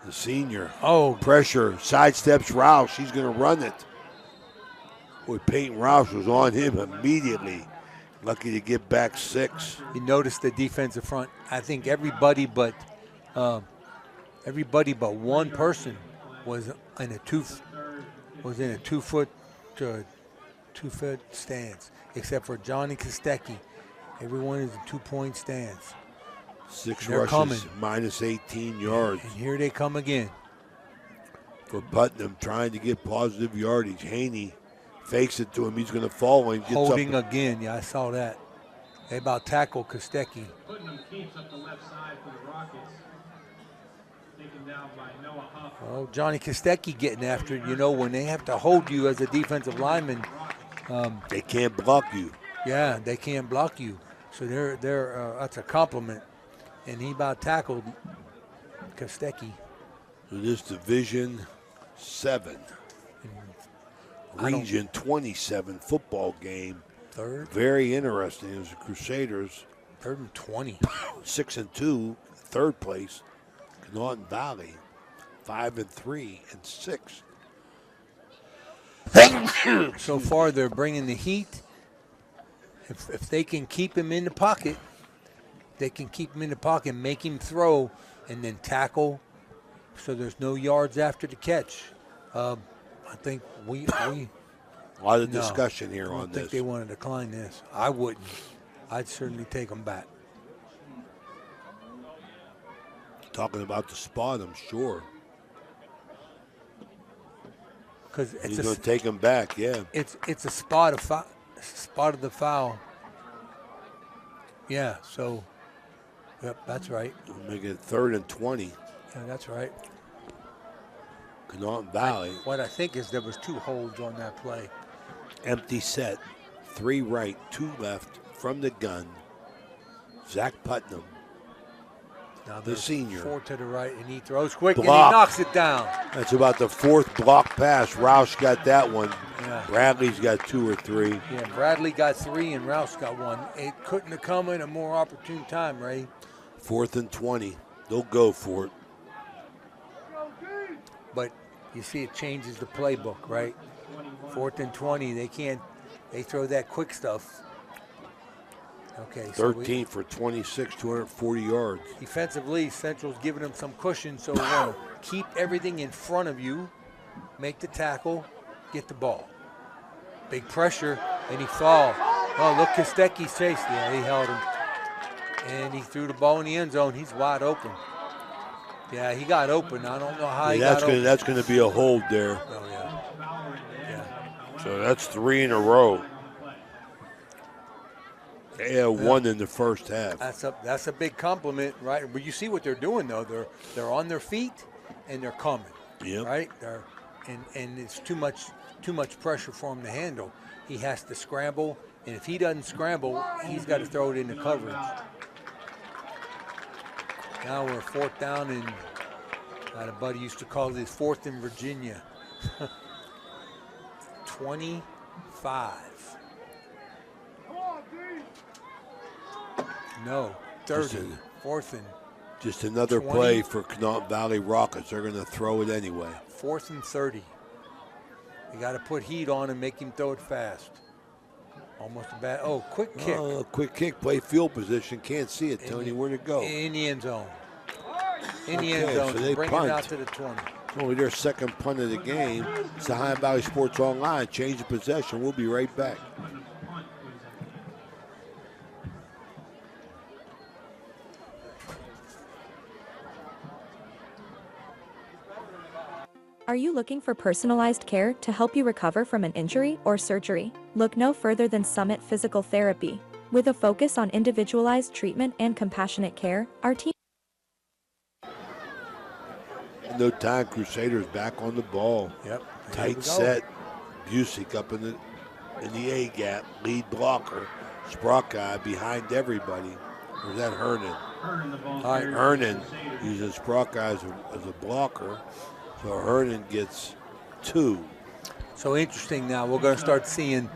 the senior. Oh. Pressure, sidesteps Roush. He's going to run it. Boy, Peyton Roush was on him immediately. Lucky to get back 6. You notice the defensive front. I think everybody but one person was in a 2-foot stance, except for Johnny Kostecki. Everyone is in 2-point stance. 6 They're rushes, coming. minus 18 yards. And here they come again. For Putnam, trying to get positive yardage. Haney fakes it to him. He's going to fall and gets Holding up. again. Yeah, I saw that. They about tackle Kostecki. Putnam keeps up the left side for the Rockets. Taken down by Noah Huff. Oh, Johnny Kostecki getting after it. You know, when they have to hold you as a defensive lineman. They can't block you. Yeah, they can't block you. So that's a compliment. And he about tackled Kostecki. So this Division 7, Region 27 football game. Third. Very interesting. It was the Crusaders. 3rd and 20. 6-2, third place. Conotton Valley, 5-3 and 6. So far, they're bringing the heat. If they can keep him in the pocket, they can keep him in the pocket, make him throw, and then tackle. So there's no yards after the catch. I think we a lot of discussion here on I don't think this. they want to decline this. I wouldn't. I'd certainly take them back. Talking about the spot, I'm sure. Because he's going to take him back, yeah. It's a spot of the foul. Yeah, so, yep, that's right. We'll make it 3rd and 20. Yeah, that's right. Conotton Valley. What I think is there was 2 holds on that play. Empty set. 3 right, 2 left from the gun. Zach Putnam, now the senior. 4 to the right, and he throws quick, Block. and he knocks it down. That's about the 4th block pass. Roush got that one. Yeah. Bradley's got 2 or 3. Yeah, Bradley got 3, and Rouse got 1. It couldn't have come in a more opportune time, Ray. 4th and 20. They'll go for it. But you see it changes the playbook, right? 4th and 20, they throw that quick stuff. Okay. 13 for 26, 240 yards. Defensively, Central's giving them some cushion, so we want to keep everything in front of you, make the tackle, get the ball. Big pressure, and he falls. Oh, look, Kostecki's chased. Yeah, he held him. And he threw the ball in the end zone. He's wide open. Yeah, he got open. I don't know how he got open. That's going to be a hold there. Oh, yeah. So that's 3 in a row. They had 1 in the first half. That's a big compliment, right? But you see what they're doing, though. They're on their feet, and they're coming. Yep. Right? And it's too much pressure for him to handle. He has to scramble, and if he doesn't scramble, he's got to throw it into coverage. Now we're 4th down, and a buddy used to call this 4th in Virginia. 25. No, 30. 4th and Just another 20. play for Conotton Valley Rockets. They're going to throw it anyway. 4th and 30. You got to put heat on and make him throw it fast. Almost a bad. Oh, quick kick. Oh, quick kick. Play field position. Can't see it, Tony. Where'd it go? In the end zone. In the end zone. So they bring punt. it out to the 20. It's only their 2nd punt of the game. It's the Ohio Valley Sports Online. Change of possession. We'll be right back. Are you looking for personalized care to help you recover from an injury or surgery? Look no further than Summit Physical Therapy. With a focus on individualized treatment and compassionate care, our team. No time. Crusaders back on the ball. Yep. Tight set. Busick up in the A gap. Lead blocker. Sprocka behind everybody. Or is that Hernan? Hernan uses Sprocka as a blocker. So Hernan gets 2. So interesting now. We're going to start seeing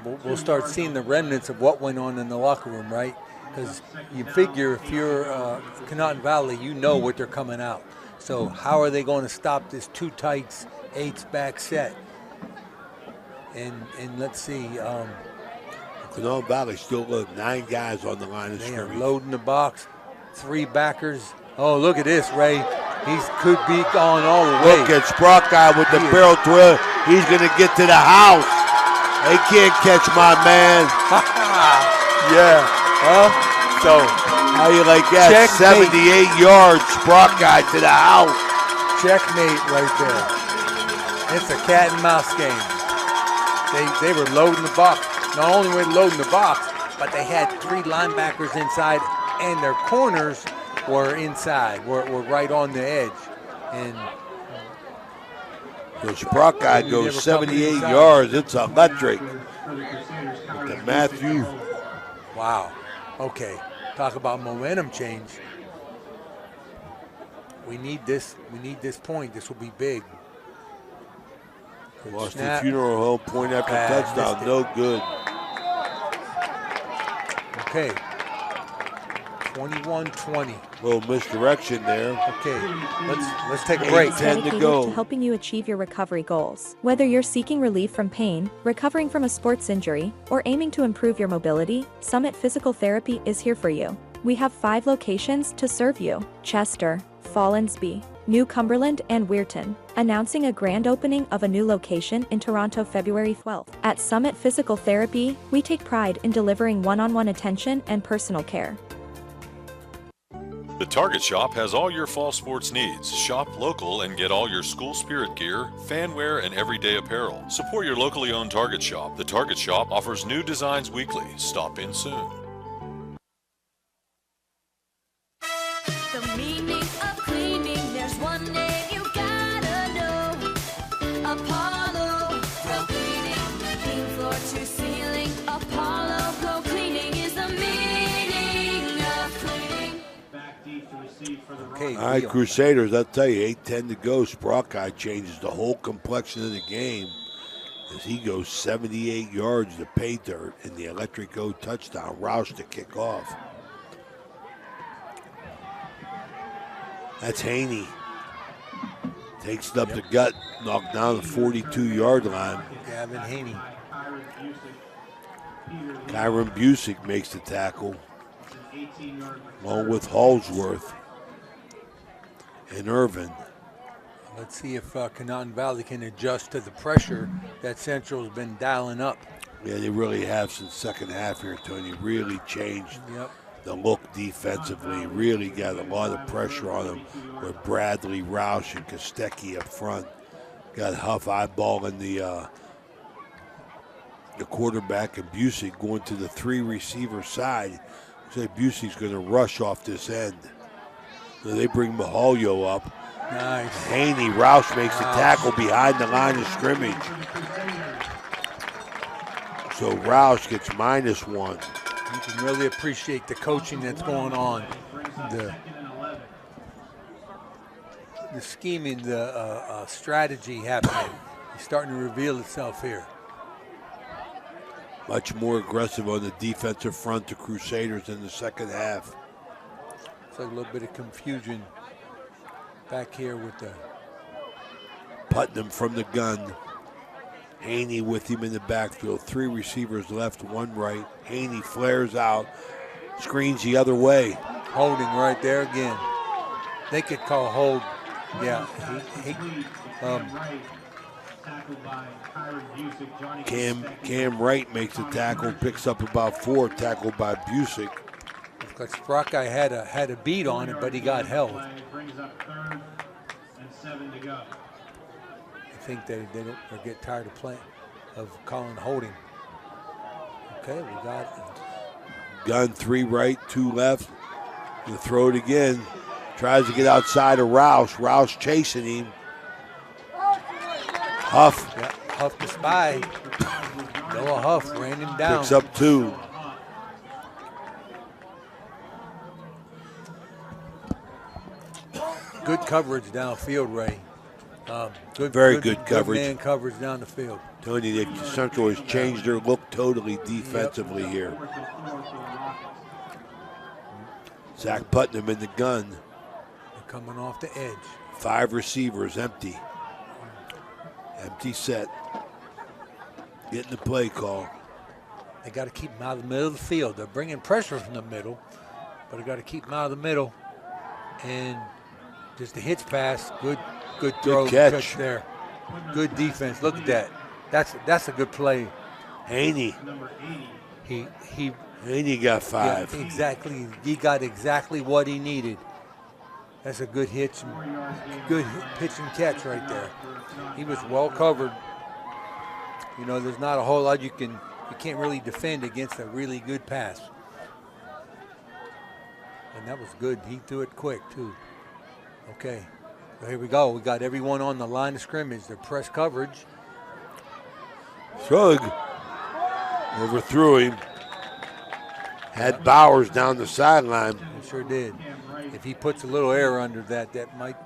we'll start seeing the remnants of what went on in the locker room, right? Because you figure if you're Conotton Valley, you know what they're coming out. So how are they going to stop this two tights, eights back set? And let's see. Conotton Valley still got 9 guys on the line of They scrimmage. are loading the box. 3 backers. Oh, look at this, Ray. He could be gone all the way. Look at Saccoccia with the barrel throw. He's going to get to the house. They can't catch my man. Yeah. So how you like that? checkmate. 78 yards. Saccoccia to the house. Checkmate right there. It's a cat and mouse game. They were loading the box. Not only were they loading the box, but they had 3 linebackers inside, and their corners were inside, were right on the edge. And the Saccoccia goes 78 yards. It's electric. With the Matthew. Wow. Okay. Talk about momentum change. We need this. We need this point. This will be big. Good Lost the snap. funeral home point after touchdown. Missed it. No good. Okay. 21-20. Little misdirection there. Okay. Let's take a break. 8-10 to Dedicated go. to helping you achieve your recovery goals. Whether you're seeking relief from pain, recovering from a sports injury, or aiming to improve your mobility, Summit Physical Therapy is here for you. We have 5 locations to serve you: Chester, Fallensby, New Cumberland, and Weirton, announcing a grand opening of a new location in Toronto February 12th. At Summit Physical Therapy, we take pride in delivering one-on-one attention and personal care. The Target Shop has all your fall sports needs. Shop local and get all your school spirit gear, fan wear, and everyday apparel. Support your locally owned Target Shop. The Target Shop offers new designs weekly. Stop in soon. The meaning of cleaning, there's one name you gotta know. Apollo Pro Cleaning. Clean floor to ceiling. Apollo Pro Cleaning is the meaning of cleaning. Back deep to receive for the Okay. All right, Crusaders, I'll tell you, 8-10 to go. Saccoccia changes the whole complexion of the game as he goes 78 yards to pay dirt in the electric go touchdown. Roush to kick off. That's Haney. Takes it up the gut, knocked down the 42-yard line. Gavin Haney. Kyron Busick makes the tackle, along with Hallsworth and Irvin. Let's see if Conotton Valley can adjust to the pressure that Central's been dialing up. Yeah, they really have since second half here, Tony. Really changed the look defensively. Really got a lot of pressure on them with Bradley, Roush, and Kostecki up front. Got Huff eyeballing the quarterback and Busick going to the 3 receiver side. Looks like Busick's going to rush off this end. So they bring Mahalio up. Nice. Haney, Roush makes the tackle behind the line of scrimmage. So Roush gets -1. You can really appreciate the coaching that's going on. The scheming, the strategy happening is starting to reveal itself here. Much more aggressive on the defensive front, the Crusaders, in the second half. It's like a little bit of confusion back here with the Putnam from the gun. Haney with him in the backfield. 3 receivers left, 1 right. Haney flares out, screens the other way. holding right there again. They could call hold. Yeah, Cam Wright makes a tackle, picks up about 4, tackled by Busick. Because Saccoccia had a beat on it, but he got held. I think they'll get tired of playing, of calling holding. Okay, we got it. Gun 3 right, 2 left. Gonna throw it again. Tries to get outside of Roush. Roush chasing him. Huff. Yeah, Huff the spy. Noah Huff ran him down. Picks up 2. Good coverage downfield, Ray. Very good coverage. Good man coverage down the field. Tony, Central has changed their look totally defensively here. Zach Putnam in the gun. They're coming off the edge. 5 receivers, empty. Empty set. Getting the play call. They got to keep them out of the middle of the field. They're bringing pressure from the middle, but they got to keep them out of the middle. And just a hitch pass, good throw, good catch there. Good defense. Look at that. That's a good play. Haney. Haney got 5. Yeah, exactly. He got exactly what he needed. That's a good hitch, good pitch and catch right there. He was well covered. You know, there's not a whole lot you can't really defend against a really good pass. And that was good. He threw it quick too. Okay, so here we go. We got everyone on the line of scrimmage. They're press coverage. Shrug overthrew him. Had Bowers down the sideline. He sure did. If he puts a little air under that might.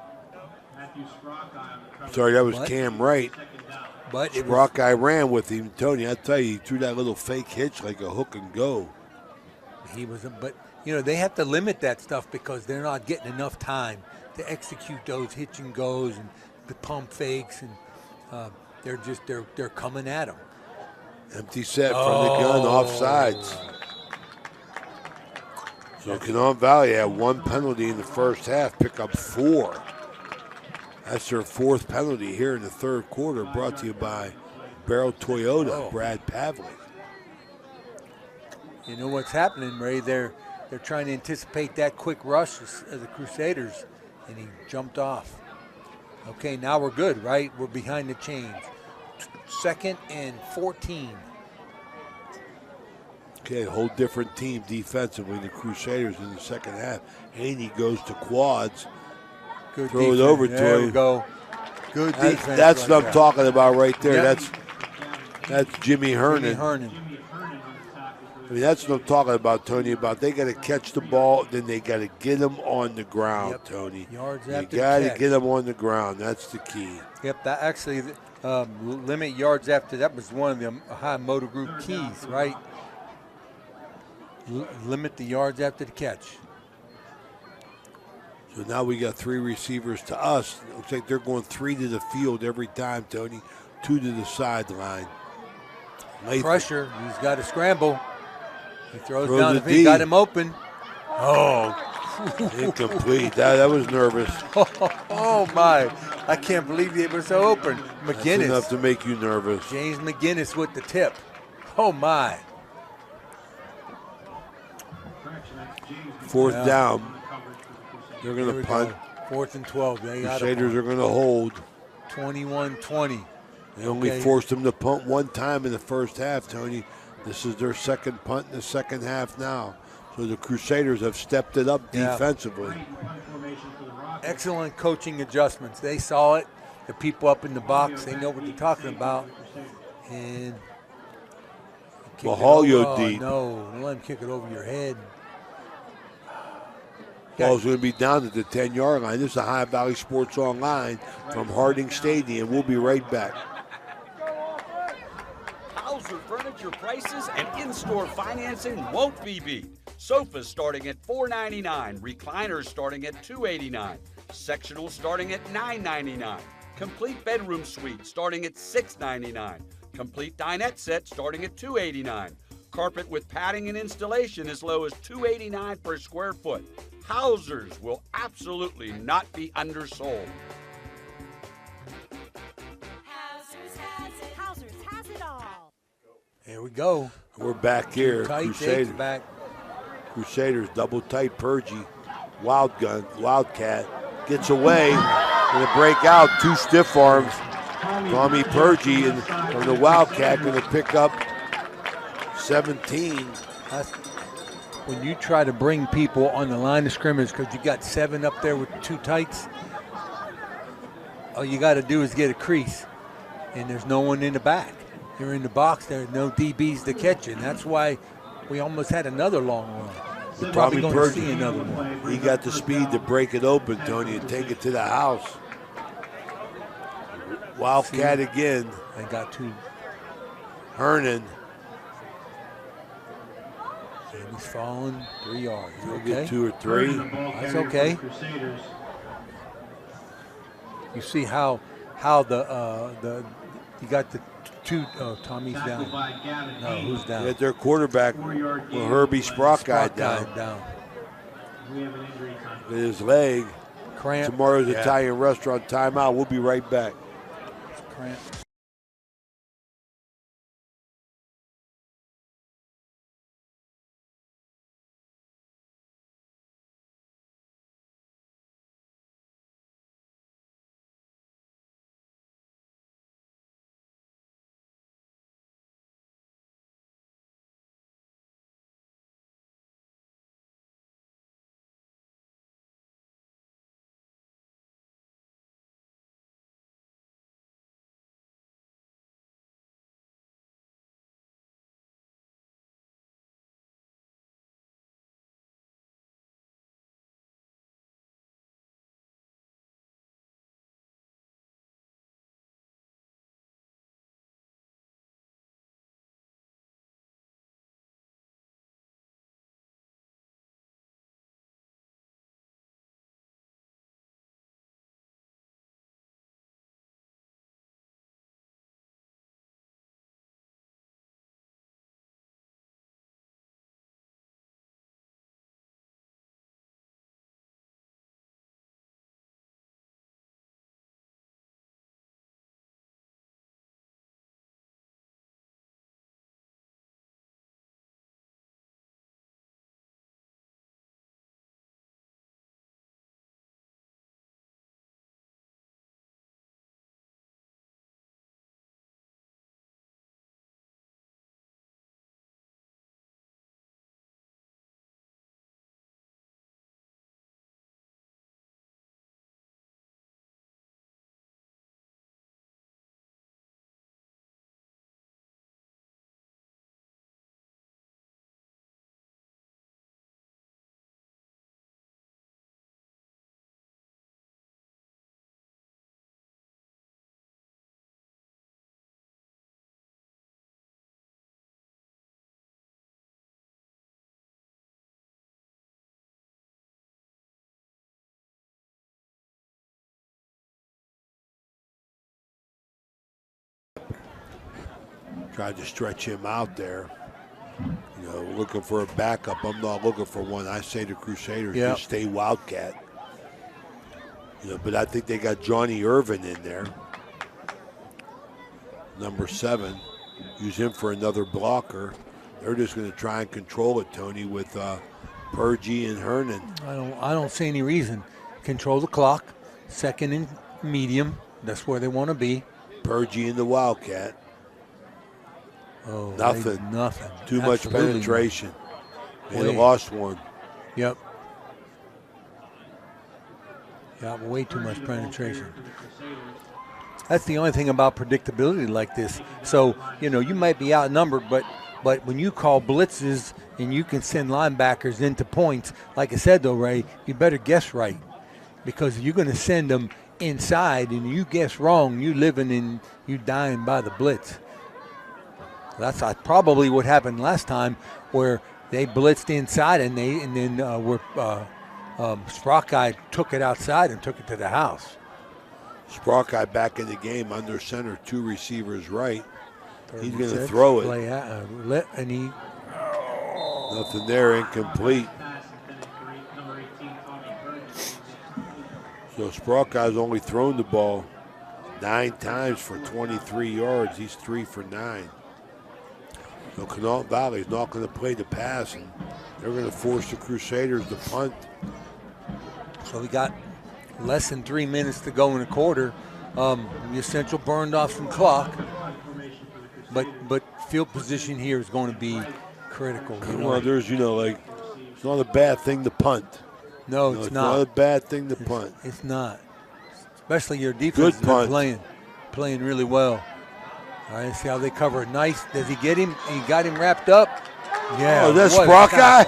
Sorry, that was Cam Wright. But Sprockeye ran with him. Tony, I tell you, he threw that little fake hitch like a hook and go. But you know, they have to limit that stuff because they're not getting enough time to execute those hitch and goes and the pump fakes, and they're coming at them. Empty set from the gun, offsides. So Conotton Valley had 1 penalty in the first half, pick up 4. That's their 4th penalty here in the 3rd quarter, brought to you by Barrel Toyota, Brad Pavlik. You know what's happening, Ray? They're trying to anticipate that quick rush of the Crusaders, and he jumped off. Okay, now we're good, right? We're behind the chains. 2nd and 14. Okay, a whole different team defensively, the Crusaders in the second half. Haney goes to quads. Good Throw defense. it over to there him. We go. Good defense. That's right what there. I'm talking about right there. Yep. That's Jimmy Hernan. Jimmy Hernan. I mean, that's what I'm talking about, Tony, about they got to catch the ball, then they got to get them on the ground, Tony. Yards you after got to catch. get them on the ground. That's the key. Yep, that actually limit yards after that was one of the high motor group keys, right? Limit the yards after the catch. So now we got 3 receivers to us. It looks like they're going 3 to the field every time, Tony. 2 to the sideline. Pressure. He's got to scramble. He throws Throws down the the feet. D. Got him open. Incomplete. That was nervous. Oh, my. I can't believe it was so open. That's McGinnis. enough to make you nervous. James McGinnis with the tip. Oh, my. 4th down. They're going to punt. 4th and 12. They got Crusaders are going to hold. 21-20. They only forced them to punt 1 time in the first half, Tony. This is their 2nd punt in the second half now. So the Crusaders have stepped it up defensively. Excellent coaching adjustments. They saw it. The people up in the box, they know what they're talking about. And Mahalio deep. No, don't let him kick it over your head. Ball's going to be down at the 10-yard line. This is Ohio Valley Sports Online from Harding Stadium. We'll be right back. Hauser Furniture prices and in-store financing won't be beat. Sofas starting at $4.99, recliners starting at $2.89, sectionals starting at $9.99, complete bedroom suite starting at $6.99, complete dinette set starting at $2.89, carpet with padding and installation as low as $2.89 per square foot. Hausers will absolutely not be undersold. Hausers has it all. Here we go. We're back here. Tight, Jake's back. Crusaders double tight. Purgie, Wildcat gets away. Going to break out. 2 stiff arms. Tommy Purgie and from the Wildcat going to pick up 17. When you try to bring people on the line of scrimmage because you got 7 up there with 2 tights, all you got to do is get a crease, and there's no one in the back. You're in the box, there are no DBs to catch you, and that's why we almost had another long run. We're probably going to see another one. He got the speed to break it open, Tony, and take it to the house. Wildcat again. They got 2. Hernan. And he's falling 3 yards. He'll Okay. get 2 or 3. That's okay. You see how the you got the 2. Oh, Tommy's down. No, who's down? Get their quarterback, Herbie Sprockeye down. With his leg. Cramp. Tomorrow's Italian restaurant timeout. We'll be right back. Cramp. Tried to stretch him out there. You know, looking for a backup. I'm not looking for one. I say to Crusaders, just stay Wildcat. You know, but I think they got Johnny Irvin in there. Number 7. Use him for another blocker. They're just going to try and control it, Tony, with Purgie and Hernan. I don't see any reason. Control the clock. 2nd and medium. That's where they want to be. Purgie and the Wildcat. Oh, nothing. Too much penetration. They lost one. Yep. Yeah, way too much penetration. That's the only thing about predictability like this. So, you know, you might be outnumbered, but when you call blitzes and you can send linebackers into points, like I said, though, Ray, you better guess right. Because you're going to send them inside and you guess wrong, you dying by the blitz. That's probably what happened last time, where they blitzed inside and then Sprockeye took it outside and took it to the house. Sprockeye back in the game under center, 2 receivers right. He's going to throw it. Nothing there, incomplete. So Sprockeye's only thrown the ball 9 times for 23 yards. He's 3 for 9. So Conotton Valley is not going to play the pass, and they're going to force the Crusaders to punt. So we got less than 3 minutes to go in the quarter. The Central burned off some clock, but field position here is going to be critical. Well, there's, it's not a bad thing to punt. No, it's not. It's not a bad thing to punt. It's not. Especially your defense has been playing really well. All right, see how they cover it. Nice. Does he get him? He got him wrapped up. Yeah. Oh, that's Sprockeye?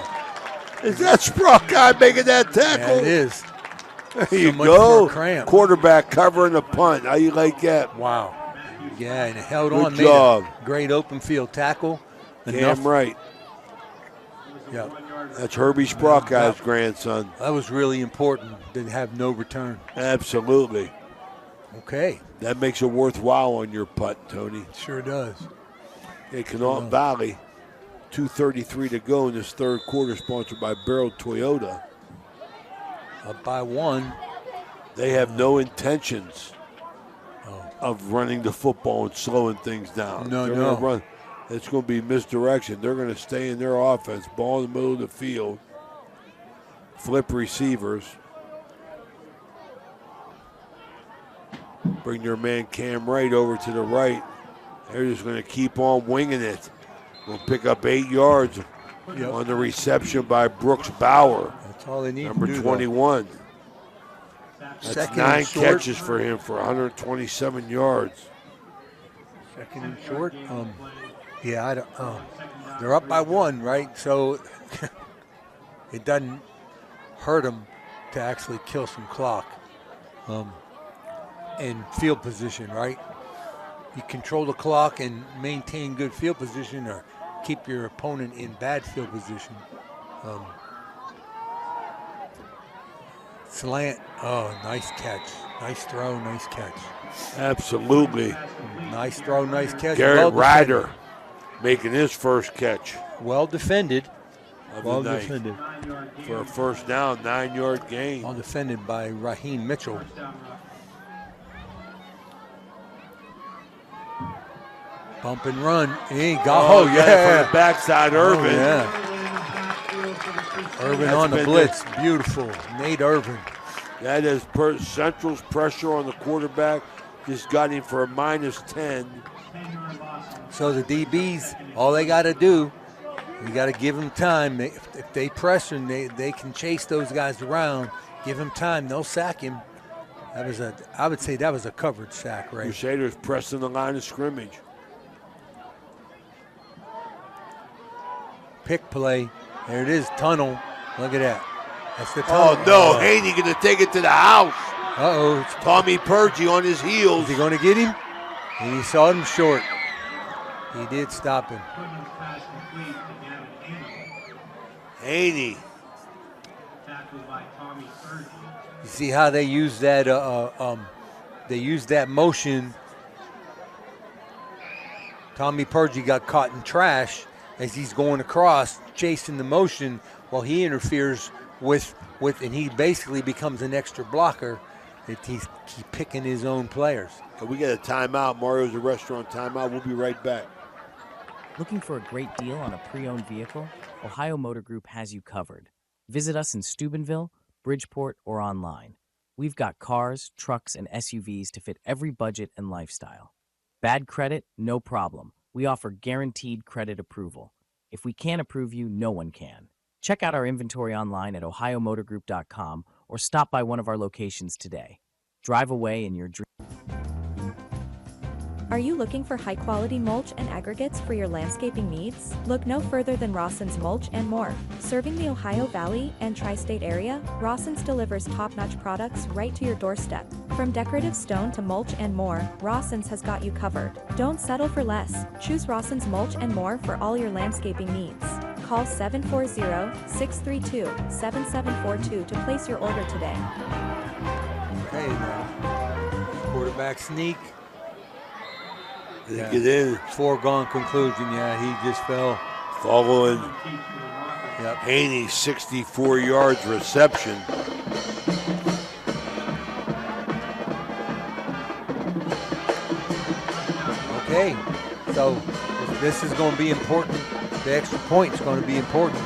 Is that Sprockeye making that tackle? Yeah, it is. There you So much go. for a cramp. Quarterback covering the punt. How you like that? Wow. Yeah, and it held Good on. job. Made a great open field tackle. Damn right. Yeah. That's Herbie Sprockeye's grandson. That was really important to have no return. Absolutely. Okay. That makes it worthwhile on your putt, Tony. Sure does. Hey, Conotton Valley, 2:33 to go in this third quarter, sponsored by Barrel Toyota. Up by one. They have no intentions of running the football and slowing things down. No, They're no. gonna run. It's going to be misdirection. They're going to stay in their offense, ball in the middle of the field, flip receivers, bring their man Cam Wright over to the right. They're just going to keep on winging it. We'll pick up 8 yards on the reception by Brooks Bauer. That's all they need Number to do, 21. That's Second 9 and short. catches for him for 127 yards. Second and short. Yeah, I don't. They're up by one, right? So it doesn't hurt them to actually kill some clock and field position, right? You control the clock and maintain good field position, or keep your opponent in bad field position. Slant. Oh, nice catch. Nice throw, nice catch. Absolutely. Nice throw, nice catch. Garrett Well Ryder defended. making his first catch. Well defended. Of Well the night. defended. For a first down, 9-yard gain. Well defended by Raheem Mitchell. Bump and run. He got, Oh, yeah. From the backside, Irvin. Oh, yeah. Irvin That's on the been blitz. Beautiful. Nate Irvin. That is Central's pressure on the quarterback. Just got him for a -10. So the DBs, all they got to do, you got to give them time. If they press and they can chase those guys around, give them time, they'll sack him. I would say that was a covered sack, right? Crusaders pressing the line of scrimmage. Pick play. There it is, tunnel. Look at that. That's the tunnel. Oh, no. Haney going to take it to the house. Uh-oh. It's Tommy Purgie on his heels. Is he going to get him? And he saw him short. He did stop him. Haney. You see how they use that? They use that motion. Tommy Purgie got caught in trash as he's going across, chasing the motion, while he interferes with, and he basically becomes an extra blocker. He's picking his own players. We got a timeout. Mario's a restaurant timeout. We'll be right back. Looking for a great deal on a pre-owned vehicle? Ohio Motor Group has you covered. Visit us in Steubenville, Bridgeport, or online. We've got cars, trucks, and SUVs to fit every budget and lifestyle. Bad credit? No problem. We offer guaranteed credit approval. If we can't approve you, no one can. Check out our inventory online at ohiomotorgroup.com or stop by one of our locations today. Drive away in your dream. Are you looking for high-quality mulch and aggregates for your landscaping needs? Look no further than Rawson's Mulch and More. Serving the Ohio Valley and tri-state area, Rawson's delivers top-notch products right to your doorstep. From decorative stone to mulch and more, Rawson's has got you covered. Don't settle for less. Choose Rawson's Mulch and More for all your landscaping needs. Call 740-632-7742 to place your order today. Okay, now. Quarterback sneak. Get in. Foregone conclusion, yeah, he just fell. Following Yep. Haney, 64 yards reception. Okay, so this is going to be important. The extra point is going to be important.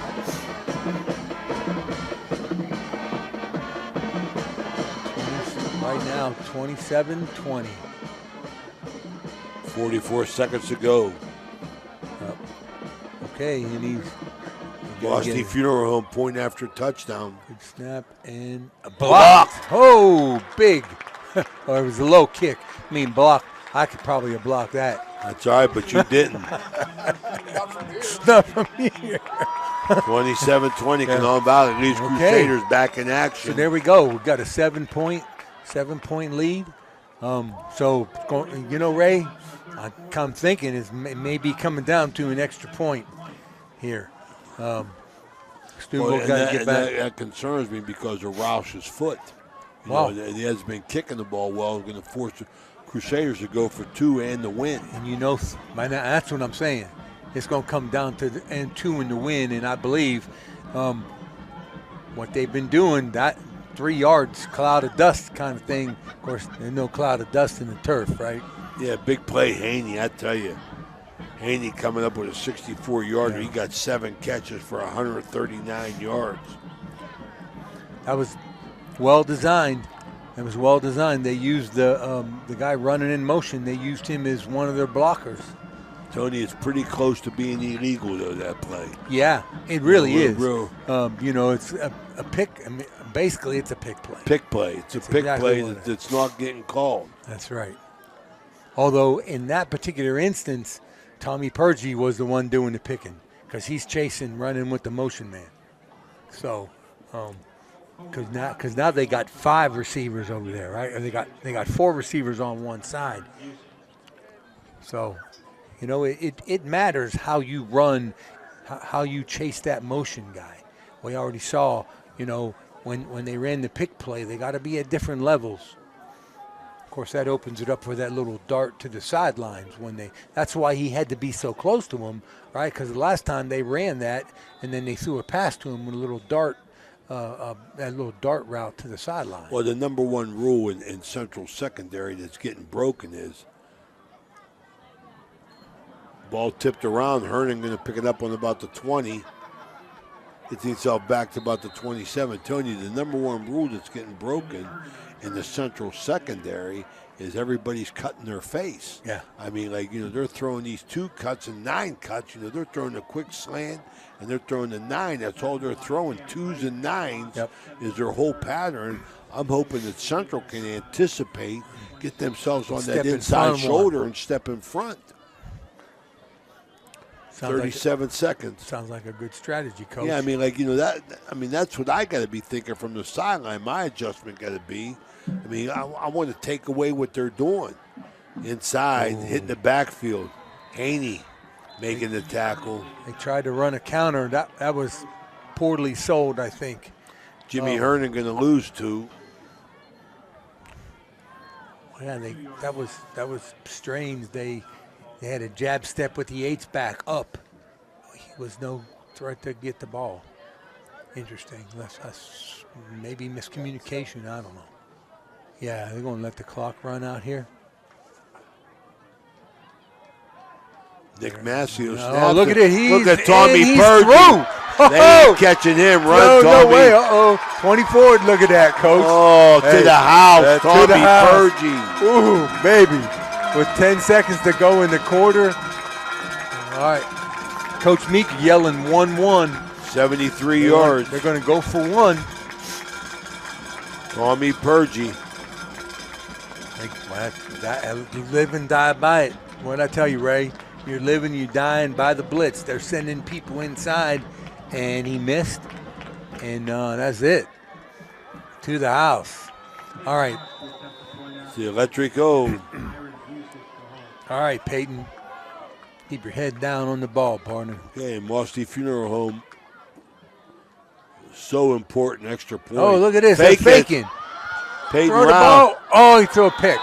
Right now, 27-20. 44 seconds to go. Okay, and he's Boston Funeral Home point after touchdown. Good snap and a block. Oh, big. Oh, it was a low kick. I mean, block. I could probably have blocked that. That's all right, but you didn't. Not from here. 27-20, Conotton Valley leads Crusaders back in action. So there we go. We've got a 7-point lead. Ray, I'm thinking it may be coming down to an extra point here. Steubenville got to get back. That concerns me because of Roush's foot. He has been kicking the ball well. Going to force the Crusaders to go for 2 and the win. And that's what I'm saying. It's going to come down to the end 2 and the win. And I believe what they've been doing, that 3 yards, cloud of dust kind of thing. Of course, there's no cloud of dust in the turf, right? Yeah, big play, Haney, I tell you. Haney coming up with a 64-yarder. Yeah. He got 7 catches for 139 yards. That was well designed. They used the guy running in motion. They used him as one of their blockers. Tony, it's pretty close to being illegal, though, that play. Yeah, it really is. It's a pick. I mean, basically, it's a pick play. Pick play. It's a pick play that's not getting called. That's right. Although, in that particular instance, Tommy Purgie was the one doing the picking because he's running with the motion man. So, because now they got 5 receivers over there, right? Or they got 4 receivers on one side. So, it matters how you run, how you chase that motion guy. We already saw, when they ran the pick play, they got to be at different levels. Of course, that opens it up for that little dart to the sidelines that's why he had to be so close to him, right? Because the last time they ran that, and then they threw a pass to him with a little dart, that little dart route to the sideline. Well, the number one rule in Central Secondary that's getting broken is ball tipped around. Hernan going to pick it up on about the 20. Gets himself back to about the 27. Tony, the number one rule that's getting broken in the Central Secondary is everybody's cutting their face. Yeah. I mean, they're throwing these 2 cuts and 9 cuts. They're throwing a quick slant and they're throwing the 9. That's all they're throwing. 2s and 9s is their whole pattern. I'm hoping that Central can anticipate, get themselves on that inside shoulder and step in front. 37 seconds. Sounds like a good strategy, Coach. Yeah, I mean, that's what I got to be thinking from the sideline. My adjustment got to be, I want to take away what they're doing inside, hitting the backfield. Haney making the tackle. They tried to run a counter. That was poorly sold, I think. Jimmy Hernan going to lose 2. Yeah, that was strange. They had a jab step with the H-back up. He was no threat to get the ball. Interesting. That's maybe miscommunication. I don't know. Yeah, they're going to let the clock run out here. Nick Massio. Oh, look at it. Look at Tommy Purgie. They ain't catching him. Run, Tommy. No way. 24. Look at that, Coach. Oh, to the house. Tommy Purgie. Ooh, baby. With 10 seconds to go in the quarter. All right. Coach Meek yelling 1-1. 73 yards. They're going to go for 1. Tommy Purgie. You live and die by it. What'd I tell you, Ray? You're living, you're dying by the blitz. They're sending people inside, and he missed. And that's it. To the house. All right. It's the electric O. All right, Peyton. Keep your head down on the ball, partner. Okay, Mosty Funeral Home. So important, extra point. Oh, look at this. They're faking. Peyton throw the ball. Oh, he threw a pick.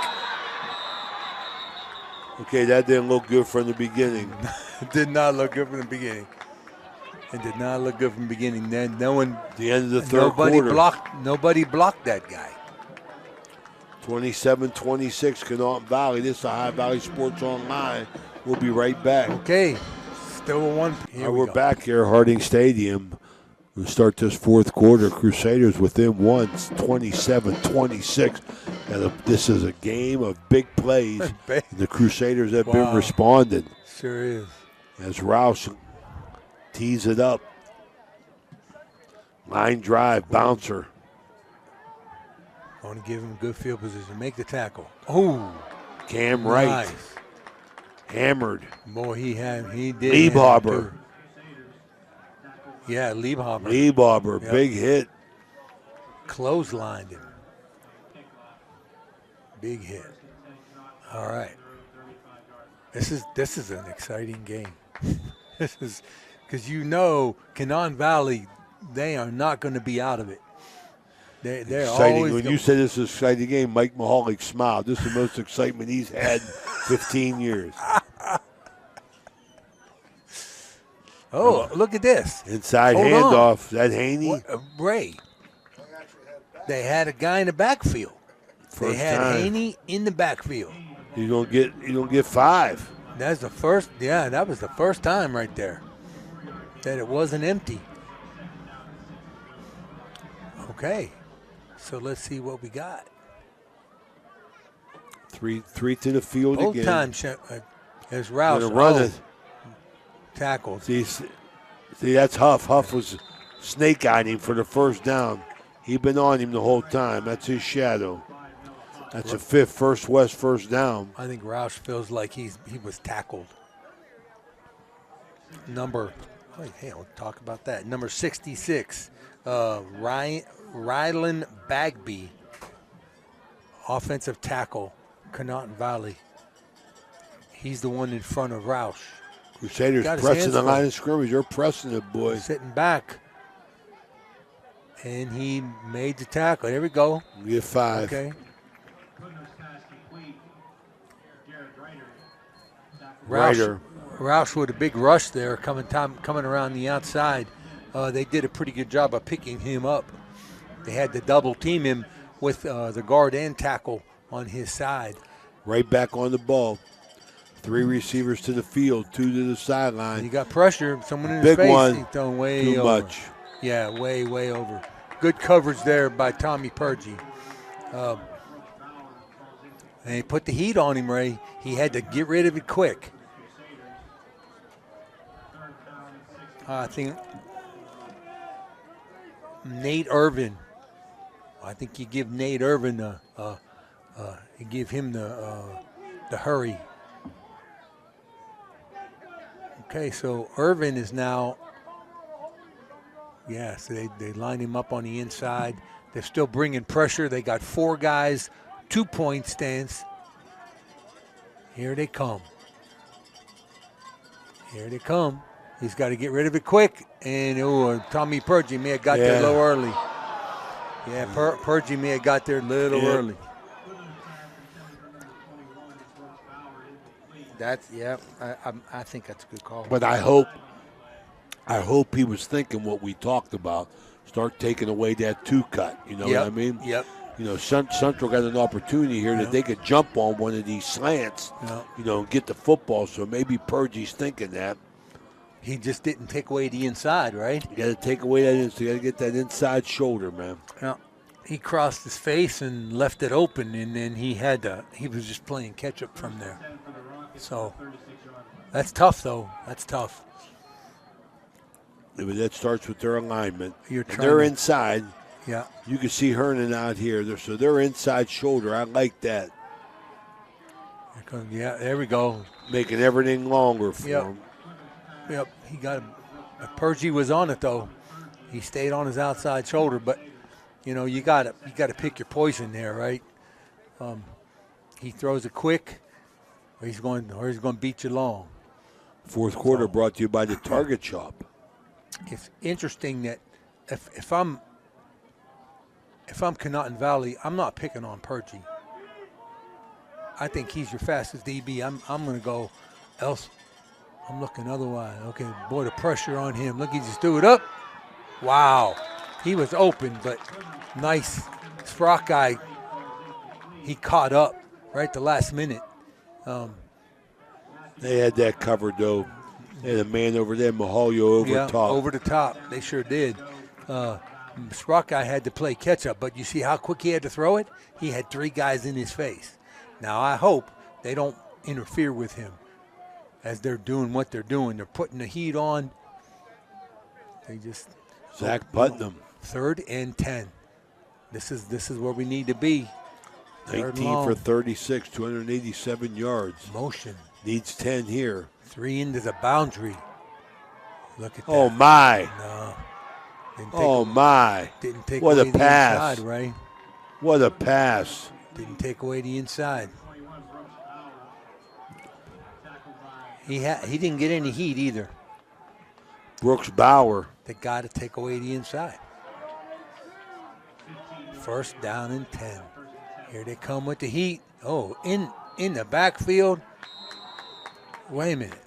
Okay, that didn't look good from the beginning. It did not look good from the beginning. It did not look good from the beginning. Then no one. The end of the third quarter. Nobody blocked that guy. 27-26, Conotton Valley. This is High Valley Sports Online. We'll be right back. Okay, still a 1. We're back here at Harding Stadium. We'll start this fourth quarter. Crusaders within 1, 27-26. And this is a game of big plays. And the Crusaders have been responding. Sure is. As Rouse tees it up. Line drive, bouncer. I want to give him good field position. Make the tackle. Oh, Cam Wright. Nice. Hammered. Boy, he did. Liebhaber. Yeah, Liebhaber. Liebhaber, Yep. big hit. Clotheslined him. Big hit. All right. This is an exciting game. This is because Conotton Valley, they are not going to be out of it. They're Exciting. always When you said this is an exciting game, Mike Mehalik smiled. This is the most excitement he's had in 15 years. Oh, look at this. Inside Hold handoff. That Haney? Ray. They had a guy in the backfield. They First had time. Haney in the backfield. You don't get 5. That's the first. Yeah, that was the first time right there that it wasn't empty. Okay, so let's see what we got. Three to the field Both again. times as Rouse Gonna run it. tackled. See, that's Huff. Huff was snake eyeing him for the first down. He'd been on him the whole time. That's his shadow. That's a first West first down. I think Roush feels like he was tackled. We'll talk about that. Number 66, Rylan Bagby, offensive tackle, Conotton Valley. He's the one in front of Roush. Crusaders Got his pressing hands the full. line of scrimmage. They're pressing it, boys. Sitting back. And he made the tackle. There we go. Get 5. Okay. Ryder. Roush with a big rush there coming around the outside. They did a pretty good job of picking him up. They had to double team him with the guard and tackle on his side. Right back on the ball. 3 receivers to the field, 2 to the sideline. He got pressure. Someone in his Big face. one. He thrown way Too over. much. Yeah, way over. Good coverage there by Tommy Purgie. And he put the heat on him, Ray. He had to get rid of it quick. I think Nate Irvin. I think you give Nate Irvin you give him the hurry. Okay, so Irvin is now. Yeah, so they line him up on the inside. They're still bringing pressure. They got 4 guys, 2-point stance. Here they come. Here they come. He's got to get rid of it quick. And Tommy Purgie may have got there a little early. Yeah, Purgie may have got there a little early. I think that's a good call. But I hope he was thinking what we talked about. Start taking away that 2 cut. You know what I mean? Yep. Central got an opportunity here that they could jump on one of these slants, and get the football. So maybe Purgie's thinking that. He just didn't take away the inside, right? You got to take away that inside. You got to get that inside shoulder, man. Yeah. He crossed his face and left it open, and then he was just playing catch up from there. So that's tough, though. That's tough. That starts with their alignment. They're inside. Yeah. You can see Hernan out here. So they're inside shoulder. I like that. Yeah, there we go. Making everything longer for him. Yep, he got him. Purgie was on it, though. He stayed on his outside shoulder, but you got to pick your poison there, right? He throws it quick, or he's going to beat you long. Fourth quarter brought to you by the Target Shop. It's interesting that if I'm Conotton Valley, I'm not picking on Purgie. I think he's your fastest DB. I'm going to go else. I'm looking otherwise. Okay, boy, the pressure on him. Look, he just threw it up. Wow. He was open, but nice. Sprock guy, he caught up right the last minute. They had that covered, though. They had a man over there, Mahalio, over top. Over the top. They sure did. Sprock guy had to play catch-up, but you see how quick he had to throw it? He had 3 guys in his face. Now, I hope they don't interfere with him as they're doing what they're doing. They're putting the heat on. They just Zach Putnam. 3rd and 10. This is where we need to be. 19 for 36, 287 yards. Motion. Needs 10 here. 3 into the boundary. Look at that. Oh, my. No. Oh, my. Didn't take what away a the pass. inside, Ray. What a pass. Didn't take away the inside. He didn't get any heat either. Brooks Bauer. They got to take away the inside. First down and 10. Here they come with the heat. Oh, in the backfield. Wait a minute.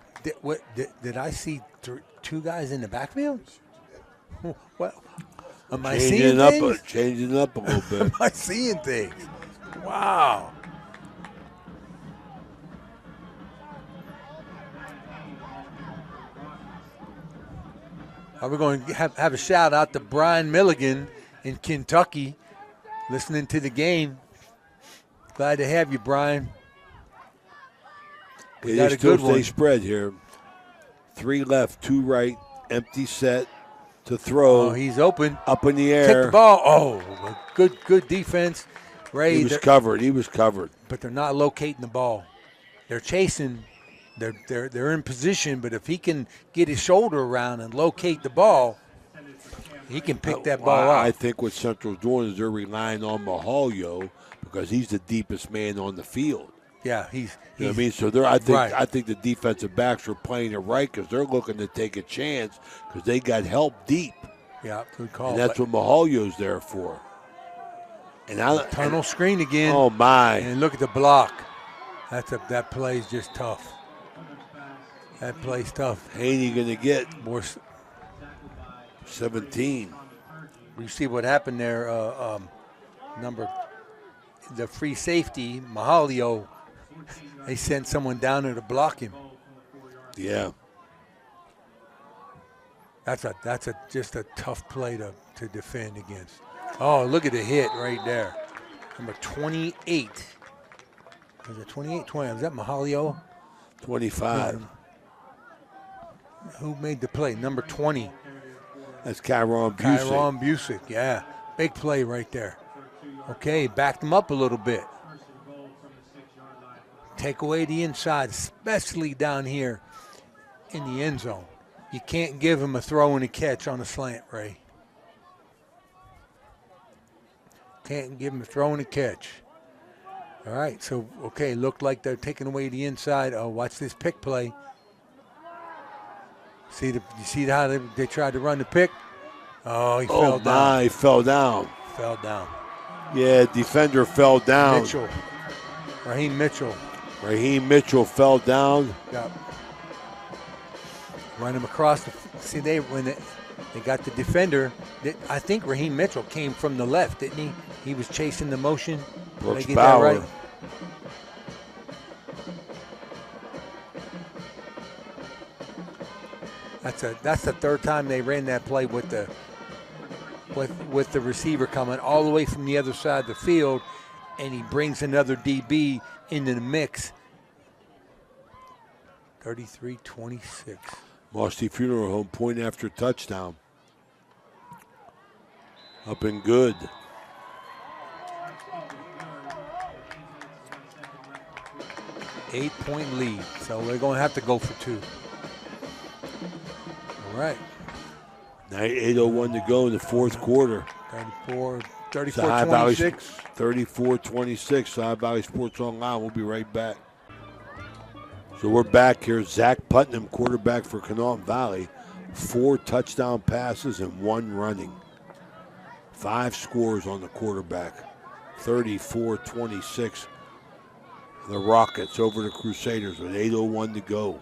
Did I see two guys in the backfield? Well, am I seeing things? Changing up a little bit. Am I seeing things? Wow. We're going to have a shout out to Brian Milligan in Kentucky, listening to the game. Glad to have you, Brian. We got a good one. They spread here. 3 left, 2 right, empty set to throw. Oh, he's open. Up in the air. Kick the ball. Oh, good defense. Ray, He was covered. But they're not locating the ball. They're chasing. They're in position, but if he can get his shoulder around and locate the ball, he can pick that ball up. I think what Central's doing is they're relying on Mahalio because he's the deepest man on the field. Yeah, you know what I mean? So I think the defensive backs are playing it right because they're looking to take a chance because they got help deep. Yeah, good call. And that's what Mahalio's there for. And tunnel screen again. Oh my! And look at the block. That play's just tough. That play's tough. Haney gonna get more. 17. You see what happened there? The free safety Mahalio. They sent someone down there to block him. Yeah. That's just a tough play to defend against. Oh, look at the hit right there. Number 28. Was it 28, 20? Was that Mahalio? 25. Who made the play? Number 20. That's Kyron Busick. Kyron Busick, yeah. Big play right there. Okay, backed him up a little bit. Take away the inside, especially down here in the end zone. You can't give him a throw and a catch on a slant, Ray. Can't give him a throw and a catch. All right, so, okay, looked like they're taking away the inside. Oh, watch this pick play. You see how they tried to run the pick? Oh, he fell down. He fell down. Fell down. Yeah, defender fell down. Raheem Mitchell. Raheem Mitchell fell down. Yep. Run him across. When they got the defender, I think Raheem Mitchell came from the left, didn't he? He was chasing the motion. Brooks Did I get Bauer. that right? That's the third time they ran that play with the receiver coming all the way from the other side of the field, and he brings another DB into the mix. 33-26. Mossy Funeral Home, point after touchdown. Up and good. Eight-point lead, so we're going to have to go for 2. All right. 8:01 to go in the fourth quarter. 34-26. 34-26. Sahara Valley Sports Online. We'll be right back. So we're back here. Zach Putnam, quarterback for Conotton Valley. 4 touchdown passes and 1 running. 5 scores on the quarterback. 34-26. The Rockets over the Crusaders with 8:01 to go.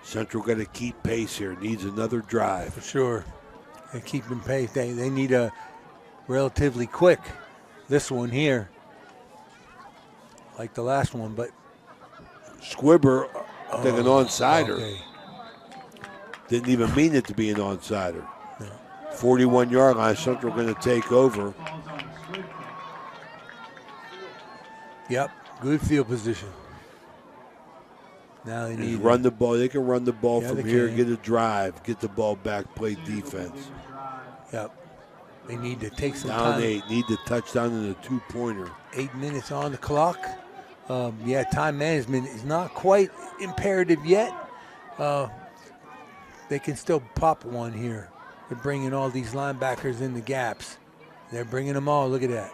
Central got to keep pace here. Needs another drive. For sure. They keep them pace. They need a relatively quick. This one here, like the last one, but Squibber took an onside-er. Okay. Didn't even mean it to be an onside-er. 41-yard line. Central going to take over. Yep. Good field position. Now they need run the ball. They can run the ball from here, can. get a drive, get the ball back, play defense. Yep. They need to take some down time. 8. Need the touchdown and the 2-pointer. 8 minutes on the clock. Time management is not quite imperative yet. they can still pop one here. They're bringing all these linebackers in the gaps. They're bringing them all. Look at that.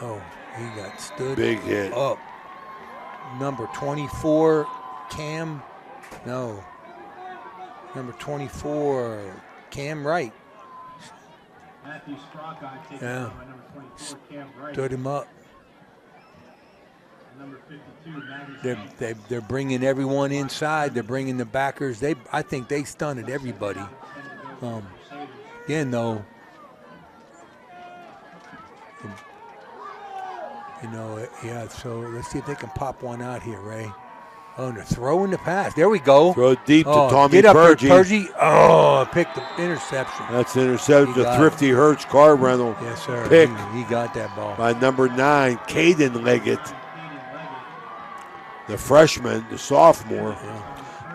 Oh, he got stood Big hit. up. Number 24, Cam. No. Number 24, Cam Wright. Matthew Sprockock taking Yeah. on by number 24, Cam Wright. Stood him up. Number 52, Maggie They're bringing everyone inside. They're bringing the backers. I think they stunted everybody. Again, though, yeah. So let's see if they can pop one out here, Ray. Oh, and they're throwing the pass. There we go. Throw it deep to Tommy Get up Purgie. there, Purgie. Oh, picked the interception. That's an interception. He The got Thrifty Hertz car rental. Yes, sir. Pick He got that ball. by number 9, Caden Leggett. The freshman, the sophomore.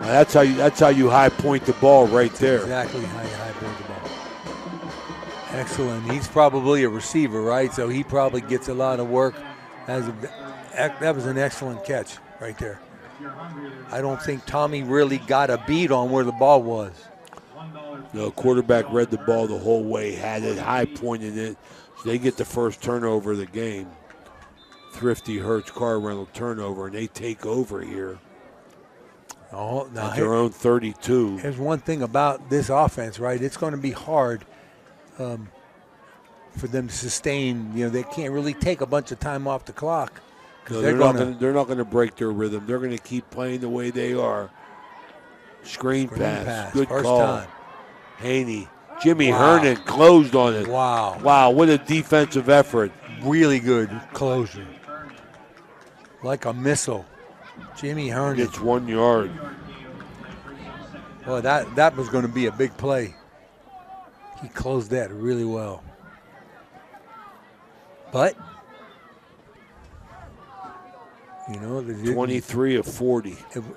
Now that's how you high point the ball right there. Exactly how you high point the ball. Excellent. He's probably a receiver, right? So he probably gets a lot of work. That was an excellent catch right there. I don't think Tommy really got a beat on where the ball was. No, quarterback read the ball the whole way, had it, high pointed it. So they get the first turnover of the game. Thrifty Hertz car rental turnover, and they take over here. Oh, now at their own 32. Here's one thing about this offense, right? It's going to be hard for them to sustain. They can't really take a bunch of time off the clock. No, they're not going to break their rhythm. They're going to keep playing the way they are. Screen pass. Good First call. time. Haney. Jimmy Hernan closed on it. Wow. Wow, what a defensive effort. Really good closure. Like a missile. Jimmy Hernan. Gets 1 yard. Well, that was going to be a big play. He closed that really well. But, 23 of 40.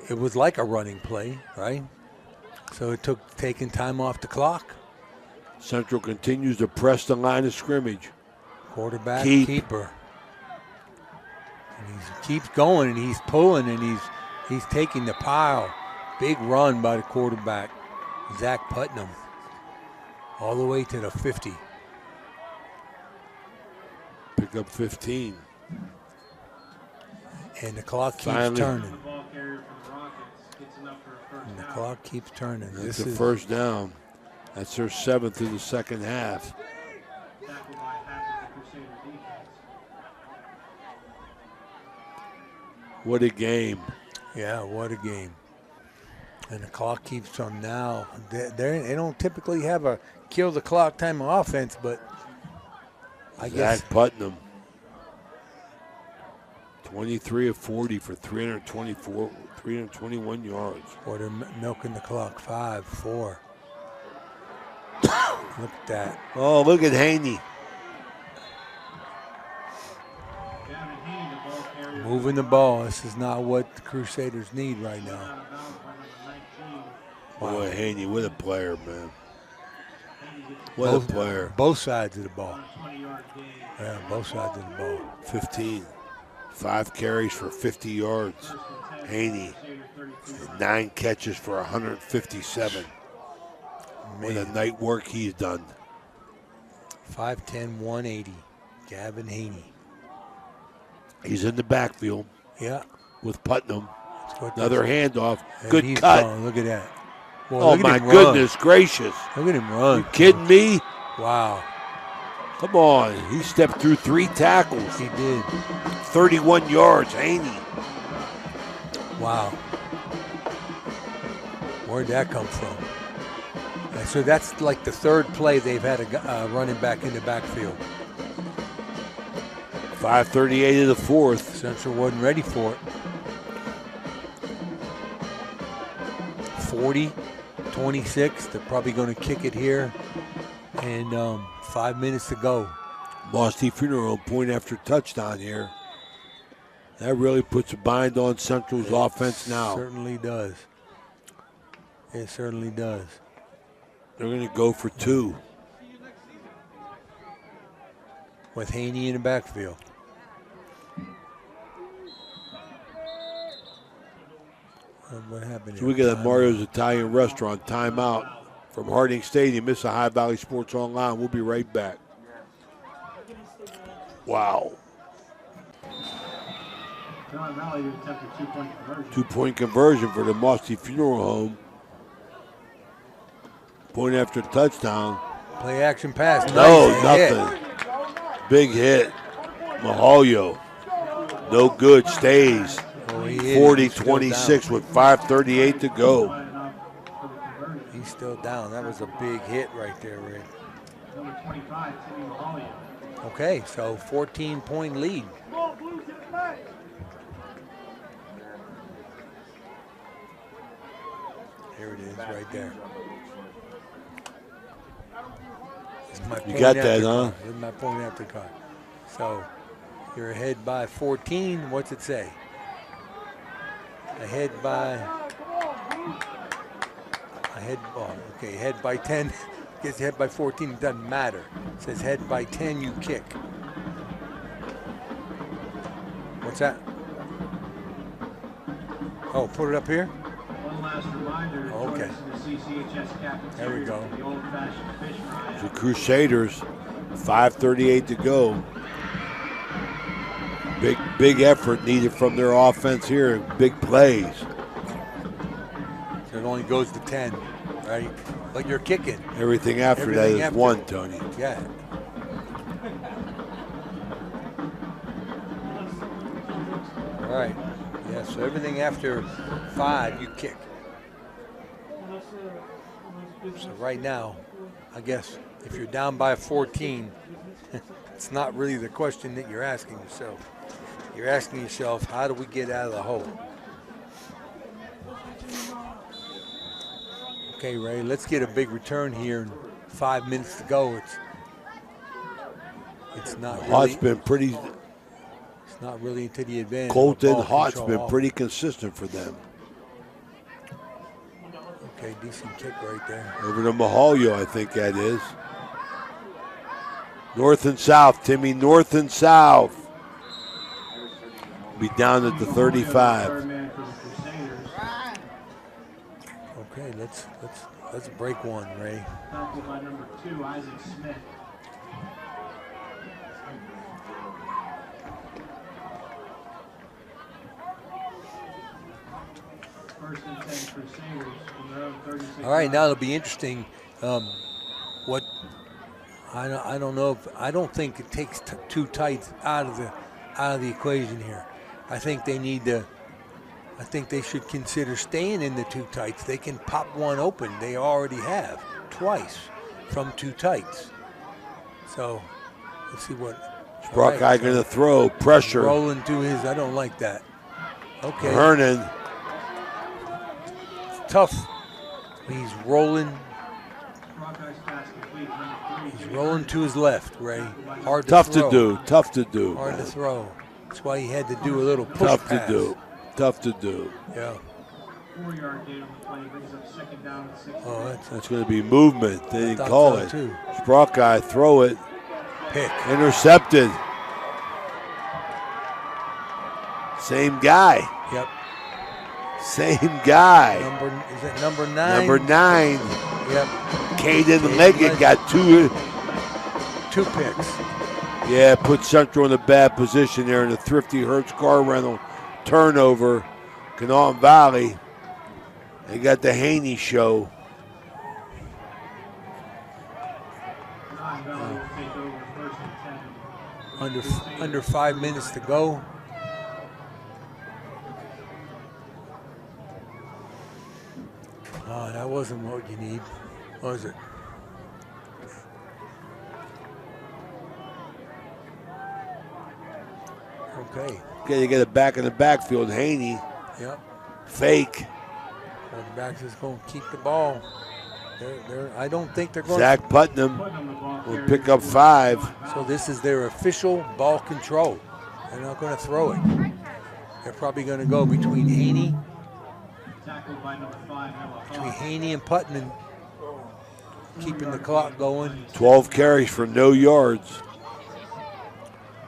It was like a running play, right? So it took taking time off the clock. Central continues to press the line of scrimmage. Quarterback, keeper. And he keeps going, and he's pulling, and he's taking the pile. Big run by the quarterback, Zach Putnam, all the way to the 50. Pick up 15. And the clock keeps turning. And the clock keeps turning. That's a first down. That's their 7th in the second half. What a game. Yeah, what a game. And the clock keeps on now. They don't typically have a kill the clock time offense, but I guess. Zach Putnam. 23 of 40 for 321 yards. Or they're milking the clock. 5, 4. Look at that. Oh, look at Haney. Moving the ball. This is not what the Crusaders need right now. Wow. Boy, Haney, what a player, man. What a player. Both sides of the ball. Yeah, both sides of the ball. 15. 5 carries for 50 yards. Haney, 9 catches for 157. What a night work he's done. 5'10", 180. Gavin Haney. He's in the backfield. Yeah. With Putnam. Another handoff. And Good cut. Look at that. Boy, oh, my goodness gracious. Look at him run. You kidding me? Wow. Come on. He stepped through 3 tackles. He did. 31 yards. Haney. Wow. Where'd that come from? And so that's like the 3rd play they've had a running back in the backfield. 5:38 of the 4th. Central wasn't ready for it. 40-26. They're probably going to kick it here. And 5 minutes to go. Boston Funeral point after touchdown here. That really puts a bind on Central's offense now. Certainly does. It certainly does. They're going to go for 2. With Haney in the backfield. What happened? So we got a Mario's Italian Restaurant timeout from Harding Stadium. This is High Valley Sports Online. We'll be right back. Wow. Conotton Valley to attempt a 2-point conversion. 2-point conversion for the Mossy Funeral Home. Point after touchdown. Play action pass. No, Nice nothing. Big hit. Mahalio. No good. Stays. 40-26 with 5:38 to go. He's still down. That was a big hit right there, Ray. Number 25, Timmy Mahalia. Okay, so 14-point lead. Here it is, right there. You got that, huh? This is my point after card. So you're ahead by 14. What's it say? Ahead by 10. Gets ahead by 14. It doesn't matter. It says head by 10, you kick. What's that? Oh, put it up here? One last reminder. Okay. The CCHS cafeteria. There we go. The old-fashioned fish fry. The Crusaders, 5:38 to go. Big effort needed from their offense here. Big plays. So it only goes to 10, right? But you're kicking. Everything after that is one, Tony. Yeah. All right. Yeah, so everything after 5, you kick. So right now, I guess if you're down by 14, it's not really the question that you're asking yourself. You're asking yourself, how do we get out of the hole? Okay, Ray, let's get a big return here in 5 minutes to go. It's not really. Hart's been pretty. It's not really into the advantage. Colton Hart's been pretty consistent for them. Okay, decent kick right there. Over to Mahalio, I think that is. North and south, Timmy, north and south. Be down at the 35. Okay, let's break one, Ray. Tackled by number 2, Isaac Smith. First and 10 Crusaders from their own 36. All right, now it'll be interesting. What I don't know if I don't think it takes two tights out of the equation here. I think they need to. I think they should consider staying in the two tights. They can pop one open. They already have twice from two tights. So let's see what. Brock guy going to throw pressure. Rolling to his. I don't like that. Okay. Hernan. Tough. He's rolling. He's rolling to his left, Ray. Hard to Tough throw. to do. Tough to do. Hard to throw. That's why he had to do a little push Tough pass. to do. Tough to do. Yeah. 4-yard gain on the play brings up second down and 6. Oh, That's going to be movement. They didn't thought call so it. too. Brock guy throw it. Pick. Intercepted. Same guy. Yep. Same guy. Is it number 9? Number 9. Yep. Caden Leggett got two picks. Yeah, put Central in a bad position there in the Thrifty Hertz car rental turnover. Conotton Valley. They got the Haney show. Under 5 minutes to go. Oh, that wasn't what you need, was it? Okay. Okay, you get it back in the backfield. Haney. Yep. Fake. Quarterback's just going to keep the ball. I don't think they're going Zach Putnam will pick up 5. So this is their official ball control. They're not going to throw it. They're probably going to go between Haney and Putnam, keeping the clock going. 12 carries for no yards.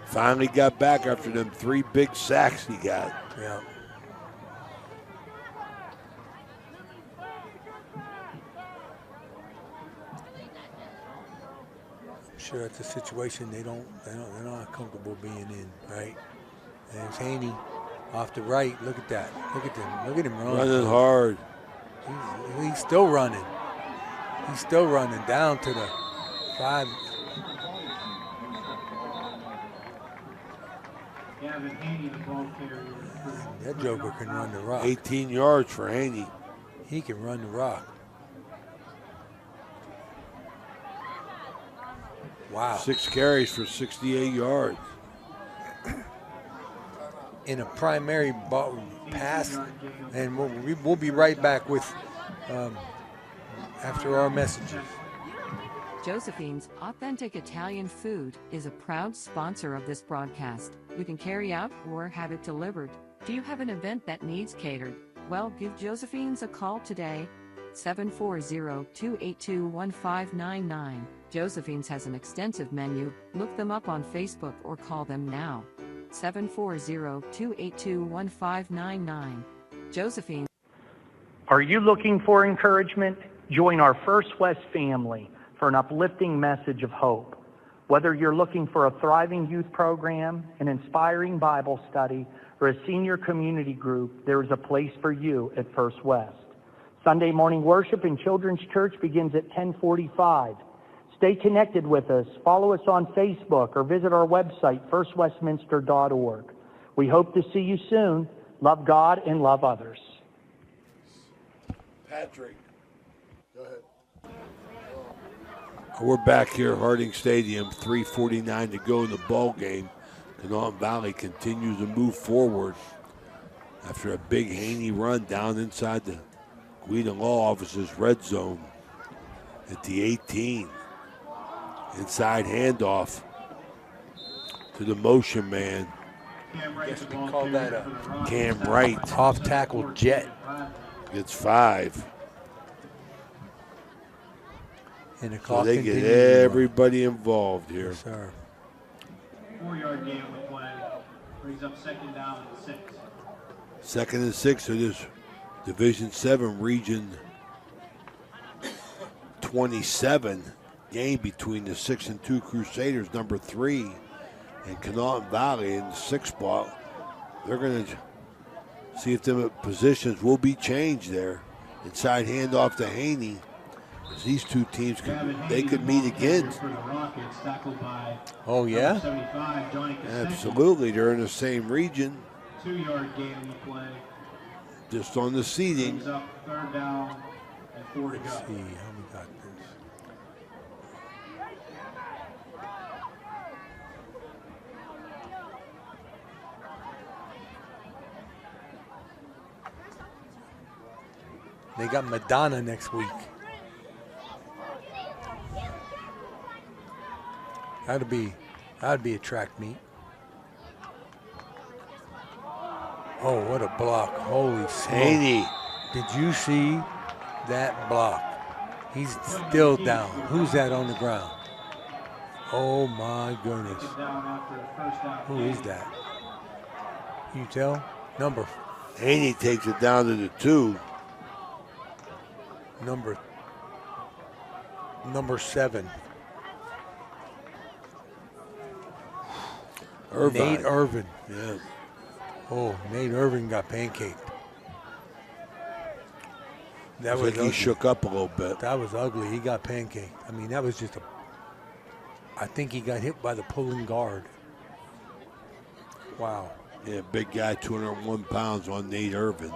Finally got back after them 3 big sacks he got. Yeah. sure that's a situation they're not comfortable being in, right? And there's Haney off the right. Look at that. Look at him run. Running hard. He's still running. He's still running down to the 5. Gavin Haney, the ball carrier. That joker can run the rock. 18 yards for Haney. He can run the rock. Wow. 6 carries for 68 yards. In a primary pass, and we'll be right back with after our messages. Josephine's Authentic Italian Food is a proud sponsor of this broadcast. You can carry out or have it delivered. Do you have an event that needs catered? Well, give Josephine's a call today. 740-282-1599. Josephine's has an extensive menu. Look them up on Facebook or call them now. 740-282-1599. Josephine. Are you looking for encouragement? Join our First West family for an uplifting message of hope. Whether you're looking for a thriving youth program, an inspiring Bible study, or a senior community group, there is a place for you at First West. Sunday morning worship in Children's Church begins at 10:45. Stay connected with us. Follow us on Facebook or visit our website, firstwestminster.org. We hope to see you soon. Love God and love others. Patrick, go ahead. We're back here at Harding Stadium, 3:49 to go in the ball game. Conotton Valley continues to move forward after a big Haney run down inside the Guida Law Office's red zone at the 18. Inside handoff to the motion man. I guess we call that a Cam Wright. Off tackle jet. Gets 5. And the So clock they get continues. everybody involved here. Yes, sir. 4-yard gain on the play. Brings up 2nd down and 6. 2nd and 6 to this Division 7 Region 27 game between the 6-2 Crusaders, number 3, and Conotton Valley in the 6th spot. They're going to see if the positions will be changed there. Inside handoff to Haney. As these two teams could meet again. Oh, yeah? Absolutely. They're in the same region. 2-yard gain on the play. Just on the seating. Brings up 3rd down and 4 to go. Let's see how we got this. They got Madonna next week. That'd be a track meet. Oh, what a block. Holy smoke. Haney. Did you see that block? He's still down. Who's that on the ground? Oh my goodness. Who is that? Can you tell? Number. Haney takes it down to the 2. Number 7. Irvine. Nate Irvin. Yeah. Oh, Nate Irvin got pancaked. That was like he shook up a little bit. That was ugly. He got pancaked. I mean, that was just I think he got hit by the pulling guard. Wow. Yeah, big guy, 201 pounds on Nate Irvin.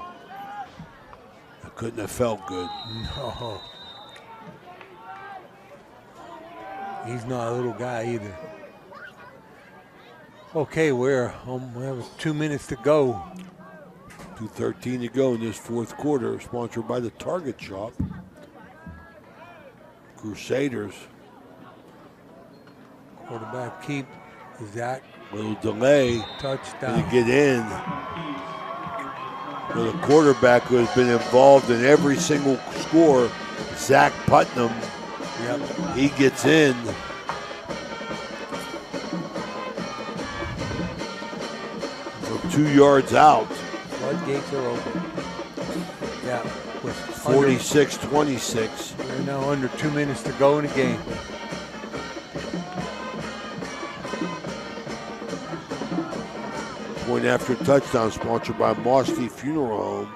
I couldn't have felt good. No. He's not a little guy either. Okay, we have 2 minutes to go. 2:13 to go in this 4th quarter, sponsored by the Target Shop. Crusaders. Quarterback keep. Zach. Little delay. Touchdown. To get in. Well, the quarterback who has been involved in every single score, Zach Putnam. Yep. He gets in. From 2 yards out. Floodgates are open. Yeah. With 46-26. We're now under 2 minutes to go in the game. point after touchdown, sponsored by Mosty Funeral Home.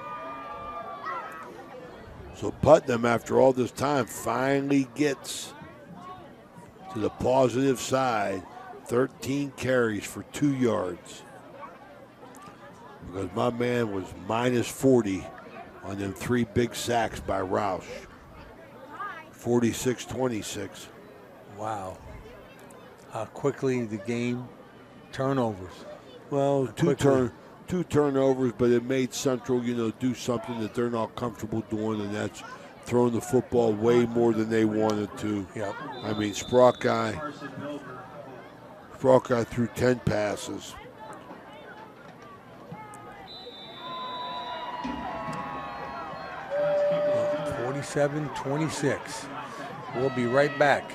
So Putnam, after all this time, finally gets to the positive side. 13 carries for 2 yards. Because my man was minus 40 on them 3 big sacks by Roush. 46-26. Wow. How quickly the game turnovers. Well, two turnovers, but it made Central, do something that they're not comfortable doing, and that's throwing the football way more than they wanted to. Yep. I mean, Sprock guy threw 10 passes. Well, 47-26. We'll be right back.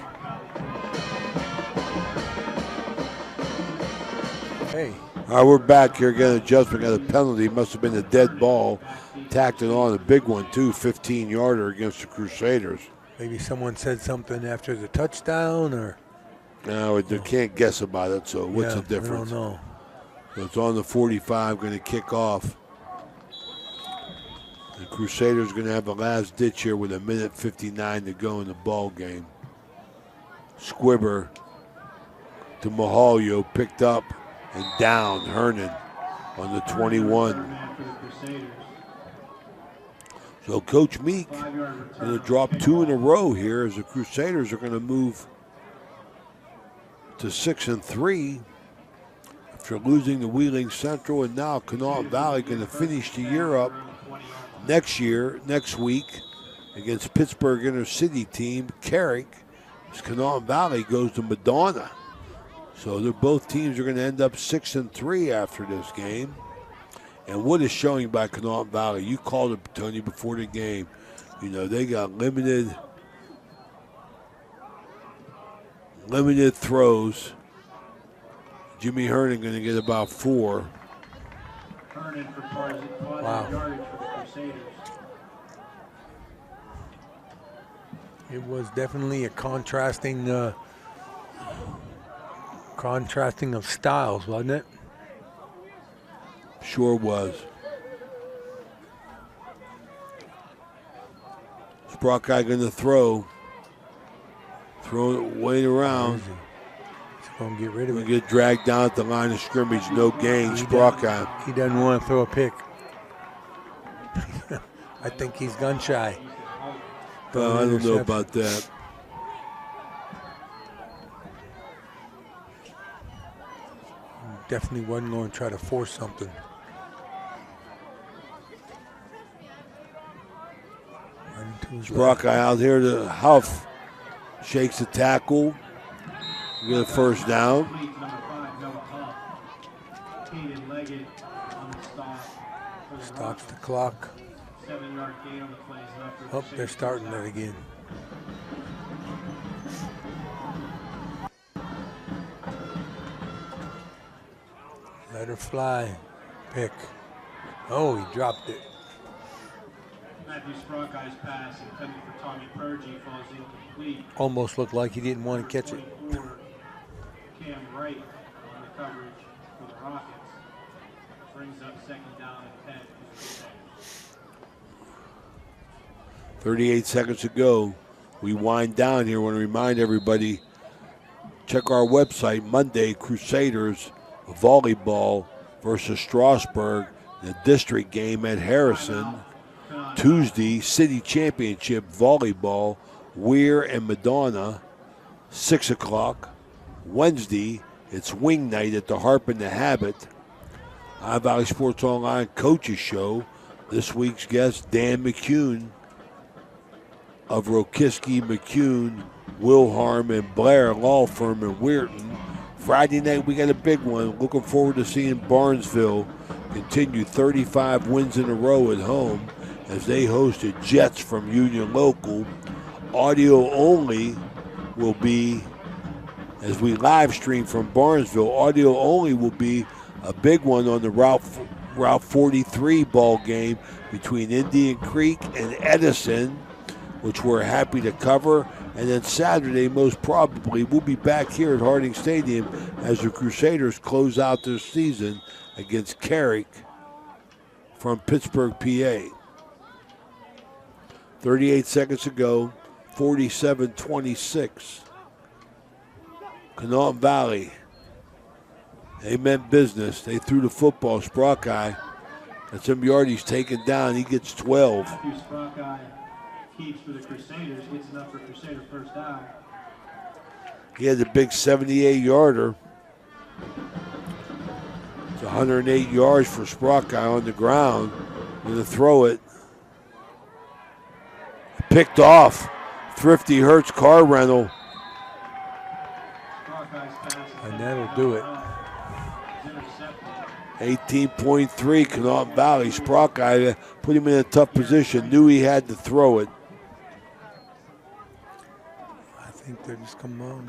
Hey. All right, we're back here. Again, adjustment, got a penalty. Must have been a dead ball. Tacked it on, a big one too, 15-yarder against the Crusaders. Maybe someone said something after the touchdown, or? No, they can't guess about it, so what's the difference? I don't know. So it's on the 45, going to kick off. The Crusaders going to have a last ditch here with 1:59 to go in the ball game. Squibber to Mahalio, picked up and down. Hernan on the 21. So Coach Meek going to drop 2 in a row here as the Crusaders are going to move to 6-3 after losing to Wheeling Central, and now Conotton Valley going to finish the year up next week against Pittsburgh Inner City team Carrick. As Conotton Valley goes to Madonna. So both teams are going to end up 6-3 after this game. And what is showing by Conotton Valley? You called it, Tony, before the game. They got limited throws. Jimmy Hernan going to get about 4. Wow. It was definitely a contrasting of styles, wasn't it? Sure was. Sprock guy going to throw it way around. He's going to get rid of it. Get dragged down at the line of scrimmage, no gain. Sprock guy. He doesn't want to throw a pick. I think he's gun shy. I don't know about that. Definitely wasn't going to try to force something. Sprock guy out here to Huff. Shakes the tackle. Get a first down. Stops the clock. Oh, they're starting that again. Let her fly. Pick. Oh, he dropped it. Matthew Sprockey's pass intended for Tommy Purgey falls incomplete. Almost looked like he didn't want to catch it. Cam Wright on the coverage for the Rockets. Brings up second down and 10. 38 seconds to go. We wind down here. I want to remind everybody, check our website. Monday, Crusaders volleyball versus Strasburg, the district game at Harrison. Tuesday, City Championship volleyball, Weir and Madonna, 6 o'clock. Wednesday, it's wing night at the Harp and the Habit. iValley Sports Online Coaches Show. This week's guest, Dan McCune of Rokiski, McCune, Wilharm, and Blair Law Firm in Weirton. Friday night, we got a big one. Looking forward to seeing Barnesville continue 35 wins in a row at home as they hosted Jets from Union Local. Audio only will be, as we live stream from Barnesville, audio only will be a big one on the Route 43 ball game between Indian Creek and Edison, which we're happy to cover. And then Saturday, most probably, we'll be back here at Harding Stadium as the Crusaders close out their season against Carrick from Pittsburgh, PA. 38 seconds to go, 47-26. Conotton Valley, they meant business. They threw the football. Sprockeye, and some yardage taken down. He gets 12. Matthew Sprockeye keeps for the Crusaders, gets enough for Crusader first down. He has a big 78-yarder. It's 108 yards for Sprockeye on the ground. Going to throw it. Picked off. Thrifty Hertz car rental. And that'll do it. 18.3, Conotton Valley. Sprockeye put him in a tough position. Knew he had to throw it. I think they're just come out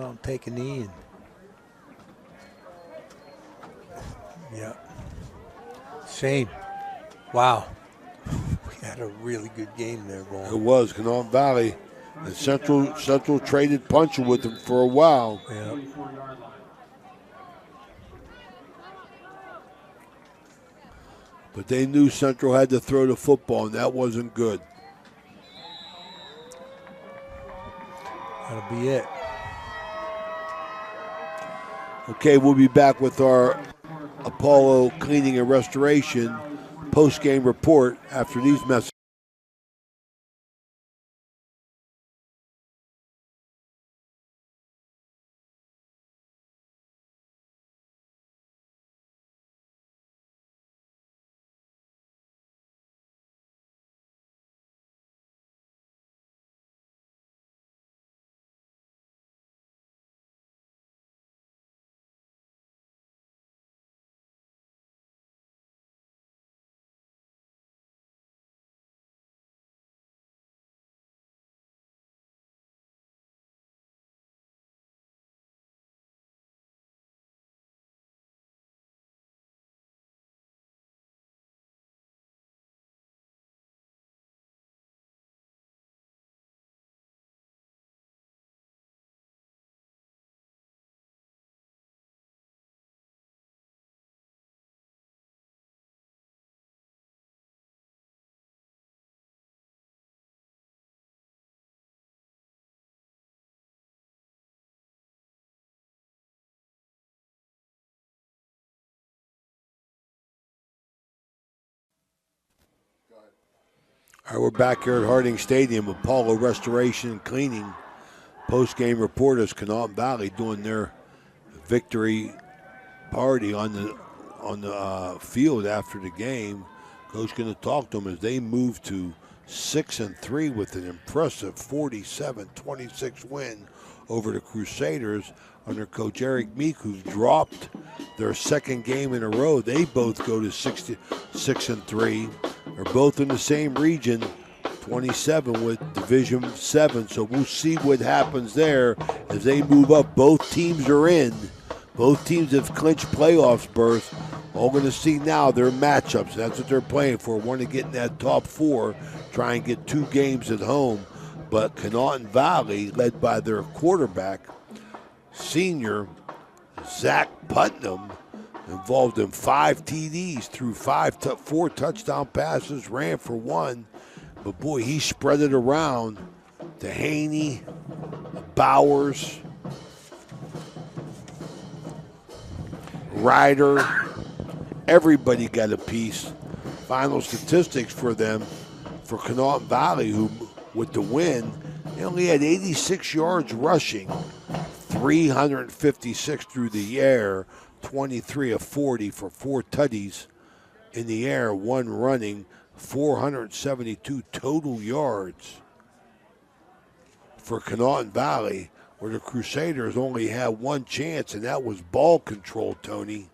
and take a knee. And yeah. Shame. Wow. We had a really good game there going. It was Conotton Valley. And Central traded punching with him for a while. Yeah. But they knew Central had to throw the football, and that wasn't good. That'll be it. Okay, we'll be back with our Apollo Cleaning and Restoration post-game report after these messages. All right, we're back here at Harding Stadium. Apollo Restoration and Cleaning post-game reporters. Conotton Valley doing their victory party on the field after the game. Coach going to talk to them as they move to 6-3 with an impressive 47-26 win over the Crusaders under Coach Eric Meek, who's dropped their second game in a row. They both go to 6-3. They're both in the same region, 27 with Division 7. So we'll see what happens there as they move up. Both teams are in. Both teams have clinched playoffs berth. All going to see now their matchups. That's what they're playing for. Want to get in that top four, try and get 2 games at home. But Conotton Valley, led by their quarterback, senior Zach Putnam, involved in 5 TDs, threw 4 touchdown passes, ran for 1. But boy, he spread it around to Haney, Bowers, Ryder. Everybody got a piece. Final statistics for them, for Conotton Valley, who with the win, they only had 86 yards rushing, 356 through the air, 23 of 40 for 4 tutties in the air, 1 running, 472 total yards for Conotton Valley, where the Crusaders only had 1 chance, and that was ball control, Tony.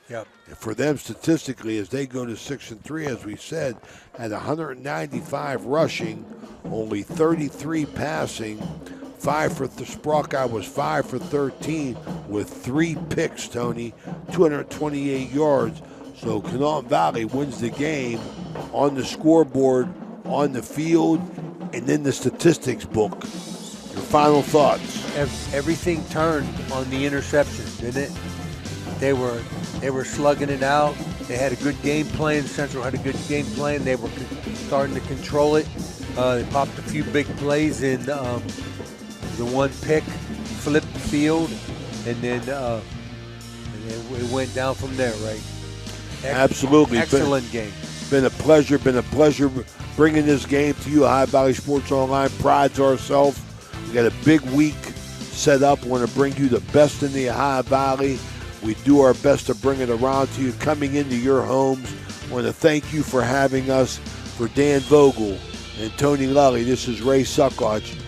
Yep. For them, statistically, as they go to 6-3, as we said, at 195 rushing, only 33 passing, 5 for the Sprockeye was 5 for 13 with 3 picks, Tony, 228 yards. So Conotton Valley wins the game on the scoreboard, on the field, and in the statistics book. Your final thoughts? Everything turned on the interception, didn't it? They were slugging it out. They had a good game plan. Central had a good game plan. They were starting to control it. They popped a few big plays in the one pick, flipped the field, and then it went down from there, right? Absolutely. Excellent game. Been a pleasure bringing this game to you. Ohio Valley Sports Online prides ourselves. We got a big week set up. We want to bring you the best in the Ohio Valley. We do our best to bring it around to you, coming into your homes. I want to thank you for having us. For Dan Vogel and Tony Lully, this is Ray Saccoccia.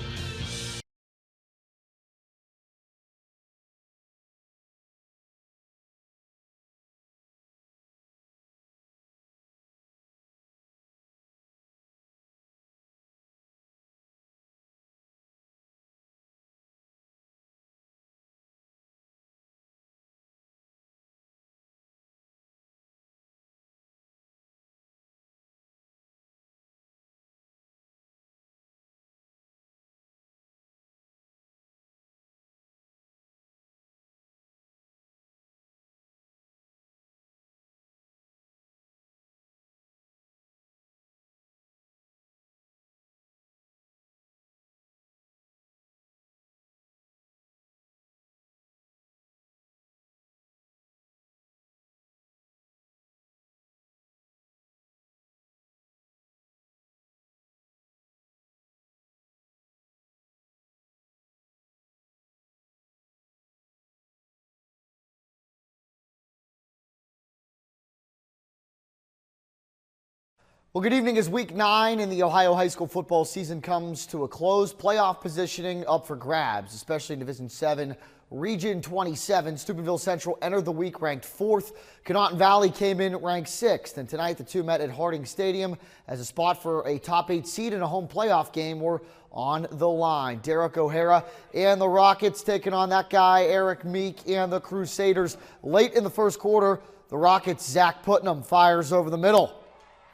Well, good evening. As week 9 in the Ohio high school football season comes to a close, playoff positioning up for grabs, especially in Division 7, Region 27. Steubenville Central entered the week ranked 4th. Conotton Valley came in ranked 6th. And tonight the two met at Harding Stadium as a spot for a top 8 seed in a home playoff game were on the line. Derek O'Hara and the Rockets taking on that guy, Eric Meek, and the Crusaders. Late in the first quarter, the Rockets' Zach Putnam fires over the middle.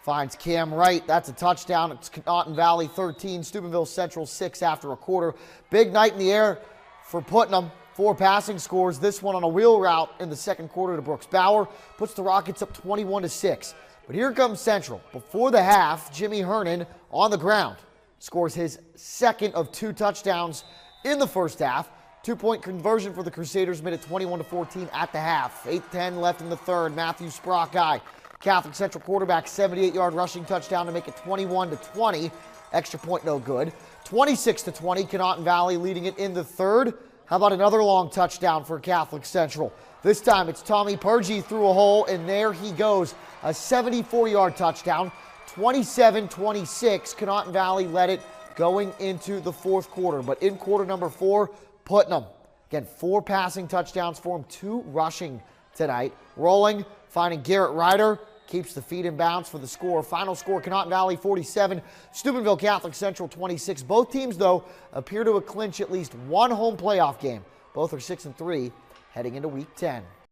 Finds Cam Wright. That's a touchdown. It's Conotton Valley 13, Steubenville Central 6 after a quarter. Big night in the air for Putnam. 4 passing scores. This one on a wheel route in the second quarter to Brooks Bauer. Puts the Rockets up 21-6. But here comes Central. Before the half, Jimmy Hernan on the ground scores his second of 2 touchdowns in the first half. 2-point conversion for the Crusaders made it 21-14 at the half. 8:10 left in the third. Matthew Sprockeye, Catholic Central quarterback, 78-yard rushing touchdown to make it 21-20. Extra point no good. 26-20, Conotton Valley leading it in the third. How about another long touchdown for Catholic Central? This time it's Tommy Purgie through a hole, and there he goes. A 74-yard touchdown. 27-26, Conotton Valley led it going into the fourth quarter. But in quarter number 4, Putnam, again, 4 passing touchdowns for him, 2 rushing tonight. Rolling, finding Garrett Ryder, keeps the feet in bounds for the score. Final score, Conotton Valley 47, Steubenville Catholic Central 26. Both teams, though, appear to clinch at least one home playoff game. Both are 6-3 heading into week 10.